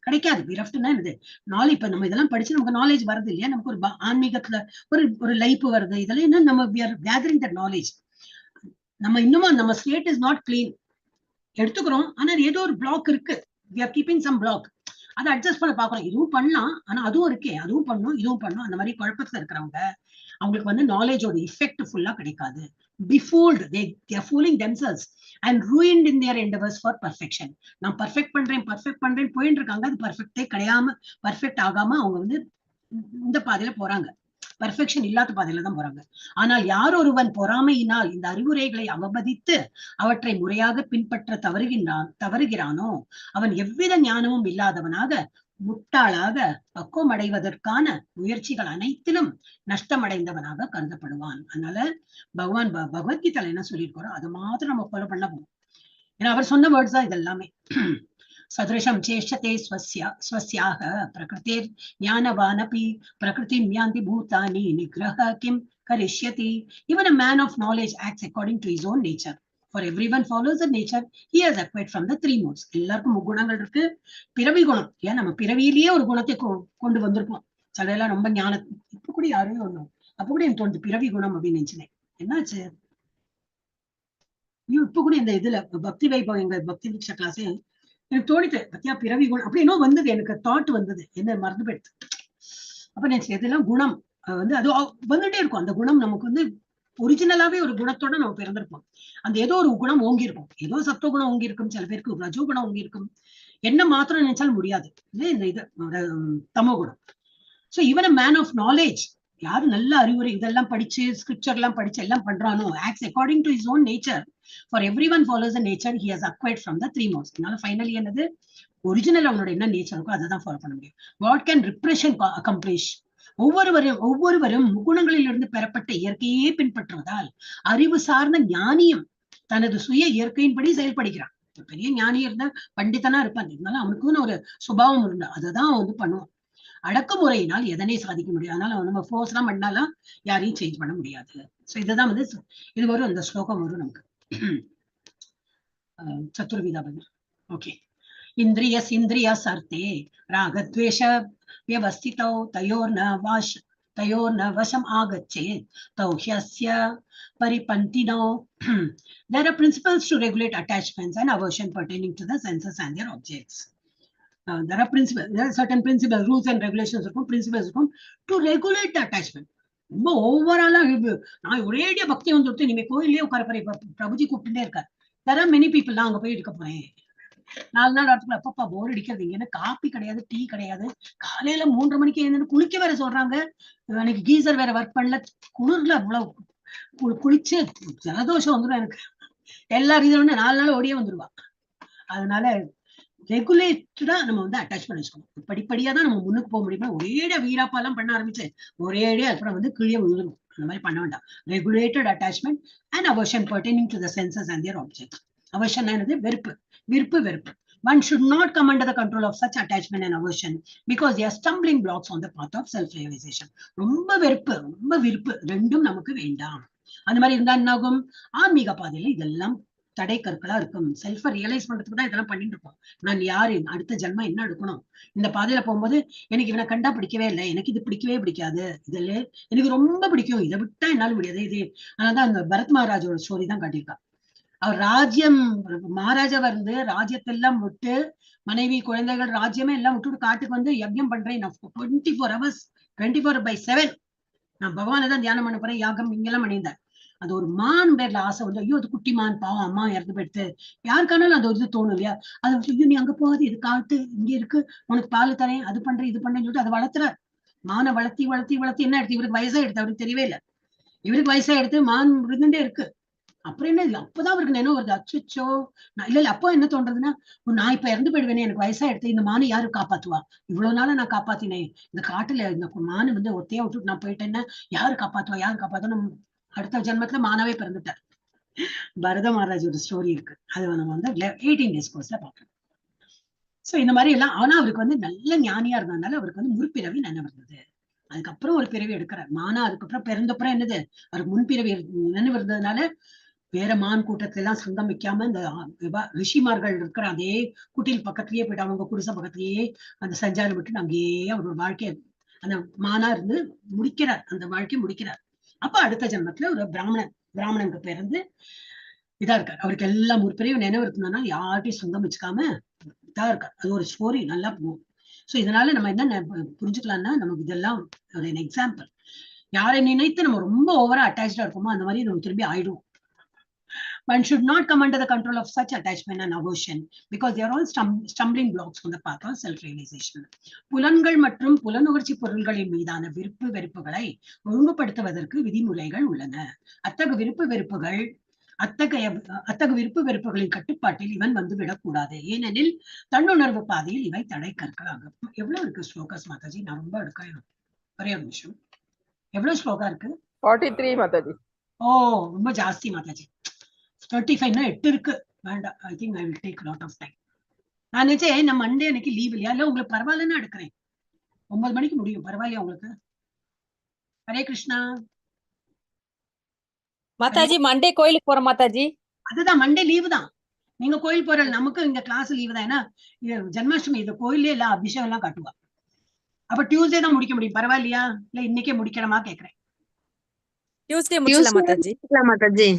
Speaker 1: கிடைக்காது. விரஃப்ட்னா என்னது, நாலேஜ். இப்ப நம்ம இதெல்லாம் படிச்சு நமக்கு நாலேஜ் வருது இல்லையா, நமக்கு ஒரு ஆன்மீகத்துல ஒரு லைஃப் வருது, இதெல்லாம் என்ன, நம்ம we are gathering that knowledge. நம்ம இன்னும் நம்ம ஸ்டேட் இஸ் நாட் கிளீன் எடுத்துக்கிறோம், ஆனா ஏதோ ஒரு பிளாக் இருக்கு, we are keeping some block, அதை அட்ஜஸ்ட் பண்ண பாக்குறோம். இதுவும் பண்ணலாம், ஆனா அதுவும் இருக்கே, அதுவும் பண்ணும் இதுவும் பண்ணும், அந்த மாதிரி குழப்பத்துல இருக்கிறவங்க அவங்களுக்கு வந்து நாலேஜோட இஃபெக்ட் ஃபுல்லா கிடைக்காது. befooled, they are fooling themselves and ruined in their endeavors for perfection. நான் பர்ஃபெக்ட் பண்றேன் போயிட்டு இருக்காங்க, அது பர்ஃபெக்ட் ஆகாம அவங்க வந்து இந்த பாதையில போறாங்க, பர்ஃபெக்ஷன் இல்லாத பாதையில தான் போறாங்க. ஆனால் யார் ஒருவன் பொறாமையினால் இந்த அறிவுரைகளை அவமதித்து அவற்றை முறையாக பின்பற்ற தவறுகிறானோ, அவன் எவ்வித ஞானமும் இல்லாதவனாக, முட்டாளாக, பக்குவம் அடைவதற்கான முயற்சிகள் அனைத்திலும் நஷ்டமடைந்தவனாக கருதப்படுவான். அதனால பகவான் பகவத்கீதையில என்ன சொல்லியிருக்காரோ அதை மாத்திரம் நம்ம ஃபாலோ பண்ண போகும். ஏன்னா அவர் சொன்ன வேர்ட்ஸ் தான் இதெல்லாமே. சதுரஷம் சேஷ்டதே ஸ்வஸ்யாக பிரகிருதிர் ஞானவானபி பிரகிருதிம் யாந்தி பூதானி நிகிரஹ கிம் கரிஷ்யதி. Even a man of knowledge acts according to his own nature. For everyone follows the nature he has acquired from the three modes. எல்லாருக்கும் முக்குணங்கள் இருக்கு. பிறவி குணம், ஏன் நம்ம பிறவியிலேயே ஒரு குணத்தை கொண்டு வந்திருப்போம். சிலரெல்லாம் ரொம்ப ஞான, இப்ப கூட யாரும் ஒண்ணும் அப்ப கூட எனக்கு தோணுது பிறவி குணம் அப்படின்னு நினைச்சேன். என்னாச்சு இப்ப கூட இந்த இதுல பக்தி வைபவம் எங்க பக்தி விக்ஷ கிளாஸே எனக்கு தோணிட்டு பத்தியா பிறவி குணம் அப்படி இன்னும் வந்தது, எனக்கு தாட் வந்தது, என்ன மறந்து போயிடுது. அப்ப நினைச்சு இதெல்லாம் குணம் வந்து அது வந்துட்டே இருக்கும். அந்த குணம் நமக்கு வந்து ஒரிஜினலாவே ஒரு குணத்தோட நம்ம பிறந்திருப்போம். அந்த ஏதோ ஒரு குணம் ஓங்கி இருக்கும், ஏதோ சத்துவ குணம் ஓங்கி இருக்கும், சில பேருக்கு ரஜோ குணம் ஓங்கி இருக்கும். என்ன மாத்திரம் நினைச்சாலும் முடியாது. இந்த இது தமோ குணம். So even a man of knowledge, யாரு நல்ல அறிவுரை இதெல்லாம் படிச்சு ஸ்கிரிப்சர் எல்லாம் படிச்சு எல்லாம் பண்றானோ, acts according to his own nature. For everyone follows the nature he has acquired from the 3 modes. அதனால ஃபைனலி என்னது ஒரிஜினல் அவனோட என்ன நேச்சர் இருக்கோ அதை தான் ஃபாலோ பண்ண முடியும். What can repression accomplish? ஒவ்வொருவரும் முகுணங்களிலிருந்து பெறப்பட்ட இயற்கையே பின்பற்றுவதால் அறிவு சார்ந்த ஞானியும் தனது சுய இயற்கையின்படி செயல்படுகிறான். பெரிய ஞானி இருந்தா பண்டிதனா இருப்பான், இருந்தாலும் அவனுக்குன்னு ஒரு சுபாவம் இருந்தா அதைதான் வந்து பண்ணுவான். அடக்குமுறையினால் எதனை சாதிக்க முடியும். அதனால நம்ம ஃபோர்ஸ் எல்லாம் பண்ணாலும் யாரையும் சேஞ்ச் பண்ண முடியாது. சோ இதுதான் வந்து இது வரும், அந்த ஸ்லோகம் வரும் நமக்கு. சத்துர்விதா பதில். ஓகே. இந்திரிய சர்த்தே ராகத்வேஷ व्यवस्थितौ तयोर्न वशम् आगच्छेत् तौ ह्यस्य परिपन्थिनौ. There are principles to regulate attachments and aversion pertaining to the senses and their objects. There are certain principles, rules and regulations principles to regulate the attachment. ரொம்ப ஓவராலா நான் ஒரேடியா பக்தி வந்துட்டு இனிமே கோயிலே உட்கார பிரபுஜி கூப்பிட்டுட்டே இருக்காரு. There are many people, நான் அங்க போய் இருக்க போறேன் 4 நாள் வரத்துக்குள்ள அப்பப்பா போர் அடிக்கிறது. இங்க காப்பி கிடையாது, டீ கிடையாது, காலையில 3:30 மணிக்கு எழுந்து குளிக்க வேற சொல்றாங்க. எனக்கு கீசர் வேற ஒர்க் பண்ணல, குளிர்ல அவ்வளவு குளிச்சு ஜலதோஷம் வந்துடும் எனக்கு. எல்லா ரீசனும் 4 நாள் ஓடியே வந்துருவா. அதனால ரெகுலேட்டடா நம்ம வந்து அட்டாச் பண்ணி வச்சுக்கணும். படிப்படியா தான் நம்ம முன்னுக்கு போக முடியுமா. ஒரேடியா வீராப்பா எல்லாம் பண்ண ஆரம்பிச்சு ஒரேடியா அப்புறம் வந்து கீழே விழுந்துடும். அந்த மாதிரி பண்ண வேண்டாம். Regulated attachment and aversion pertaining to the senses and their objects. Aversion என்னது? வெறுப்பு. One should not come under the control of such attachment and aversion because they are stumbling blocks on the path of self-realization. ரொம்ப வெறுப்பு ரொம்ப விருப்பு ரெண்டும் நமக்கு வேண்டாம். அந்த மாதிரி இருந்தா என்னாகும்? ஆன்மீக பாதையில இதெல்லாம் தடை கற்களா இருக்கும். செல்ஃப ரியலைஸ் பண்றதுக்கு தான் இதெல்லாம் பண்ணிட்டு இருப்போம். நான் யாரு, அடுத்த ஜென்மம் என்ன எடுக்கணும், இந்த பாதையில போகும்போது எனக்கு இவனை கண்டா பிடிக்கவே இல்லை, எனக்கு இது பிடிக்கவே பிடிக்காது, இதுல எனக்கு ரொம்ப பிடிக்கும், இதை விட்டா என்னால முடியாது. இது அதனாலதான் அந்த பரத் மகாராஜோட ஸ்டோரி தான் காட்டியிருக்கா. அவர் ராஜ்யம் மகாராஜா வந்து ராஜ்யத்தெல்லாம் விட்டு மனைவி குழந்தைகள் ராஜ்யமே எல்லாம் விட்டுட்டு காட்டுக்கு வந்து யஜ்யம் பண்றேன் 24 hours 24/7 நான் பகவானை தான் தியானம் பண்ண போறேன், யாகம் இங்கெல்லாம் பண்ணியிருந்தேன். அது ஒரு மான் பேர்ல ஆசை வந்து, ஐயோ அது குட்டி மான் பாவம் அம்மா இறந்து போயிடுத்து, யாருக்கானாலும் அந்த ஒரு இது தோணும் இல்லையா. அது ஐயோ நீ அங்க போகாது, இது காட்டு இங்க இருக்கு, உனக்கு பால் தரேன், அது பண்றேன் இது பண்றேன்னு சொல்லிட்டு அதை வளர்த்துற. மானை வளர்த்தி என்ன எடுத்து இவருக்கு வயசா எடுத்து அவருக்கு தெரியவே இல்லை. இவருக்கு வயசா எடுத்து மான் இருந்துட்டே இருக்கு. அப்புறம் என்ன, அப்பதான் அவருக்கு நினைவு வருது, அச்சோ இல்ல அப்போ என்ன தோன்றதுன்னா, நான் இப்ப இறந்து போயிடுவேனே, எனக்கு வயசா எடுத்து இந்த மானை யாரு காப்பாத்துவா, இவ்வளவு நாள நான் காப்பாத்தினேன், இந்த காட்டுல இந்த மானு வந்து ஒத்தையா விட்டுட்டு நான் போயிட்டேன்னா யாரு காப்பாத்துவா. அடுத்த ஜென்மத்துல மானாவே பிறந்துட்டார். பரத மகாராஜோட ஸ்டோரி இருக்கு, அது நம்ம வந்து 18 days கோர்ஸ்ல பாக்கணும். சோ இந்த மாதிரி எல்லாம். ஆனா அவருக்கு வந்து நல்ல ஞானியா இருந்ததுனால அவருக்கு வந்து முற்பிறவி நினைவு இருந்தது. அதுக்கப்புறம் ஒரு பிறவி எடுக்கிறார் மானா. அதுக்கப்புறம் பிறந்தப்புறம் என்னது, அவருக்கு முன்பிறவி நினைவு இருந்ததுனால வேற மான் கூட்டத்துல எல்லாம் சங்கமிக்காம இந்த ரிஷிமார்கள் இருக்கிற அதே குட்டில் பக்கத்திலேயே போயிட்டு அவங்க குடிசை பக்கத்திலேயே அந்த சஞ்சாரம் விட்டு அங்கேயே அவரோட வாழ்க்கைய அந்த மானா இருந்து முடிக்கிறார், அந்த வாழ்க்கையை முடிக்கிறார். அப்ப அடுத்த ஜென்மத்துல ஒரு பிராமணனுக்கு பிறந்து இதா இருக்காரு. அவருக்கு எல்லாம் முற்பிறவி நினைவு இருந்ததுனால யார்கிட்டையும் சொந்தம் வச்சுக்காம இதா இருக்காரு. அது ஒரு ஸ்டோரி நல்லா போகும். சோ இதனால நம்ம என்ன புரிஞ்சுக்கலாம்னா, நமக்கு இதெல்லாம் ஒரு எக்ஸாம்பிள். யாரை நினைத்து நம்ம ரொம்ப ஓவரா அட்டாச்சா இருக்கோமோ அந்த மாதிரி நம்ம திரும்பி ஆயிடுவோம். One should not come under the control of such attachment and aversion because they are all stumbling blocks on the path of self-realization. புலன்கள் மற்றும் புலனுணர்ச்சி பொருள்களின் மீதான விருப்பு வெறுப்புகளை ஒழுங்குபடுத்துவதற்கு விதிமுறைகள் உள்ளன. அத்தகு விருப்பு வெறுப்புகளின் கட்டுப்பாட்டில் இவன் வந்து விடக்கூடாது, ஏனெனில் தன்னுணர்வு பாதையில் இவை தடை கற்களாகும். எவ்வளவு இருக்கு ஸ்லோகாஸ் மாதாஜி? நான் ரொம்ப எடுக்கணும், ஒரே ஒரு நிமிஷம். எவ்வளவு ஸ்லோகா இருக்கு?
Speaker 3: 43 மாதாஜி.
Speaker 1: ஓ ரொம்ப ஜாஸ்தி மாதாஜி. 35 8 இருக்கு, வேண்டாம். I think I will take lot of time. நான் நினைச்சேன் நம்ம மண்டே அன்னைக்கு லீவ் இல்லையா, இல்ல உங்களுக்கு பரவாயில்லன்னு எடுக்கிறேன். 9 மணிக்கு முடியும், பரவாயில்லையா உங்களுக்கு? ஹரே கிருஷ்ணா
Speaker 5: மாதாஜி. மண்டே கோயிலுக்கு போறோம் மாதாஜி.
Speaker 1: அதுதான் மண்டே லீவு தான். நீங்க கோயில் போற, நமக்கு இங்க கிளாஸ் லீவு தான். ஏன்னா ஜென்மாஷ்டமி இது கோயிலே எல்லாம் அபிஷேகம் எல்லாம் காட்டுவா. அப்ப டியூஸ்டே தான் முடிக்க முடியும், பரவாயில்லையா? இல்ல இன்னைக்கே முடிக்கணுமா கேக்குறேன்.
Speaker 5: டியூஸ்டே முடிச்சலாம் மாதாஜி.
Speaker 4: மாதாஜி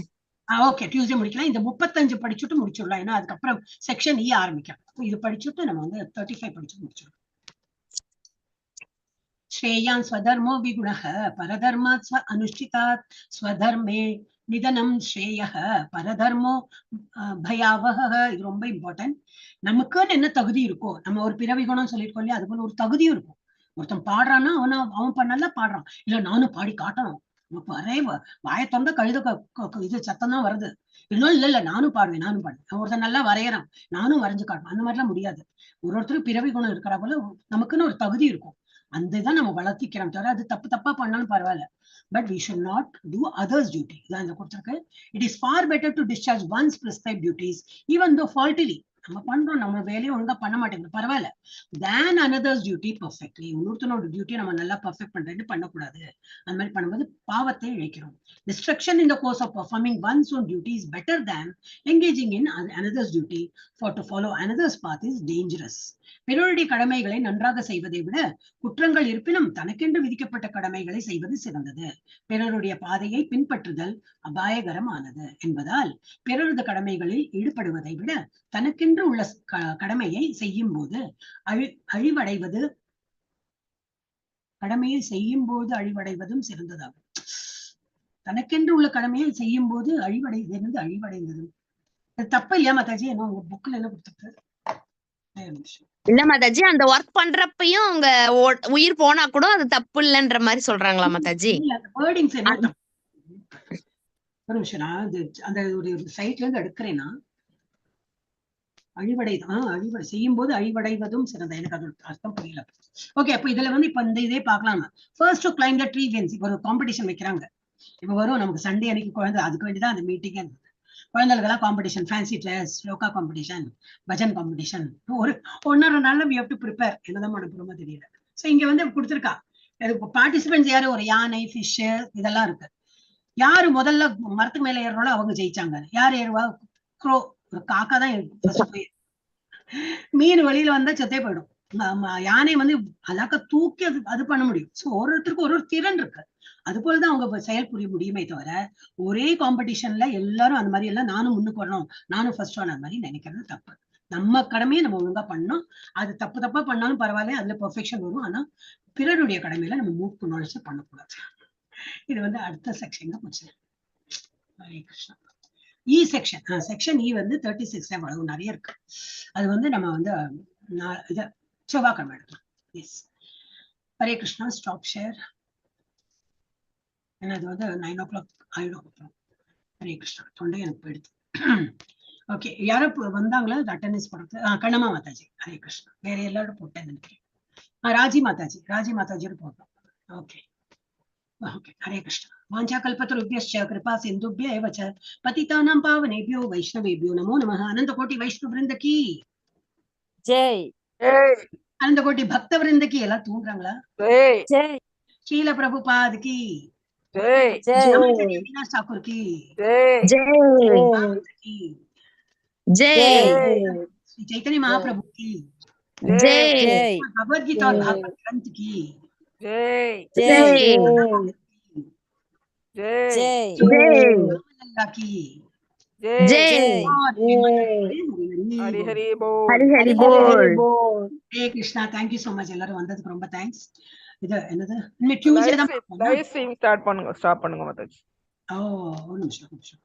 Speaker 1: ஓகே, டியூஸ்டே முடிக்கலாம். இந்த 35 படிச்சுட்டு முடிச்சிடலாம், ஏன்னா அதுக்கப்புறம் செக்ஷன் இ ஆரம்பிக்கலாம். இது படிச்சுட்டு நம்ம வந்து 35 படிச்சுட்டு முடிச்சிடலாம். श्रेयान् स्वधर्मो विगुणः परधर्मात् स्व अनुष्ठितात् स्वधर्मे நிதனம் ஸ்ரேயः பரதர்மோ பயாவஹ. இது ரொம்ப இம்பார்ட்டன்ட். நமக்குன்னு என்ன தகுதி இருக்கோ, நம்ம ஒரு பிறவி குணம் சொல்லிருக்கோம் இல்லையா, அது போல ஒரு தகுதியும் இருக்கும். ஒருத்தன் பாடுறான்னா அவன் பண்ணல பாடுறான், இல்ல நானும் பாடி காட்டணும், ஒரே வாயை திறந்த கழுத இது சத்தம் தான் வருது, இன்னும் இல்ல நானும் பாடுவேன். ஒருத்தன் நல்லா வரையறான், நானும் வரைஞ்சு காட்டுவேன். அந்த மாதிரிலாம் முடியாது. ஒருத்தருக்கு பிறவி குணம் இருக்கிற போல நமக்குன்னு ஒரு தகுதி இருக்கும். அந்த இதான் நம்ம வளர்த்திக்கிறோம் தவிர அது தப்பா பண்ணாலும் பரவாயில்ல. But we should not do others duty. இதான் இந்த கொடுத்திருக்கு. It is far better to discharge one's prescribed duties even though faultily. நம்ம பண்றோம், நம்ம வேலையை ஒழுங்கா பண்ண மாட்டேங்குது, பரவாயில்ல. than another's duty perfectly. இன்னொருத்தனோட டியூட்டியை நம்ம நல்லா பர்ஃபெக்ட் பண்றேன்னு பண்ணக்கூடாது. அந்த மாதிரி பண்ணும்போது பாவத்தை இழைக்கிறோம். Distraction in the course of performing one's own duty is better than engaging in another's duty. For to follow another's path is dangerous. பிறருடைய கடமைகளை நன்றாக செய்வதை விட குற்றங்கள் இருப்பினும் தனக்கென்று விதிக்கப்பட்ட கடமைகளை செய்வது சிறந்தது. பிறருடைய பாதையை பின்பற்றுதல் அபாயகரமானது என்பதால் பிறரது கடமைகளில் ஈடுபடுவதை விட தனக்கென்று உள்ள கடமையை செய்யும் போது அழிவடைவதும் சிறந்ததாகும். தனக்கென்று உள்ள கடமையை செய்யும் போது அழிவடைந்தது தப்பு இல்லையா மாதாஜி? என்ன உங்க புக்ல என்ன கொடுத்துருக்கு?
Speaker 4: இல்ல மாதாஜி, அந்த ஒர்க் பண்றப்பையும் உங்க உயிர் போனா கூட அது தப்பு இல்லைன்ற மாதிரி சொல்றாங்களா மாதாஜி?
Speaker 1: ஒரு நிமிஷம், அந்த ஒரு சைட்ல இருந்து எடுக்கிறேன்னா செய்யும் போது அழிவடைவதும் சிறந்த. எனக்கு அது அர்த்தம் புரியல. ஓகே, அப்ப இதுல வந்து இப்ப இந்த இதே பாக்கலாம். First to claim the tree wins. இப்ப ஒரு காம்படிஷன் வைக்கிறாங்க. இப்ப வரும் நமக்கு சண்டே அன்னைக்கு குழந்தை, அதுக்கு வேண்டிதான் அந்த மீட்டிங். குழந்தைகளுக்கெல்லாம் competition, fancy dress, shloka competition, bhajan competition. ஒரு 1.5 நாள்ல we have to prepare. என்னதான் மனப்பூர்வமா தெரியல. சோ இங்க வந்து கொடுத்திருக்கா பார்ட்டிசிபென்ட்ஸ் யாரு, ஒரு யானை, ஃபிஷ், இதெல்லாம் இருக்கு. யாரு முதல்ல மரத்துக்கு மேல ஏறுறோளோ அவங்க ஜெயிச்சாங்க. யார் ஏறுவா? க்ரோ, ஒரு காக்கா தான் போய் மீன் வெளியில வந்தா செத்தே போயிடும். யானை வந்து அழகா தூக்கி அது பண்ண முடியும். சோ ஒருத்தருக்கு ஒரு திறன் இருக்கு. அது போலதான் அவங்க செயல் புரிய முடியுமே தவிர ஒரே காம்படிஷன்ல எல்லாரும் அந்த மாதிரி எல்லாம் நானும் முன்னுக்கு வரணும், நானும் ஃபர்ஸ்ட் ஆன மாதிரி நினைக்கிறது தப்பு. நம்ம கடமையை நம்ம ஒழுங்கா பண்ணணும். அது தப்பா பண்ணாலும் பரவாயில்ல, அதுல பெர்ஃபெக்ஷன் வரும். ஆனா பிறருடைய கடமையில நம்ம மூக்கு நுழைச்சு பண்ணக்கூடாது. இது வந்து அடுத்த செக்ஷன்ல போச்சு. Hare Krishna. E section. Section E வந்து 36 நிறைய இருக்கு. அது வந்து நம்ம வந்து இத செவ்வாய்க்கிழமை எடுக்கலாம். Yes, Hare Krishna. Stop share. ஏன்னா அது வந்து 9 o'clock ஆயிடும். ஹரே கிருஷ்ணா. தொண்டை எனக்கு போயிடுது. ஓகே, யாரும் வந்தாங்களா அட்டெண்டன்ஸ் போடுறது? கண்ணம்மா மாதாஜி. ஹரே கிருஷ்ணா. வேற எல்லாரும் போட்டேன் நினைக்கிறேன். ராஜி மாதாஜியோட போட்டோம். Okay okay. ஹரே கிருஷ்ணா. வாஞ்சாகல்பத்ருभ्यश्च कृपा सिन्धुभ्य एव च पतितानां पावनेभ्यो वैष्णवेभ्यो नमो नमः. अनंत कोटि वैष्णव वृंद की
Speaker 5: जय.
Speaker 1: अनंत कोटि भक्त वृंद की. எல்லாம் தூங்குறாங்களா?
Speaker 5: जय.
Speaker 1: शील प्रभुपाद की
Speaker 5: जय.
Speaker 1: जय. ठाकुर की
Speaker 4: जय. जय.
Speaker 1: श्री चैतन्य महाप्रभु की
Speaker 4: जय.
Speaker 1: भगवद गीता और भागवत ग्रंथ की
Speaker 3: जय.
Speaker 4: जय.
Speaker 3: जय.
Speaker 1: अल्लाह की
Speaker 4: जय.
Speaker 3: हरि हरि बोल.
Speaker 4: हरि हरि बोल.
Speaker 1: Hare Krishna. Thank you so much. எல்லாரும் வந்ததுக்கு ரொம்ப தேங்க்ஸ். இது என்னது, இனிமே டியூஸ்டே தான்
Speaker 3: லைவ் ஸ்ட்ரீம் ஸ்டார்ட் பண்ணுங்க மாதாஜி.
Speaker 1: ஓ ஒரு நிமிஷம்.